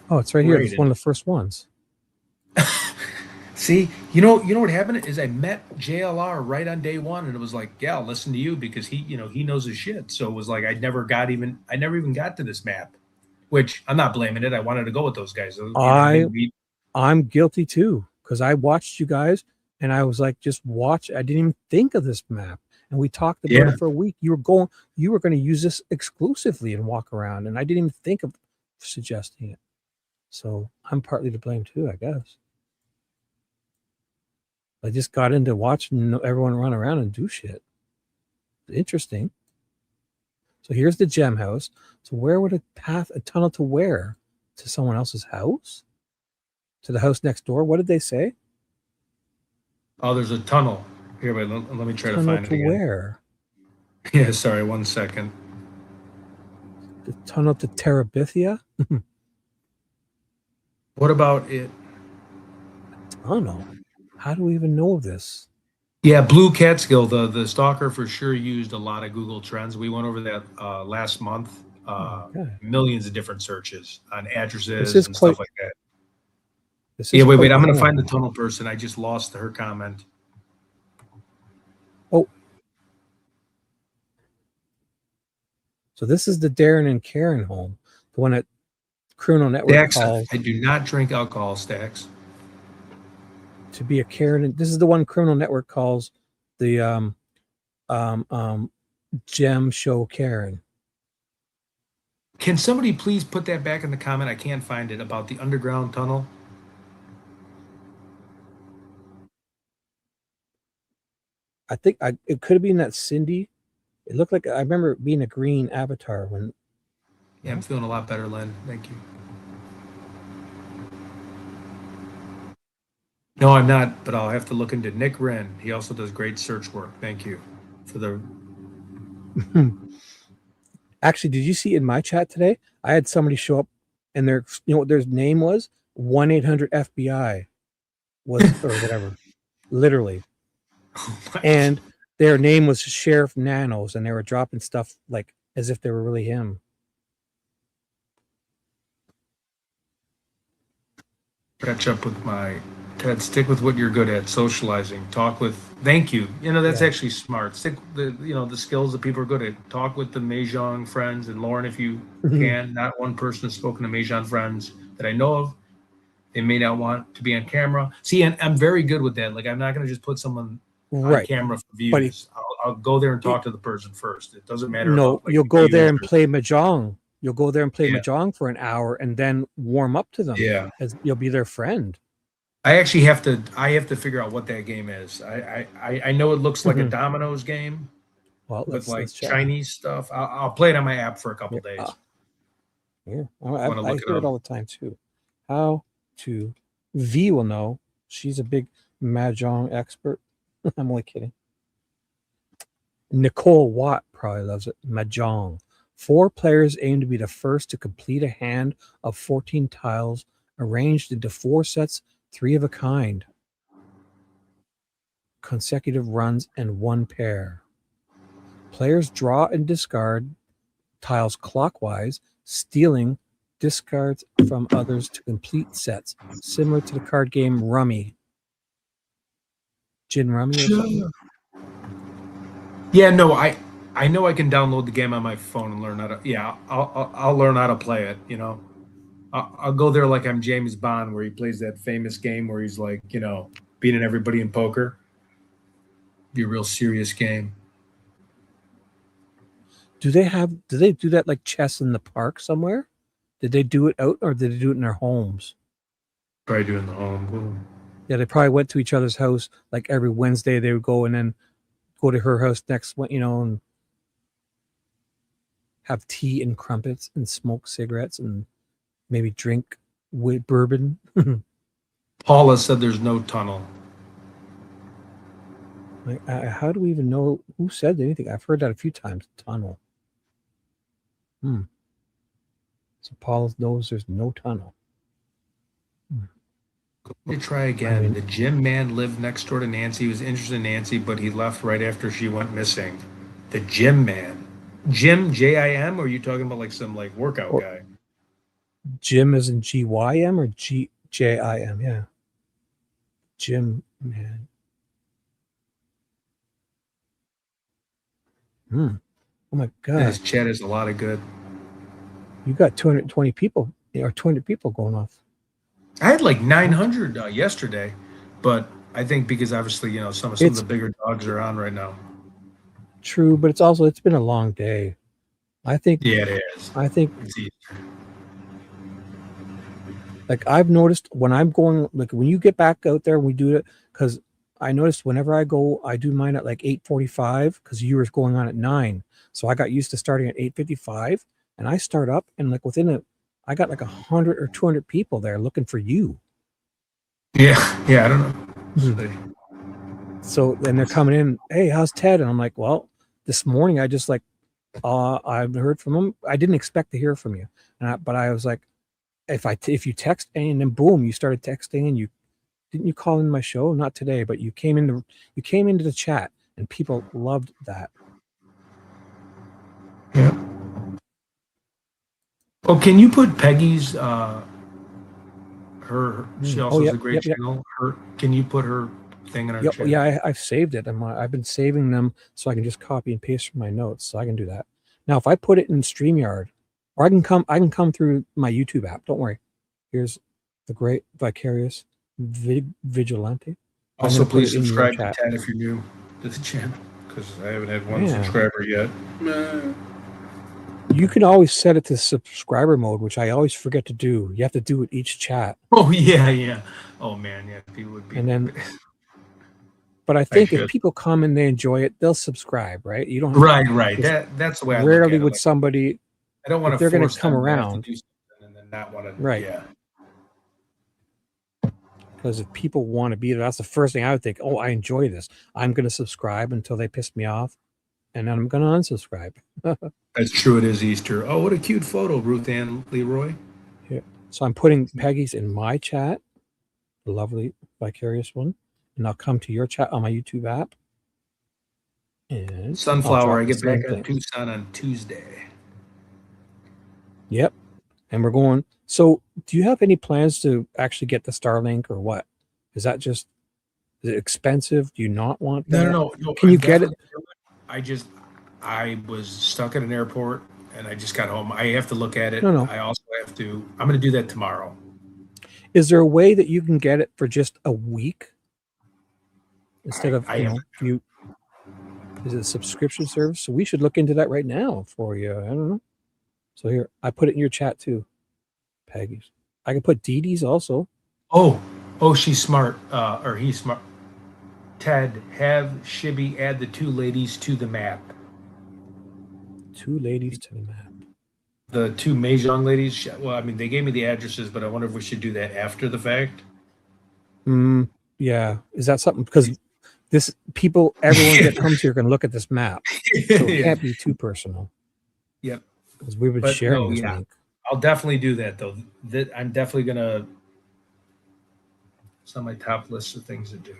Oh, it's right here. Great. It's one of the first ones. see, you know what happened is I met JLR right on day one, and it was like, yeah, I'll listen to you because he knows his shit. So it was like I never even got to this map, which I'm not blaming it. I wanted to go with those guys. I'm guilty too, because I watched you guys and I was like, just watch. I didn't even think of this map. And we talked about it for a week. You were going to use this exclusively and walk around, and I didn't even think of suggesting it. So I'm partly to blame too, I guess. I just got into watching everyone run around and do shit. Interesting. So here's the gem house. So where would a tunnel to where? To someone else's house? To the house next door? What did they say? Oh, there's a tunnel. Here, wait, let me try to find it again. Where? Yeah, sorry, 1 second. The tunnel to Terabithia? What about it? I don't know. How do we even know of this? Yeah, Blue Catskill, the stalker for sure used a lot of Google Trends. We went over that last month. Okay. Millions of different searches on addresses and quite, stuff like that. Yeah, wait. I'm going to find the tunnel person. I just lost her comment. Oh. So this is the Darren and Karen home, the one that Criminal Network calls. I do not drink alcohol, Stacks. To be a Karen, this is the one Criminal Network calls the Gem Show Karen. Can somebody please put that back in the comment? I can't find it about the underground tunnel. I think it could have been that Cindy. It looked like I remember it being a green avatar when. Yeah, I'm feeling a lot better, Len. Thank you. No, I'm not, but I'll have to look into Nick Wren. He also does great search work. Thank you for the. Actually, did you see in my chat today? I had somebody show up, and their what their name was 1-800-FBI was or whatever, literally, and their name was Sheriff Nanos, and they were dropping stuff like as if they were really him. Catch up with my Ted. Stick with what you're good at: socializing. Talk with. Thank you. That's actually smart. Stick the skills that people are good at. Talk with the Mahjong friends and Lauren if you can. Not one person has spoken to Mahjong friends that I know of. They may not want to be on camera. See, and I'm very good with that. Like I'm not going to just put someone on camera for views. I'll go there and talk to the person first. It doesn't matter. No, you'll go there and play Mahjong. You'll go there and play Mahjong for an hour and then warm up to them. Yeah, as you'll be their friend. I actually have to figure out what that game is. I know it looks like a dominoes game, with like Chinese stuff. I'll play it on my app for a couple days. Yeah, I hear it all the time too. How to V will know. She's a big Mahjong expert. I'm only kidding. Nicole Watt probably loves it. Mahjong. 4 players aim to be the first to complete a hand of 14 tiles arranged into 4 sets, 3 of a kind. Consecutive runs and 1 pair. Players draw and discard tiles clockwise, stealing discards from others to complete sets, similar to the card game Rummy. Gin Rummy or something? Yeah, no, I know I can download the game on my phone and learn how to. Yeah, I'll learn how to play it. You know, I'll go there like I'm James Bond, where he plays that famous game where he's like, you know, beating everybody in poker. Be a real serious game. Do they do that like chess in the park somewhere? Did they do it out or did they do it in their homes? Probably doing the home. Yeah, they probably went to each other's house like every Wednesday. They would go and then go to her house next, you know, and have tea and crumpets and smoke cigarettes and maybe drink with bourbon. Paula said there's no tunnel. Like, how do we even know who said anything? I've heard that a few times. Tunnel. So Paul knows there's no tunnel. Let me try again. I mean, the gym man lived next door to Nancy. He was interested in Nancy, but he left right after she went missing. The gym man. Jim, J-I-M, or are you talking about like some like workout guy? Jim is in G-Y-M or G-J-I-M? Yeah. Jim man. Oh my God. His chat is a lot of good. You got 220 people or 200 people going off. I had like 900 yesterday, but I think because obviously, you know, some of the bigger dogs are on right now. True, but it's been a long day. I think. Yeah, it is. I think it's Easter. Like I've noticed when I'm going, like when you get back out there and we do it, because I noticed whenever I go, I do mine at like 8:45 because you were going on at 9. So I got used to starting at 8:55 and I start up and like I got like 100 or 200 people there looking for you. Yeah, I don't know. So then they're coming in, hey, how's Ted? And I'm like, well, this morning I just like, I've heard from him. I didn't expect to hear from you. But I was like, if you text and then boom, you started texting and didn't you call in my show? Not today, but you came into the chat and people loved that. Yeah. Oh, can you put Peggy's she also has a great channel. Can you put her thing in our chat? Yeah, I've saved it. I've been saving them so I can just copy and paste from my notes, so I can do that. Now, if I put it in StreamYard, or I can come through my YouTube app. Don't worry. Here's the great Vicarious Vigilante. Also, please subscribe to Ted if you're new to the channel, because I haven't had one subscriber yet. You can always set it to subscriber mode, which I always forget to do. You have to do it each chat. Oh yeah. Oh man, yeah. People would be. And then, but I think if people come and they enjoy it, they'll subscribe, right? You don't. Right. That's the way. Rarely would somebody. I don't want to. They're going to come around to do something and then not want to. Right. Yeah. Because if people want to be there, that's the first thing I would think. Oh, I enjoy this. I'm going to subscribe until they piss me off, and then I'm going to unsubscribe. That's true. It is Easter. Oh, what a cute photo, Ruth Ann Leroy. Yeah. So I'm putting Peggy's in my chat, the lovely Vicarious one, and I'll come to your chat on my YouTube app. And Sunflower, I get back to Tucson on Tuesday. Yep. And we're going. So do you have any plans to actually get the Starlink or what? Is it expensive? Do you not want that? No. Can you get it? I was stuck at an airport and I just got home. I have to look at it. No. I also have to. I'm going to do that tomorrow. Is there a way that you can get it for just a week instead of is it a subscription service? So we should look into that right now for you. I don't know. So here, I put it in your chat too, Peggy's. I can put Dee Dee's also. Oh, she's smart. Or he's smart. Ted, have Shibby add the 2 ladies to the map. 2 ladies to the map. The 2 Mahjong ladies. Well, I mean, they gave me the addresses, but I wonder if we should do that after the fact. Yeah. Is that something? Because everyone that comes here can look at this map. So it Yeah. can't be too personal. Yep. Because we've been But sharing no, this yeah. link. I'll definitely do that though. I'm definitely gonna. It's on my top list of things to do.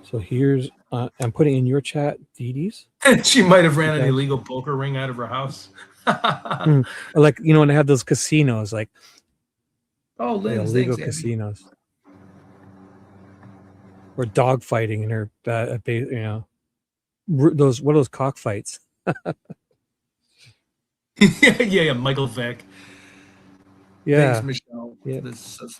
So here's I'm putting in your chat, Dee Dee's. She might have ran an Okay. illegal poker ring out of her house. Or like, you know, when they have those casinos, like Oh, the Lynn, illegal thanks, Abby. casinos. Or dog fighting in her, you know, what are those cockfights? yeah, Michael Vick. Yeah. Thanks, Michelle, Yeah.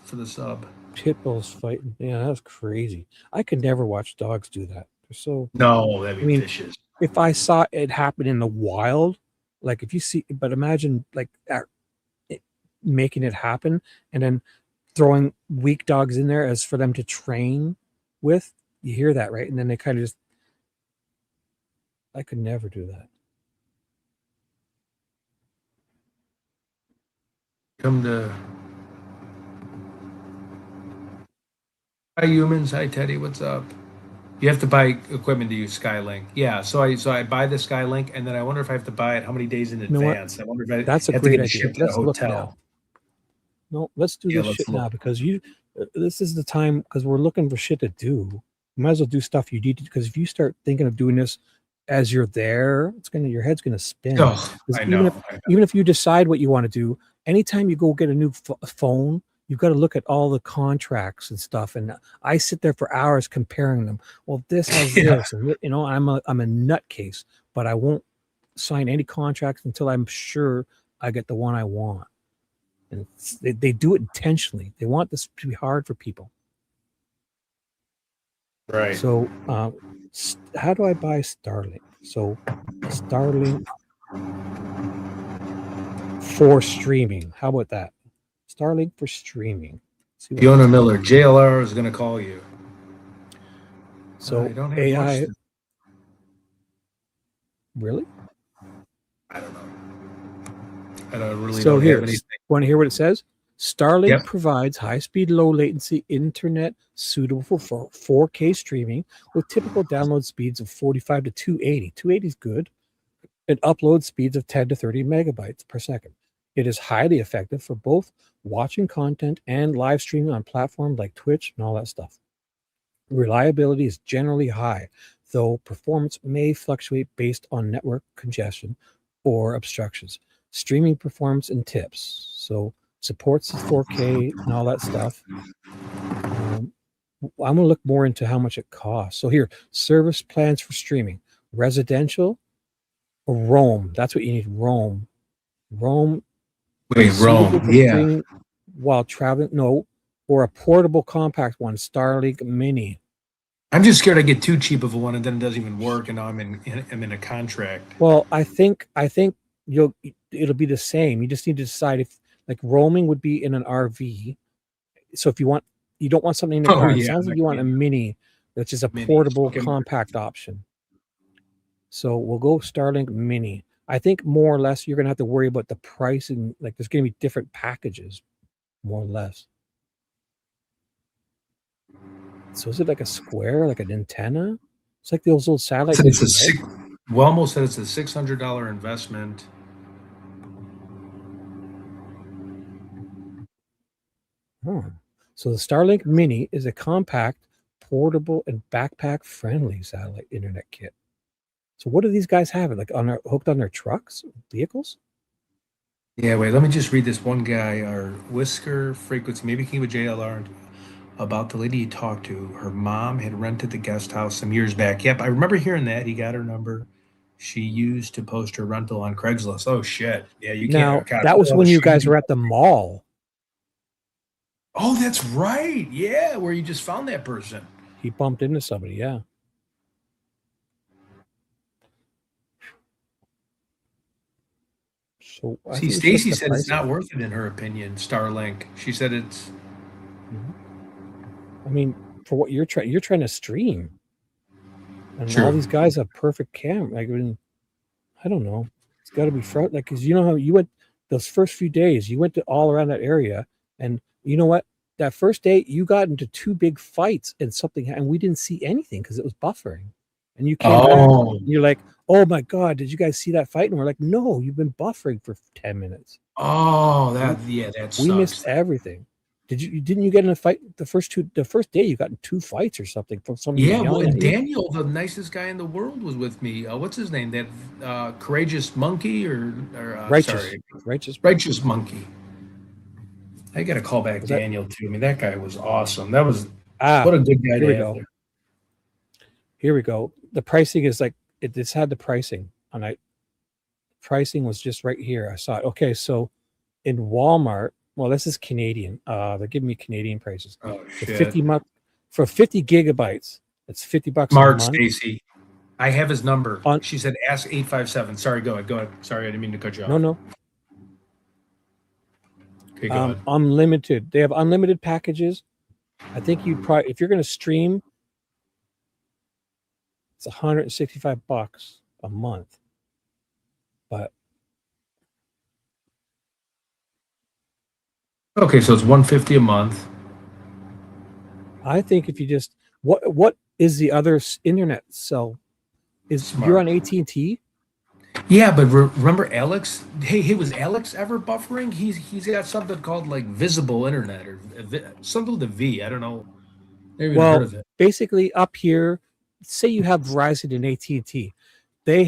for the sub. Pit bulls fighting. Yeah, that was crazy. I could never watch dogs do that. They're so. No, that'd be I mean, vicious. if I saw it happen in the wild, like if you see, but imagine like making it happen and then throwing weak dogs in there as for them to train with. You hear that, right? And then they kind of just. I could never do that. Come to. Hi, humans. Hi, Teddy. What's up? You have to buy equipment to use Skylink. Yeah, so I buy the Skylink, and then I wonder if I have to buy it how many days in know what? advance. I wonder if I That's a have to great get it idea. shipped to a Let's look hotel. now. No, let's do Yeah, this let's shit look. now because this is the time because we're looking for shit to do. You might as well do stuff you need to, because if you start thinking of doing this as you're there, your head's gonna spin. Oh, 'Cause I even know. if you decide what you want to do, anytime you go get a new phone, you've got to look at all the contracts and stuff. And I sit there for hours comparing them. Well, this has Yeah. this, and you know, I'm a nutcase, but I won't sign any contracts until I'm sure I get the one I want. And they do it intentionally. They want this to be hard for people. Right. So, how do I buy Starlink? So, Starlink for streaming. How about that? Starlink for streaming. Fiona Miller, JLR is going to call you. So, I don't have AI. much Really? I don't know. I don't really So don't here, have anything. want to hear what it says? Starlink Yep. provides high-speed, low-latency internet suitable for 4K streaming with typical download speeds of 45 to 280. 280 is good. And upload speeds of 10 to 30 megabytes per second. It is highly effective for both watching content and live streaming on platforms like Twitch and all that stuff. Reliability is generally high, though performance may fluctuate based on network congestion or obstructions. Streaming performance and tips. So supports 4K and all that stuff. I'm going to look more into how much it costs. So here, service plans for streaming. Residential or Roam. That's what you need. Roam. Wait, Rome. Yeah. While traveling. No. Or a portable compact one. Starlink Mini. I'm just scared I get too cheap of a one and then it doesn't even work, and now I'm in a contract. Well, I think it'll be the same. You just need to decide if like roaming would be in an RV. So if you don't want something in the car. It sounds like you want a mini, which is a portable compact option. So we'll go Starlink Mini. I think more or less you're going to have to worry about the pricing. Like there's going to be different packages, more or less. So is it like a square, like an antenna? It's like those old satellite. We almost said it's a $600 investment. So the Starlink Mini is a compact, portable, and backpack-friendly satellite internet kit. So what do these guys have? Like hooked on their trucks, vehicles? Yeah, wait, let me just read this one guy, our Whisker Frequency, maybe he with JLR, about the lady he talked to. Her mom had rented the guest house some years back. Yep, I remember hearing that. He got her number. She used to post her rental on Craigslist. Oh, shit. Yeah, you can't. Now, that was when you guys were at the mall. Oh, that's right. Yeah, where you just found that person. He bumped into somebody, yeah. So see, Stacy said it's not worth it in her opinion. Starlink. She said it's. I mean, for what you're trying to stream, and all these guys have perfect camera. Like, I don't know. It's got to be front, like, because you know how you went those first few days. You went to all around that area, and you know what? that first day you got into 2 big fights and something, and we didn't see anything because it was buffering. And you came back and you're like, oh my God, did you guys see that fight? And we're like, no, you've been buffering for 10 minutes. Oh, that sucks. We missed everything. Didn't you get in a fight the first day you got in 2 fights or something from somebody Yeah, well, yelling at you? Daniel, the nicest guy in the world, was with me. What's his name? That courageous monkey or righteous monkey. I got to call back Daniel too. I mean, that guy was awesome. That was what a good guy to have there. Here we go. The pricing is like it's had the pricing on it. Pricing was just right here. I saw it. Okay, so in Walmart, well, this is Canadian. They're giving me Canadian prices. Oh shit! For 50 gigabytes, it's $50 Smart, a month. Stacy. I have his number. She said ask 857. Sorry, go ahead. Sorry, I didn't mean to cut you off. No. Okay, go ahead. Unlimited. They have unlimited packages. I think you'd probably, if you're going to stream, it's $165 a month. But okay, so it's $150 a month. I think if you just what is the other internet cell? You're on AT&T? Yeah, but remember Alex? Hey, was Alex ever buffering? He's got something called like visible internet or something with a V. I don't know. Never even heard of it. Basically up here, say you have Verizon and AT&T. They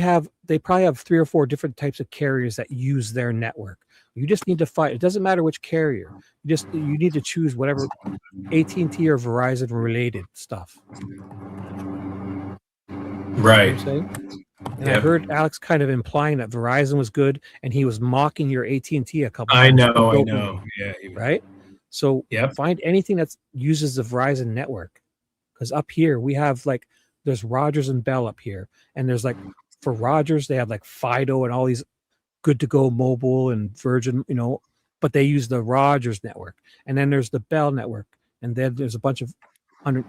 probably have 3 or 4 different types of carriers that use their network. You just need to find. It doesn't matter which carrier. You need to choose whatever AT&T or Verizon related stuff. Right. You know what I'm saying? And I heard Alex kind of implying that Verizon was good, and he was mocking your AT&T a couple times. I know. Yeah. Right. So find anything that uses the Verizon network, because up here we have like there's Rogers and Bell up here, and there's like for Rogers they have like Fido and all these Good to Go Mobile and Virgin, but they use the Rogers network. And then there's the Bell network. And then there's a bunch of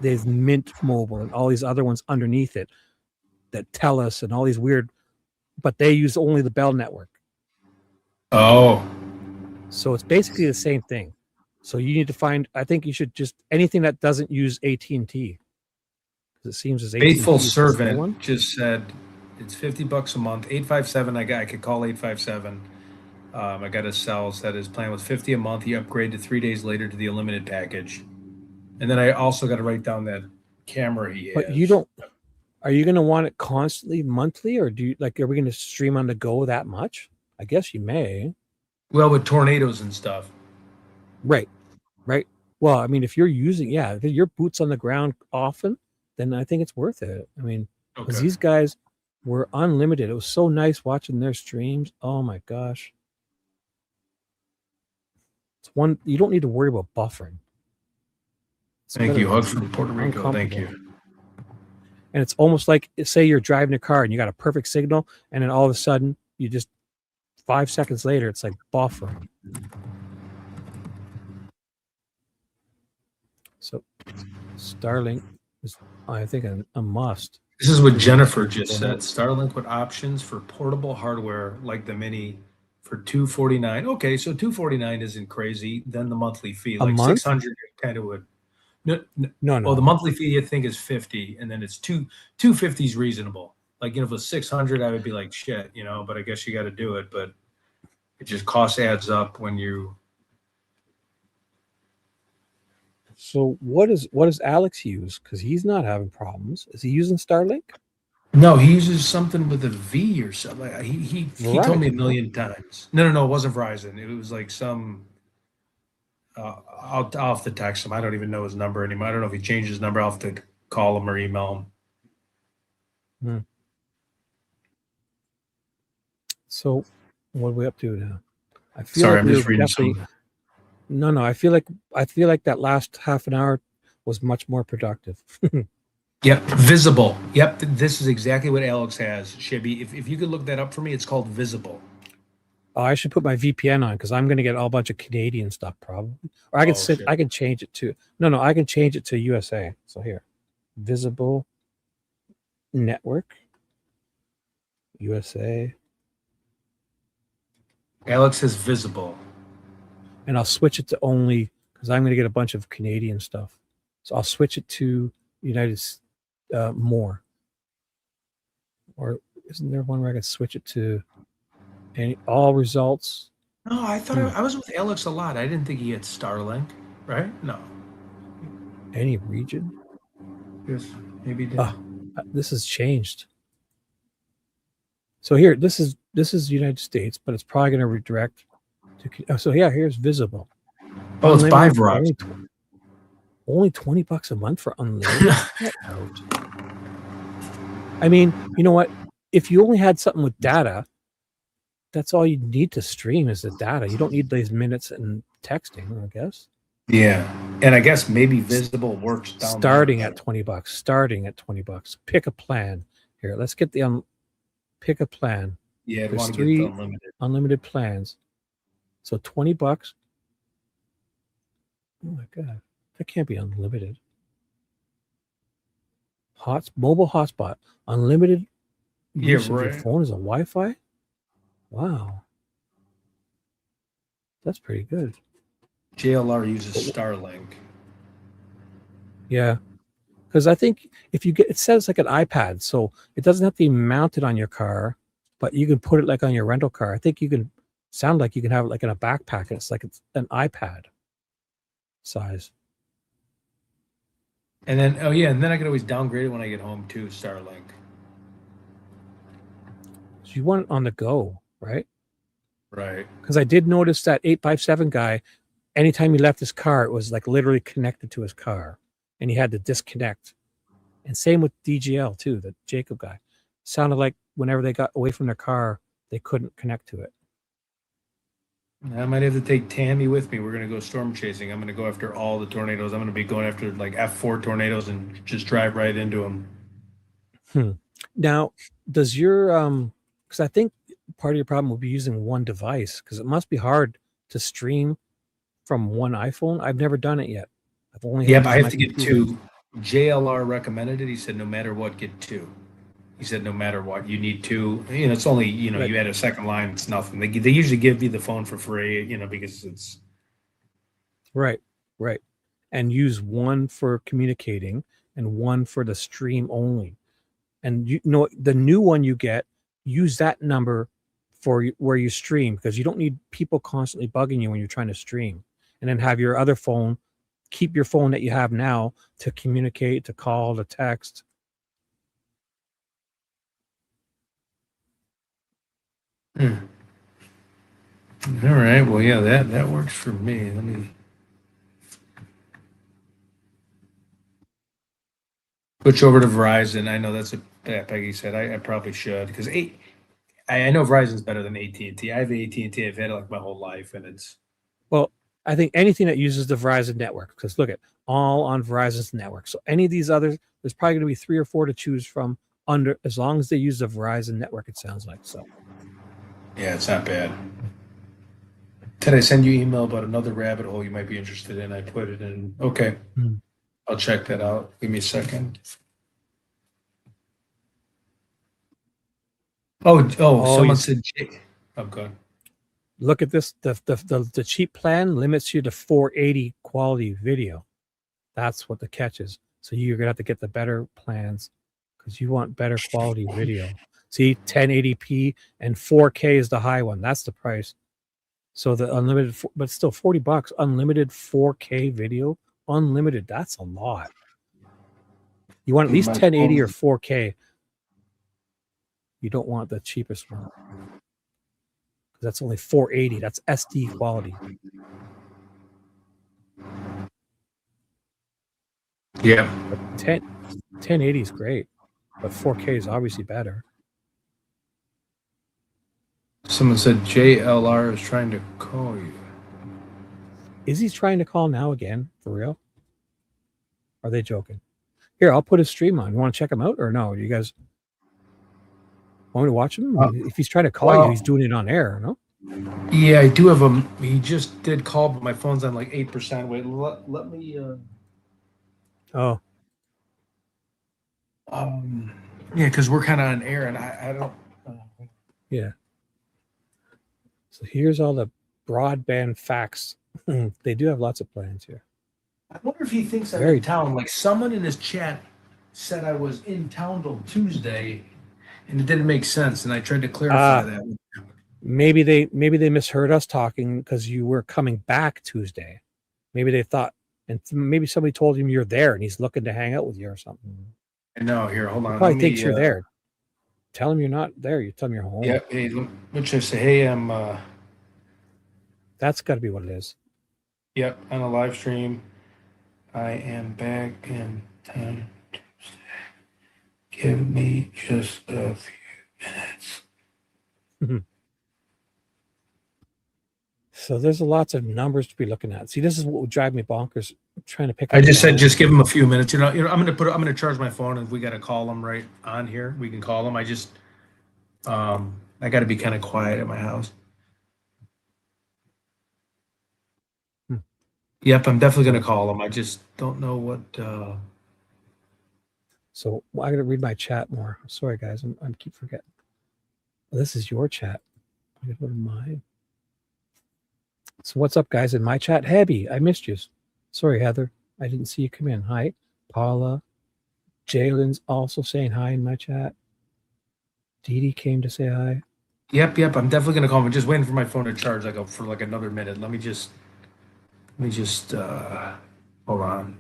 there's Mint Mobile and all these other ones underneath it that tell us and all these weird, but they use only the Bell network. Oh. So it's basically the same thing. So you need to find, I think you should just anything that doesn't use AT&T. Because it seems as AT&T Faithful servant just said it's $50 a month. 857. I could call 857. I got a cell that his plan was $50 a month. He upgraded 3 days later to the unlimited package, and then I also got to write down that camera he has. But you don't. Are you going to want it constantly, monthly, or are we going to stream on the go that much? I guess you may. Well, with tornadoes and stuff. Right. Well, I mean, if you're using, if your boots on the ground often, then I think it's worth it. I mean, because these guys were unlimited. It was so nice watching their streams. Oh my gosh. You don't need to worry about buffering. Thank you. Hugs from Puerto Rico. Thank you. And it's almost like, say you're driving a car and you got a perfect signal, and then all of a sudden you just 5 seconds later, it's like buffering. So Starlink is, I think, a must. This is what Jennifer just said. Starlink with options for portable hardware like the Mini for $249. Okay, so $249 isn't crazy. Then the monthly fee, like $600, kind of would. No. Well, the monthly fee I think is $50, and then it's $250 is reasonable. Like if it was $600, I would be like shit, But I guess you got to do it. But it just cost adds up when you. So what does Alex use? Because he's not having problems. Is he using Starlink? No, he uses something with a V or something. He told me a million times. No, it wasn't Verizon. It was like some. I'll have to text him. I don't even know his number anymore. I don't know if he changed his number. I'll have to call him or email him. So what are we up to now? I'm just reading something. No. I feel like that last half an hour was much more productive. Yep, visible. Yep, this is exactly what Alex has. Shibby, if you could look that up for me, it's called Visible. Oh, I should put my VPN on because I'm going to get a bunch of Canadian stuff probably. Or I can I can change it to I can change it to USA. So here, Visible Network, USA. Alex is Visible. And I'll switch it to only because I'm going to get a bunch of Canadian stuff. So I'll switch it to more. Or isn't there one where I can switch it to all results? No, I thought I was with Alex a lot. I didn't think he had Starlink, right? No. Any region? Yes, maybe he did. This has changed. So here, this is United States, but it's probably going to redirect to. So yeah, here's visible. Oh, it's by Verizon. Only $20 a month for unlimited. I mean, you know what? If you only had something with data, that's all you need to stream is the data. You don't need these minutes and texting, I guess. Yeah, and I guess maybe visible works down starting at $20. Starting at $20. Pick a plan. Here, let's get the pick a plan. Yeah, there's 3 unlimited plans. So $20. Oh my god, that can't be unlimited. Mobile hotspot, unlimited use of your phone as a Wi-Fi. Wow, that's pretty good. JLR uses Starlink. Yeah, because I think if you get, it says like an iPad, so it doesn't have to be mounted on your car, but you can put it like on your rental car. I think you can sound like you can have it like in a backpack. It's like it's an iPad size. And then, oh yeah, and then I can always downgrade it when I get home too, Starlink. So you want it on the go, right? Right. Because I did notice that 857 guy, anytime he left his car, it was like literally connected to his car, and he had to disconnect. And same with DGL too, the Jacob guy. Sounded like whenever they got away from their car, they couldn't connect to it. I might have to take Tammy with me. We're going to go storm chasing. I'm going to go after all the tornadoes. I'm going to be going after like F4 tornadoes and just drive right into them. Now, does your because I think part of your problem will be using one device, because it must be hard to stream from one iPhone. I've never done it yet. I've only but I have to get 2. JLR recommended it. He said no matter what, get 2. He said no matter what, you need 2. You know, it's only, you know, right. You add a second line, it's nothing. They usually give you the phone for free, you know, because it's right. And use one for communicating and one for the stream only. And you know, the new one you get, use that number for where you stream, because you don't need people constantly bugging you when you're trying to stream. And then have your other phone, keep your phone that you have now to communicate, to call, to text. All right. Well, yeah, that works for me. Let me switch over to Verizon. I know that's what Peggy said. I probably should, because I know Verizon's better than AT&T. I have AT&T. I've had it like my whole life, and it's I think anything that uses the Verizon network, because look at all on Verizon's network. So any of these others, there's probably going to be 3 or 4 to choose from under, as long as they use the Verizon network. It sounds like so. Yeah, it's not bad. Did I send you an email about another rabbit hole you might be interested in? I put it in. Okay. I'll check that out. Give me a second. Oh, someone said oh, good. Look at this. The cheap plan limits you to 480 quality video. That's what the catch is. So you're going to have to get the better plans because you want better quality video. See, 1080p and 4K is the high one. That's the price. So the unlimited, but still $40, unlimited 4K video, unlimited. That's a lot. You want at least 1080 or 4K. You don't want the cheapest one. Because that's only 480. That's SD quality. Yeah. 1080 is great, but 4K is obviously better. Someone said JLR is trying to call you. Is he trying to call now again? For real? Are they joking? Here, I'll put his stream on. You want to check him out or no? Do you guys want me to watch him? If he's trying to call you, he's doing it on air, no? Yeah, I do have him. He just did call, but my phone's on like 8%. Wait, let me. Oh. Yeah, because we're kind of on air, and I don't. Yeah. So here's all the broadband facts They do have lots of plans here. I wonder if he thinks I'm Very- in town. Like someone in his chat said I was in town till Tuesday, and it didn't make sense. And I tried to clarify that. Maybe they misheard us talking because you were coming back Tuesday. Maybe they thought, and maybe somebody told him you're there and he's looking to hang out with you or something. I know. Here, hold on. He probably Let thinks me, you're there. Tell him you're not there. You tell him you're home. Yeah. Hey, what should I say? Hey, I'm. That's got to be what it is. Yep, on a live stream. I am back in town Tuesday. Give me just a few minutes. So there's lots of numbers to be looking at. See, this is what would drive me bonkers. I'm trying to pick. I up just said, numbers. just give him a few minutes. I'm gonna charge my phone, and if we got to call him right on here, we can call him. I got to be kind of quiet at my house. Yep, I'm definitely gonna call him. I just don't know what. So I got to read my chat more. Sorry, guys, I keep forgetting. Well, this is your chat. I got to go to mine. So what's up, guys? In my chat, Hebby, I missed you. Sorry, Heather, I didn't see you come in. Hi, Paula. Jalen's also saying hi in my chat. Dee Dee came to say hi. Yep. I'm definitely gonna call him. I'm just waiting for my phone to charge for another minute. Let me just hold on.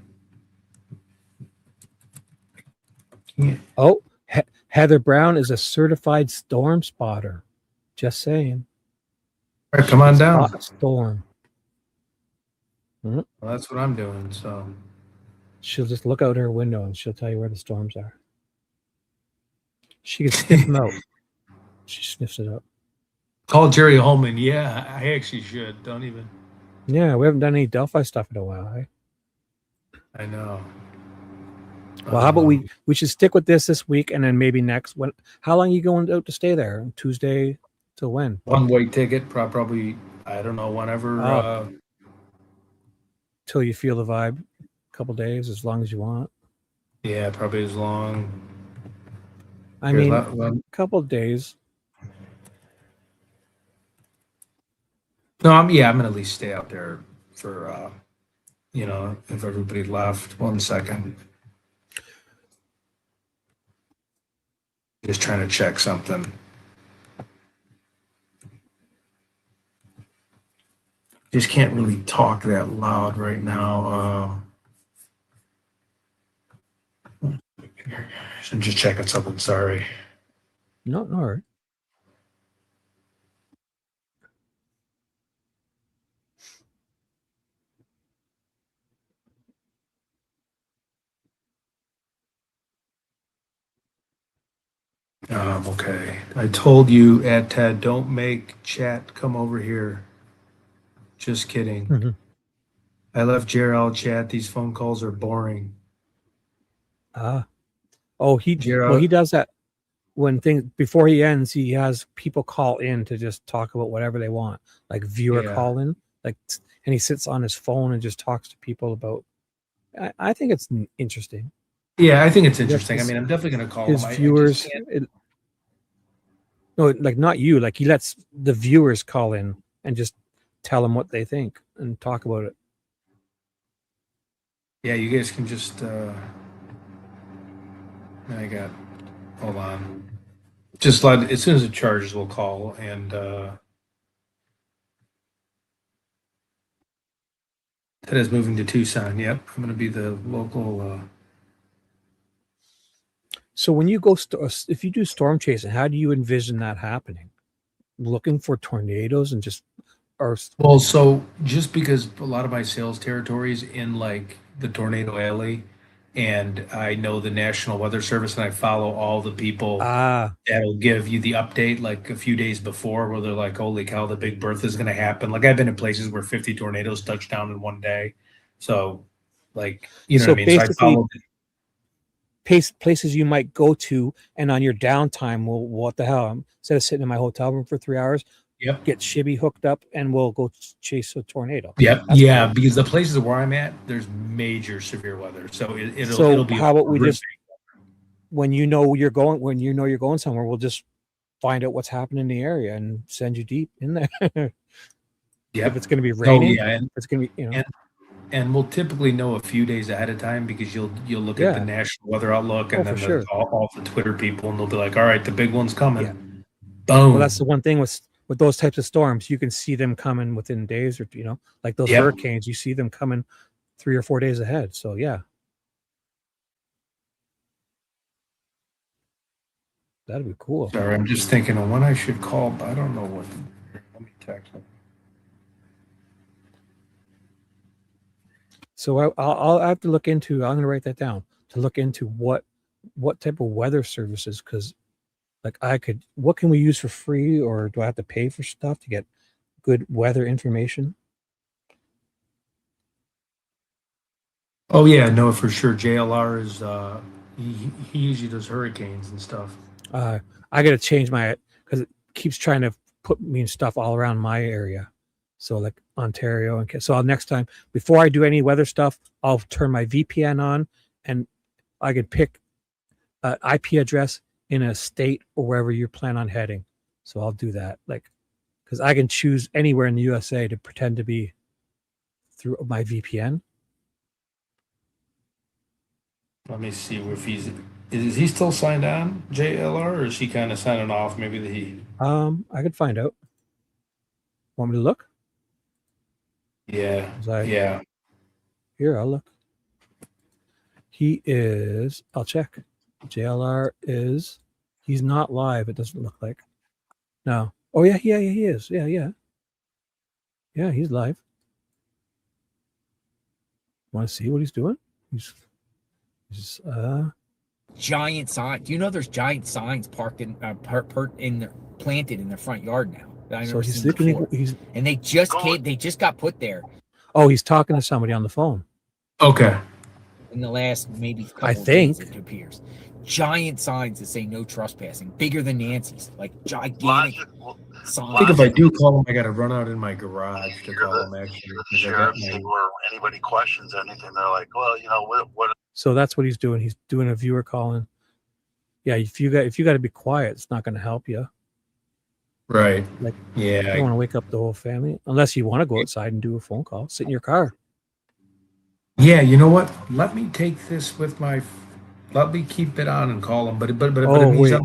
Yeah. Oh, Heather Brown is a certified storm spotter. Just saying. All right, come on down. Spot storm. Well, that's what I'm doing. So She'll just look out her window and she'll tell you where the storms are. She can sniff them out. She sniffs it out. call Jerry Holman. Yeah, I actually should. Don't even. Yeah, we haven't done any Delphi stuff in a while. Eh? I know. Well, how about we should stick with this week and then maybe next. How long are you going out to stay there? Tuesday till when? One-way ticket, probably. I don't know. Whenever. Till you feel the vibe. A couple days, as long as you want. Yeah, probably as long. I mean, a couple days. No, I'm gonna at least stay out there for if everybody left. 1 second. Just trying to check something. Just can't really talk that loud right now. I'm just checking something. Sorry. No worries. Okay. I told you, Ted, don't make chat come over here. Just kidding. Mm-hmm. I left JRL chat. These phone calls are boring. He does that when before he ends, he has people call in to just talk about whatever they want, like viewer call in, and he sits on his phone and just talks to people about. I think it's interesting. Yeah, I think it's interesting. I'm definitely going to call his him. viewers. Not you. Like he lets the viewers call in and just tell them what they think and talk about it. Yeah, you guys can just. Hold on. Just as soon as it charges, we'll call and. Ted is moving to Tucson. Yep, I'm going to be the local. So when you go, if you do storm chasing, how do you envision that happening? Looking for tornadoes and just, well, so just because a lot of my sales territory is in like the tornado alley, and I know the National Weather Service, and I follow all the people that'll give you the update like a few days before, where they're like, "Holy cow, the Big Bertha is going to happen!" Like I've been in places where 50 tornadoes touched down in one day, so like what I mean. So I follow places you might go to, and on your downtime, well, what the hell? Instead of sitting in my hotel room for 3 hours, get shibby hooked up, and we'll go chase a tornado. Yep, cool. Because the places where I'm at, there's major severe weather, so it'll be. How about we just, when you know you're going somewhere, we'll just find out what's happening in the area and send you deep in there. Yep. If it's going to be raining, yeah, and, it's going to be, and we'll typically know a few days ahead of time because you'll look at the National Weather Outlook and then all the Twitter people, and they'll be like, all right, the big one's coming. Yeah. Boom. Well, that's the one thing with those types of storms, you can see them coming within days, or like those hurricanes, you see them coming 3 or 4 days ahead. So yeah, that'd be cool. Sorry, I'm just thinking of when I should call, but I don't know what. Let me text them. So I'll have to look into. I'm going to write that down to look into what type of weather services, because like what can we use for free, or do I have to pay for stuff to get good weather information? Oh yeah, no, for sure. JLR is he usually does hurricanes and stuff. I got to change because it keeps trying to put me in stuff all around my area. So like Ontario, and so next time before I do any weather stuff, I'll turn my VPN on, and I could pick an IP address in a state or wherever you plan on heading. So I'll do that, like, because I can choose anywhere in the USA to pretend to be through my VPN. Let me see if is he still signed on, JLR, or is he kind of signing off? Maybe I could find out. Want me to look? Yeah. Yeah. Here, I'll look. He is. I'll check. JLR is. He's not live. It doesn't look like. No. Oh yeah, he is. Yeah, he's live. Want to see what he's doing? He's giant sign. Do you know there's giant signs parked in planted in the front yard now that I've never seen before? And they just got put there. Oh, he's talking to somebody on the phone. Okay. In the last maybe couple of days, it appears. Giant signs that say no trespassing, bigger than Nancy's, like gigantic signs. I think if I do call him, I got to run out in my garage to call him. Actually, the sheriff, or anybody questions anything, they're like, well, what. So that's what he's doing. He's doing a viewer calling. Yeah, if you got to be quiet, it's not going to help you. Right. Like, yeah, you don't want to wake up the whole family unless you want to go outside and do a phone call. Sit in your car. Yeah, you know what? Let me take this with my. Let me keep it on and call him. But wait.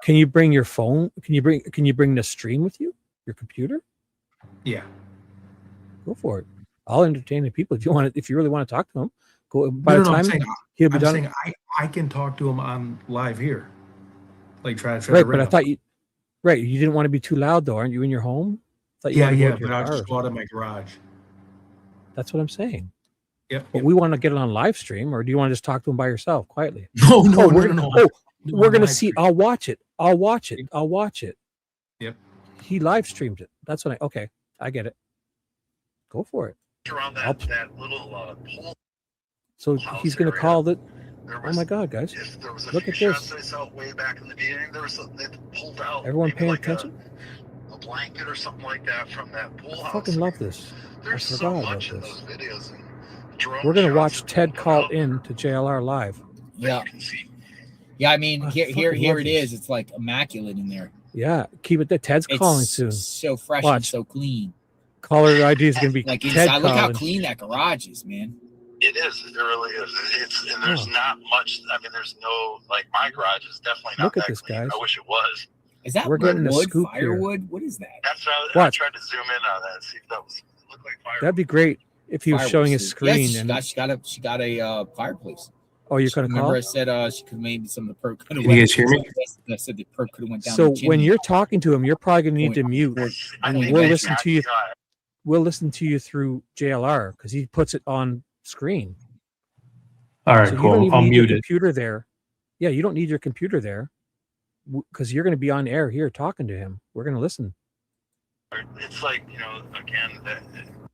Can you bring your phone? Can you bring the stream with you? Your computer? Yeah. Go for it. I'll entertain the people if you want. If you really want to talk to them, go. By the time he'll be done. I can talk to him on live here. Like try to. Right, but I thought you. Right, you didn't want to be too loud though, aren't you? In your home? Yeah, but I'll just go out of my garage. That's what I'm saying. Yep. But we want to get it on live stream, or do you want to just talk to him by yourself quietly? No. We're going to see. I'll watch it. Yep. He live streamed it. That's what okay. I get it. Go for it. Around that little pole. So he's going to call that. Oh my God, guys! Look at this. I saw way back in the beginning. There was they pulled out. Everyone paying attention. A blanket or something like that from that pool house. I fucking love this. There's so much in those videos. We're going to watch Ted call in to JLR live. Yeah. Yeah, I mean, here it is. It's like immaculate in there. Yeah, keep it there. Ted's calling soon. So fresh and so clean. Caller ID is going to be like Ted inside. Look calling. how clean that garage is, man. It is. It really is. And there's not much. I mean, there's no, like, my garage is definitely not. Look at that this, clean. guys. I wish it was. Is that we're getting a scoop firewood? Here. What is that? That's what I tried to zoom in on that. See if that was look like firewood. That'd be great if he was showing his screen. Yes, she got a fireplace. Oh, you're going to call? Remember I said she could maybe some of the perk could have went. You guys hear me? I said the perk could have went down. So when you're talking to him, you're probably going to need to mute. And we'll listen to you. We'll listen to you through JLR because he puts it on screen. All right, so cool. I'll mute it. Computer there. Yeah, you don't need your computer there because you're going to be on air here talking to him. We're going to listen. It's like, again,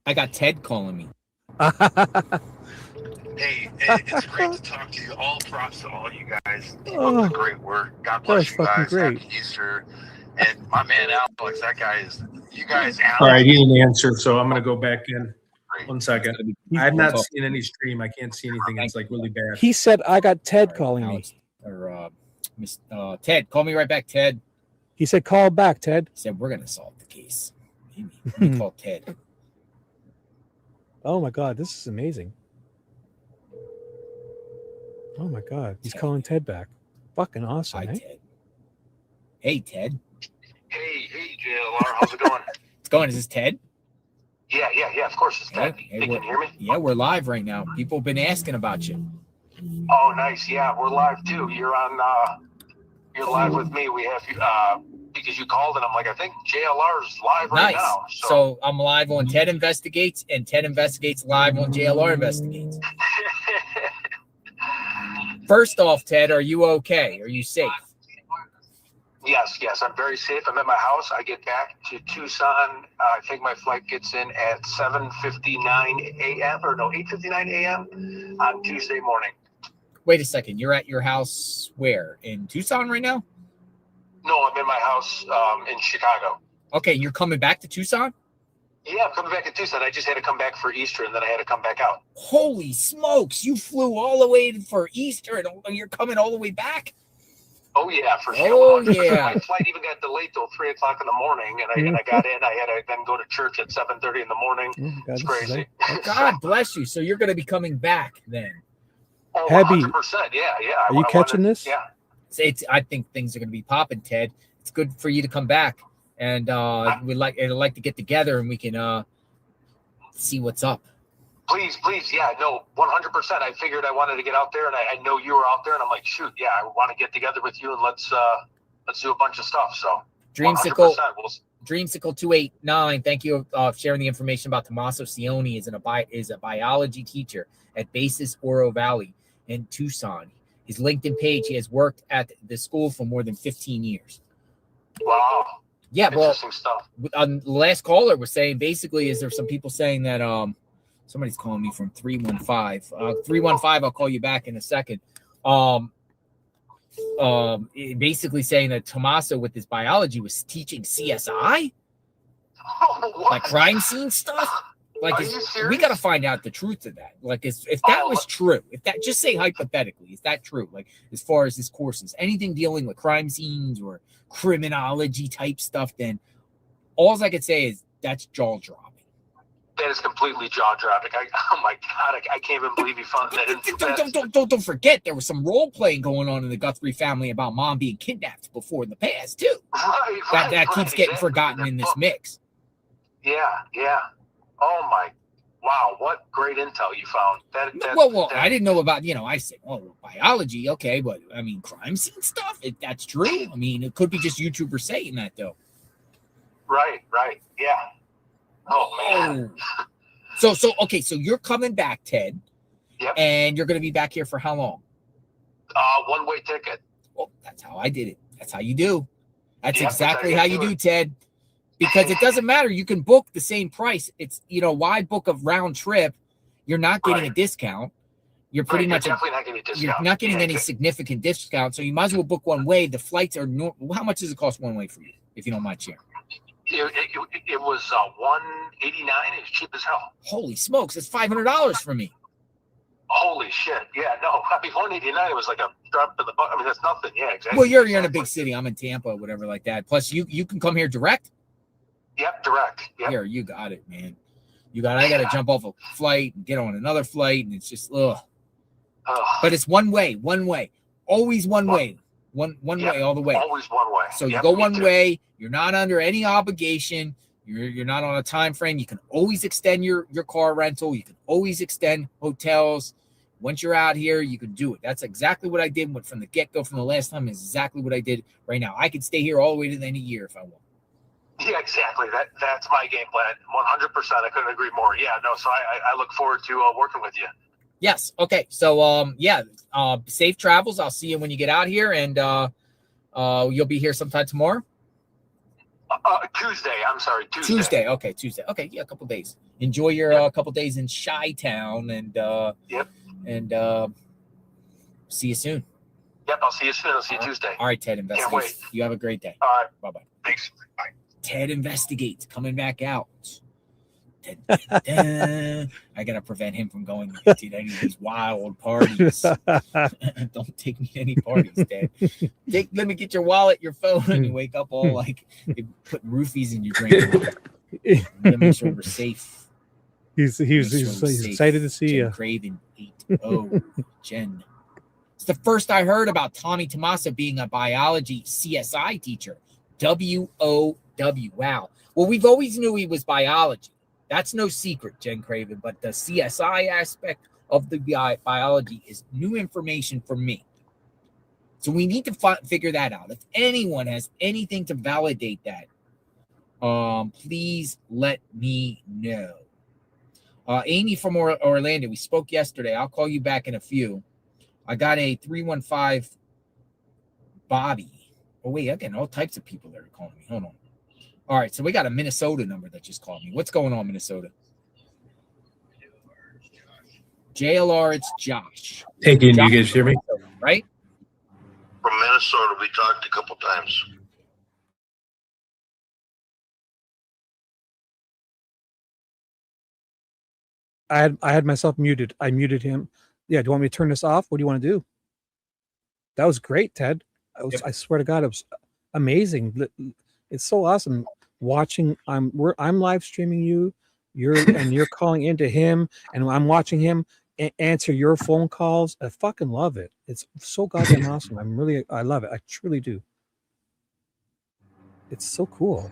I got Ted calling me. Hey, it's great to talk to you. All props to all you guys. Keep up the great work. God bless you guys. Great. Happy Easter. And my man Alex, that guy is. You guys. All right, he didn't answer, so I'm going to go back in. 1 second. I've not seen any stream. I can't see anything. It's like really bad. He said, "I got Ted calling me." Or Miss Ted, call me right back, Ted. He said, "Call back, Ted." He said, "We're gonna solve the case." Let me call Ted. Oh my God, this is amazing. Oh my God, he's calling Ted back. Fucking awesome. Hi, eh? Ted. Hey, Ted. Hey, JLR, how's it going? It's going. Is this Ted? Yeah, of course it's Ted. Hey, They can hear me? Yeah, we're live right now. People have been asking about you. Oh, nice. Yeah, we're live too. You're live with me. We have because you called and I'm like, I think JLR's live right Nice. now. So I'm live on Ted Investigates, and Ted Investigates live on JLR Investigates. First off, Ted, are you okay? Are you safe? Yes, I'm very safe. I'm at my house. I get back to Tucson. I think my flight gets in at 7:59 a.m. or no, 8:59 a.m. on Tuesday morning. Wait a second. You're at your house where? In Tucson right now? No, I'm in my house in Chicago. Okay, you're coming back to Tucson? Yeah, I'm coming back to Tucson. I just had to come back for Easter, and then I had to come back out. Holy smokes! You flew all the way for Easter, and you're coming all the way back? Oh yeah, for sure. Oh yeah. My flight even got delayed till 3 o'clock in the morning, and I got in. I had to then go to church at 7:30 in the morning. God, It's crazy. God bless you. So you're going to be coming back then? Oh, Abby, 100%. Yeah. Are you catching this? Yeah. I think things are going to be popping, Ted. It's good for you to come back, and I'd like to get together and we can see what's up. Please. Yeah, no, 100%. I figured I wanted to get out there, and I know you were out there, and I'm like, shoot, yeah, I want to get together with you, and let's do a bunch of stuff. So Dreamsicle 100%. Dreamsicle 289. Thank you for sharing the information about Tommaso Cioni. Is a biology teacher at Basis Oro Valley in Tucson. His LinkedIn page. He has worked at the school for more than 15 years. Wow. Yeah, well, Interesting stuff. the last caller was saying basically, is there some people saying that somebody's calling me from 315. 315, I'll call you back in a second. Basically saying that Tommaso with his biology was teaching CSI, like crime scene stuff. Like, we got to find out the truth of that. Like, if that was true, if that, just say hypothetically, is that true? Like, as far as his courses, anything dealing with crime scenes or criminology type stuff, then all I could say is that's jaw dropping. That is completely jaw dropping. Oh my God, I can't even believe you found that. Don't forget, there was some role playing going on in the Guthrie family about mom being kidnapped before in the past too. That keeps getting forgotten in this mix. Yeah. Oh my, wow! What great intel you found. Well, I didn't know about, I said, biology, okay, but I mean, crime scene stuff. That's true. I mean, it could be just YouTubers saying that though. Right. Yeah. Oh man. So okay, so you're coming back, Ted. Yep. And you're going to be back here for how long? One-way ticket. Well, that's how I did it. That's how you do. That's Yep, exactly how you do, Ted. Because it doesn't matter. You can book the same price. It's, why book a round trip? You're not getting a discount. You're pretty much definitely not getting a discount. You're not getting any significant discount. So you might as well book one way. The flights are how much does it cost one way for you, if you don't mind sharing? It was $189. It's cheap as hell. Holy smokes! It's $500 for me. Holy shit! Yeah, no. I mean, $189 was like a drop in the bucket. I mean, that's nothing. Yeah, exactly. Well, you're in a big city. I'm in Tampa, whatever like that. Plus, you can come here direct. Yep, direct. Yep. Here, you got it, man. I got to jump off a flight and get on another flight, and it's just But it's one way, always one way, one way all the way. Always one way. So you go one way. You're not under any obligation. You're not on a time frame. You can always extend your car rental. You can always extend hotels. Once you're out here, you can do it. That's exactly what I did from the get-go from the last time. Is exactly what I did right now. I could stay here all the way to the end of the year if I want. Yeah, exactly. That's my game plan. 100%. I couldn't agree more. Yeah, no. So I look forward to working with you. Yes. Okay. So safe travels. I'll see you when you get out here, and you'll be here sometime tomorrow. Tuesday. I'm sorry. Tuesday. Tuesday. Okay. Tuesday. Okay. Yeah. A couple days. Enjoy your couple days in Chi-Town, and and see you soon. Yep. I'll see you soon. I'll see you Tuesday. All right, Ted Investigates. Can't wait. You have a great day. All right. Bye-bye. Thanks. Bye. Ted Investigates coming back out. I gotta prevent him from going to any of these wild parties. Don't take me to any parties, Dad. Let me get your wallet, your phone, and you wake up all like they put roofies in your drink. Let me make sure we're safe. He's excited to see Jen you. Craven 8-0. Jen. It's the first I heard about Tommy Tommaso being a biology CSI teacher. WOW. Wow. Well, we've always knew he was biology. That's no secret, Jen Craven. But the CSI aspect of the biology is new information for me. So we need to figure that out. If anyone has anything to validate that, please let me know. Amy from Orlando, we spoke yesterday. I'll call you back in a few. I got a 315 Bobby. Oh, wait, I'm getting all types of people that are calling me. Hold on. All right, so we got a Minnesota number that just called me. What's going on, Minnesota? JLR, it's Josh. Hey, can Josh, you guys hear me? right? From Minnesota, we talked a couple times. I had myself muted. I muted him. Yeah, do you want me to turn this off? What do you want to do? That was great, Ted. I swear to God, it was amazing. It's so awesome watching. I'm live streaming you. You're calling into him, and I'm watching him answer your phone calls. I fucking love it. It's so goddamn awesome. I love it. I truly do. It's so cool.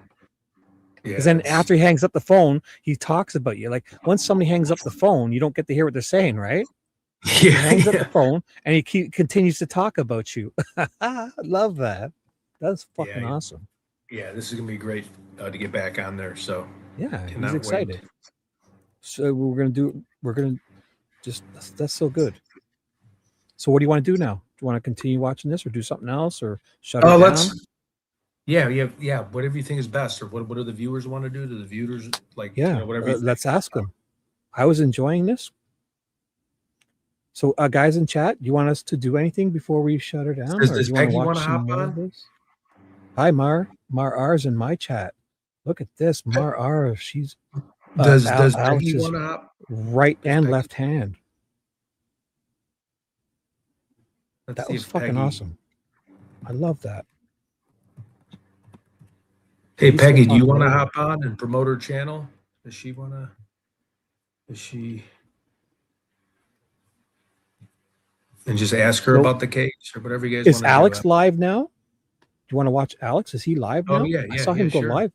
Because then after he hangs up the phone, he talks about you. Like once somebody hangs up the phone, you don't get to hear what they're saying, right? Yeah, he hangs up the phone and he continues to talk about you. I love that. That's fucking awesome. Yeah, this is gonna be great to get back on there. So yeah, he's excited. So that's so good. So what do you want to do now? Do you want to continue watching this or do something else or shut it down? Yeah. Whatever you think is best, or what do the viewers want to do? Do the viewers like? Yeah, whatever. Let's ask them. I was enjoying this. So, guys in chat, do you want us to do anything before we shut her down? Does Peggy want to hop on? Hi, Mar R's in my chat. Look at this, Mar R. She's does Peggy want to hop? Right and left hand. That was fucking awesome. I love that. Hey, Peggy, do you want to hop on and promote her channel? Does she want to? And just ask her about the case or whatever you guys want to do. Is Alex live now? Do you want to watch Alex? Is he live now? Oh, yeah. I saw him go live.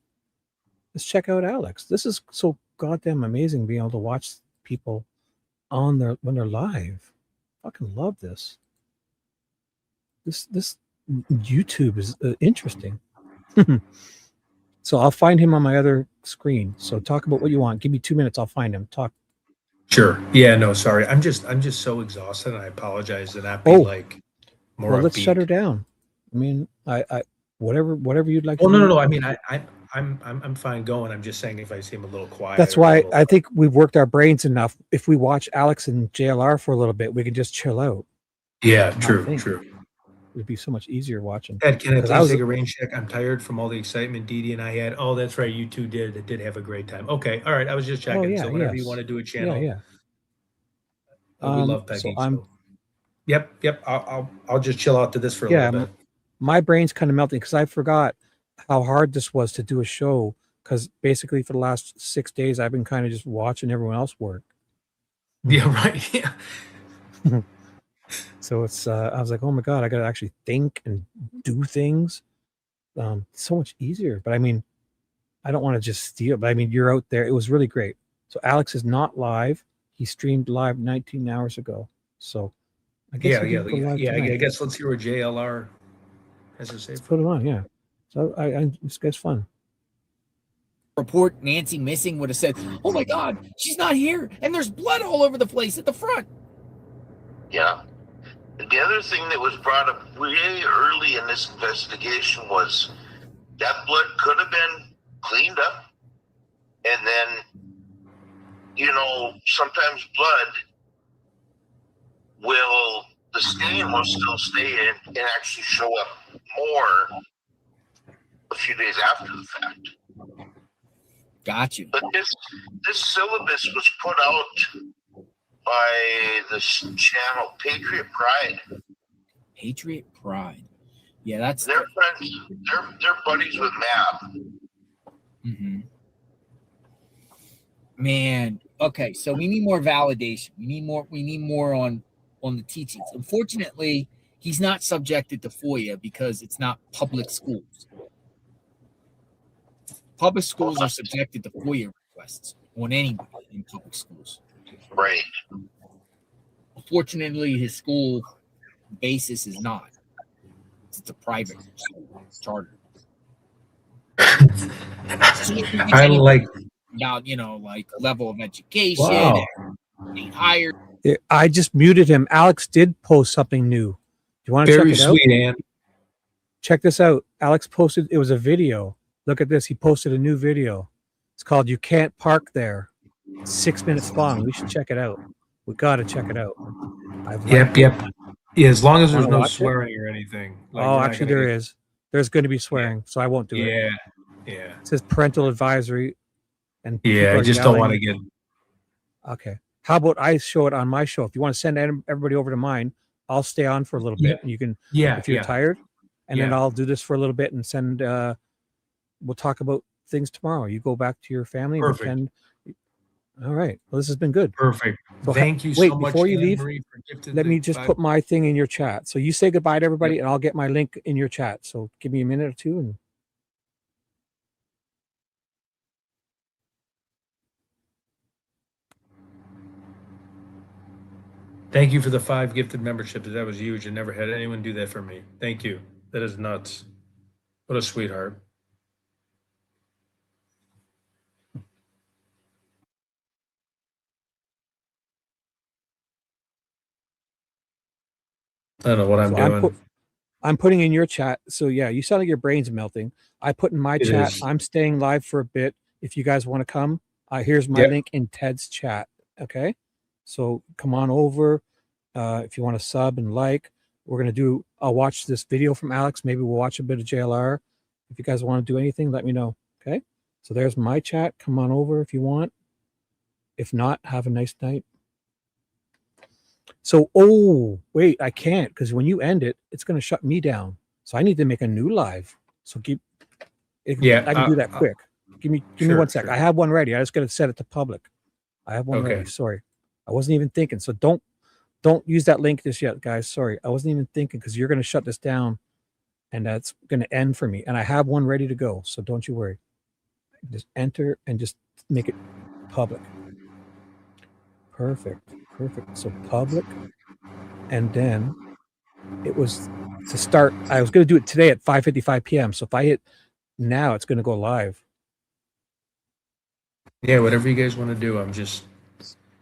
Let's check out Alex. This is so goddamn amazing being able to watch people when they're live. Fucking love this. This YouTube is interesting. So I'll find him on my other screen. So talk about what you want. Give me 2 minutes. I'll find him. Talk. Sure. Yeah. No. Sorry. I'm just so exhausted. And I apologize to not be like more. Well, let's shut her down. I mean, I whatever you'd like. Well, no. I mean, I'm fine going. I'm just saying if I seem a little quiet. That's why I think we've worked our brains enough. If we watch Alex and JLR for a little bit, we can just chill out. Yeah. True. It would be so much easier watching. Ed, can I please take a rain check? I'm tired from all the excitement Dee and I had. Oh, that's right. You two did have a great time. Okay. All right. I was just checking. So whenever you want to do a channel. Yeah. We love Peggy. Yep. I'll just chill out to this for a little bit. My brain's kind of melting because I forgot how hard this was to do a show. Because basically for the last 6 days, I've been kind of just watching everyone else work. Yeah, right. Yeah. So it's I was like, oh my God, I got to actually think and do things. So much easier. But I mean, I don't want to just steal. But I mean, you're out there. It was really great. So Alex is not live. He streamed live 19 hours ago. So I guess I guess let's hear what JLR has to say. Let's put it on, yeah. So this guy's fun. Report Nancy missing would have said, oh my God, she's not here. And there's blood all over the place at the front. Yeah. The other thing that was brought up really early in this investigation was that blood could have been cleaned up. And then, sometimes the stain will still stay in and actually show up more a few days after the fact. Got you. But this syllabus was put out by this channel, Patriot Pride. Patriot Pride. Yeah, that's their friends. They're buddies with Mab. Mm-hmm. Man, Okay, so we need more validation. We need more on the teachings. Unfortunately, he's not subjected to FOIA because it's not public schools. Public schools are subjected to FOIA requests on anybody in public schools. Right. Unfortunately, his school basis is not. It's a private school, charter. I like. About, like level of education, Wow. being hired. I just muted him. Alex did post something new. Do you want to check Very it out? sweet, Ann. Check this out. Alex posted, it was a video. Look at this. He posted a new video. It's called You Can't Park There. It's 6 minutes long. We should check it out. We got to check it out. Yep. Yeah, as long as there's Wanna no watch it? swearing or anything. Like, Oh, we're not actually, gonna there get- is. There's going to be swearing, so I won't do it. Yeah. It says parental advisory. And Yeah, people I are just don't want to yelling. get. Okay. How about I show it on my show? If you want to send everybody over to mine, I'll stay on for a little bit. Yeah. And you can, Yeah. if you're tired, and then Yeah. I'll do this for a little bit and send. We'll talk about things tomorrow. You go back to your family. And Perfect. pretend. All right. Well, this has been good. Perfect. So Thank you wait, so much. before you leave, Anne-Marie, for gifting let the me just 5 put my thing in your chat. So you say goodbye to everybody, and I'll get my link in your chat. So give me a minute or two, and Thank you for the 5 gifted memberships. That was huge. I never had anyone do that for me. Thank you. That is nuts. What a sweetheart. I don't know what I'm so doing. I'm putting in your chat. So yeah, you sound like your brain's melting. I put in my It chat. is. I'm staying live for a bit. If you guys want to come, here's my Yep. link in Ted's chat. Okay, so come on over. If you want to sub and like, we're gonna do. I'll watch this video from Alex. Maybe we'll watch a bit of JLR. If you guys want to do anything, let me know. Okay, so there's my chat. Come on over if you want. If not, have a nice night. So, oh, wait, I can't because when you end it, it's going to shut me down. So I need to make a new live. So Yeah, I can do that quick. Give me sure, 1 sec. sure. I have one ready. I just got to set it to public. I have one Okay. ready. Sorry. I wasn't even thinking. So don't use that link just yet, guys. Sorry. I wasn't even thinking because you're going to shut this down and that's going to end for me. And I have one ready to go. So don't you worry. Just enter and just make it public. Perfect. So public. And then it was to start. I was going to do it today at 5:55 p.m. So if I hit now, it's going to go live. Yeah, whatever you guys want to do. I'm just.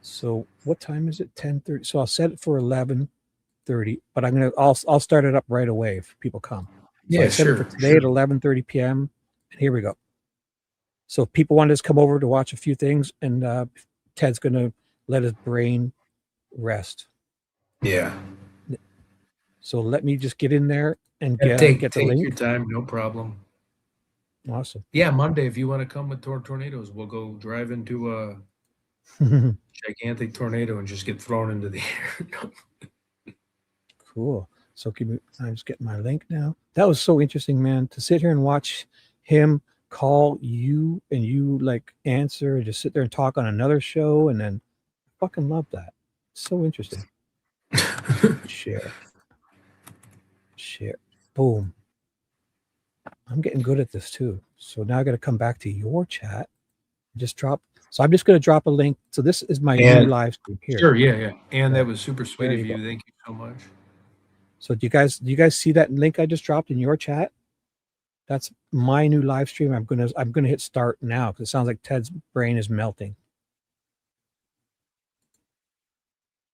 So what time is it? 10:30. So I'll set it for 11:30. But I'll start it up right away if people come. So Yeah, I set sure. it for today at 11:30 p.m. And here we go. So if people want to just come over to watch a few things, and Ted's going to let his brain rest. Yeah. So let me just get in there and Yeah, get the take link. your time. No problem. Awesome. Yeah, Monday, if you want to come with tornadoes, we'll go drive into a gigantic tornado and just get thrown into the air. Cool. So I'm just getting my link now. That was so interesting, man, to sit here and watch him call you and you like answer and just sit there and talk on another show. And then I fucking love that. So interesting. Share. Boom. I'm getting good at this too. So now I got to come back to your chat. Just drop. So I'm just going to drop a link. So this is my new live stream here. Sure, yeah. And that was super sweet There of you you. go. Thank you so much. So do you guys see that link I just dropped in your chat? That's my new live stream. I'm gonna hit start now because it sounds like Ted's brain is melting.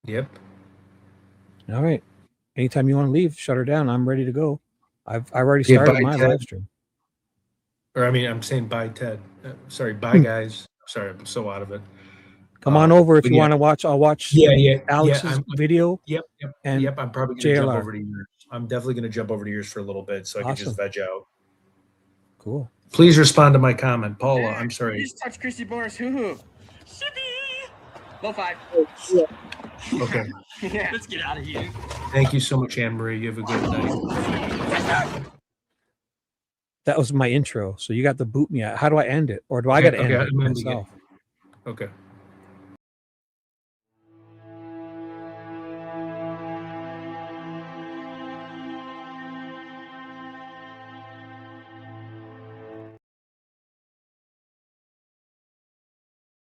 Yep. All right. Anytime you want to leave, shut her down. I'm ready to go. I already started bye, my Ted. live stream. Or I mean, I'm saying bye, Ted. Sorry, bye, guys. Sorry, I'm so out of it. Come on over if but you yeah. want to watch. I'll watch Alex's video. Yep. And I'm probably going to jump JLR. over to yours. I'm definitely going to jump over to yours for a little bit so I can just veg out. Cool. Please respond to my comment, Paula. I'm sorry. You just touched Chrissy Boris. Hoo-hoo. Low 5. Okay. Yeah. Let's get out of here. Thank you so much, Anne-Marie. You have a good night. That was my intro. So you got to boot me out. How do I end it? Or do I got to end it I'm ending it. myself? Okay.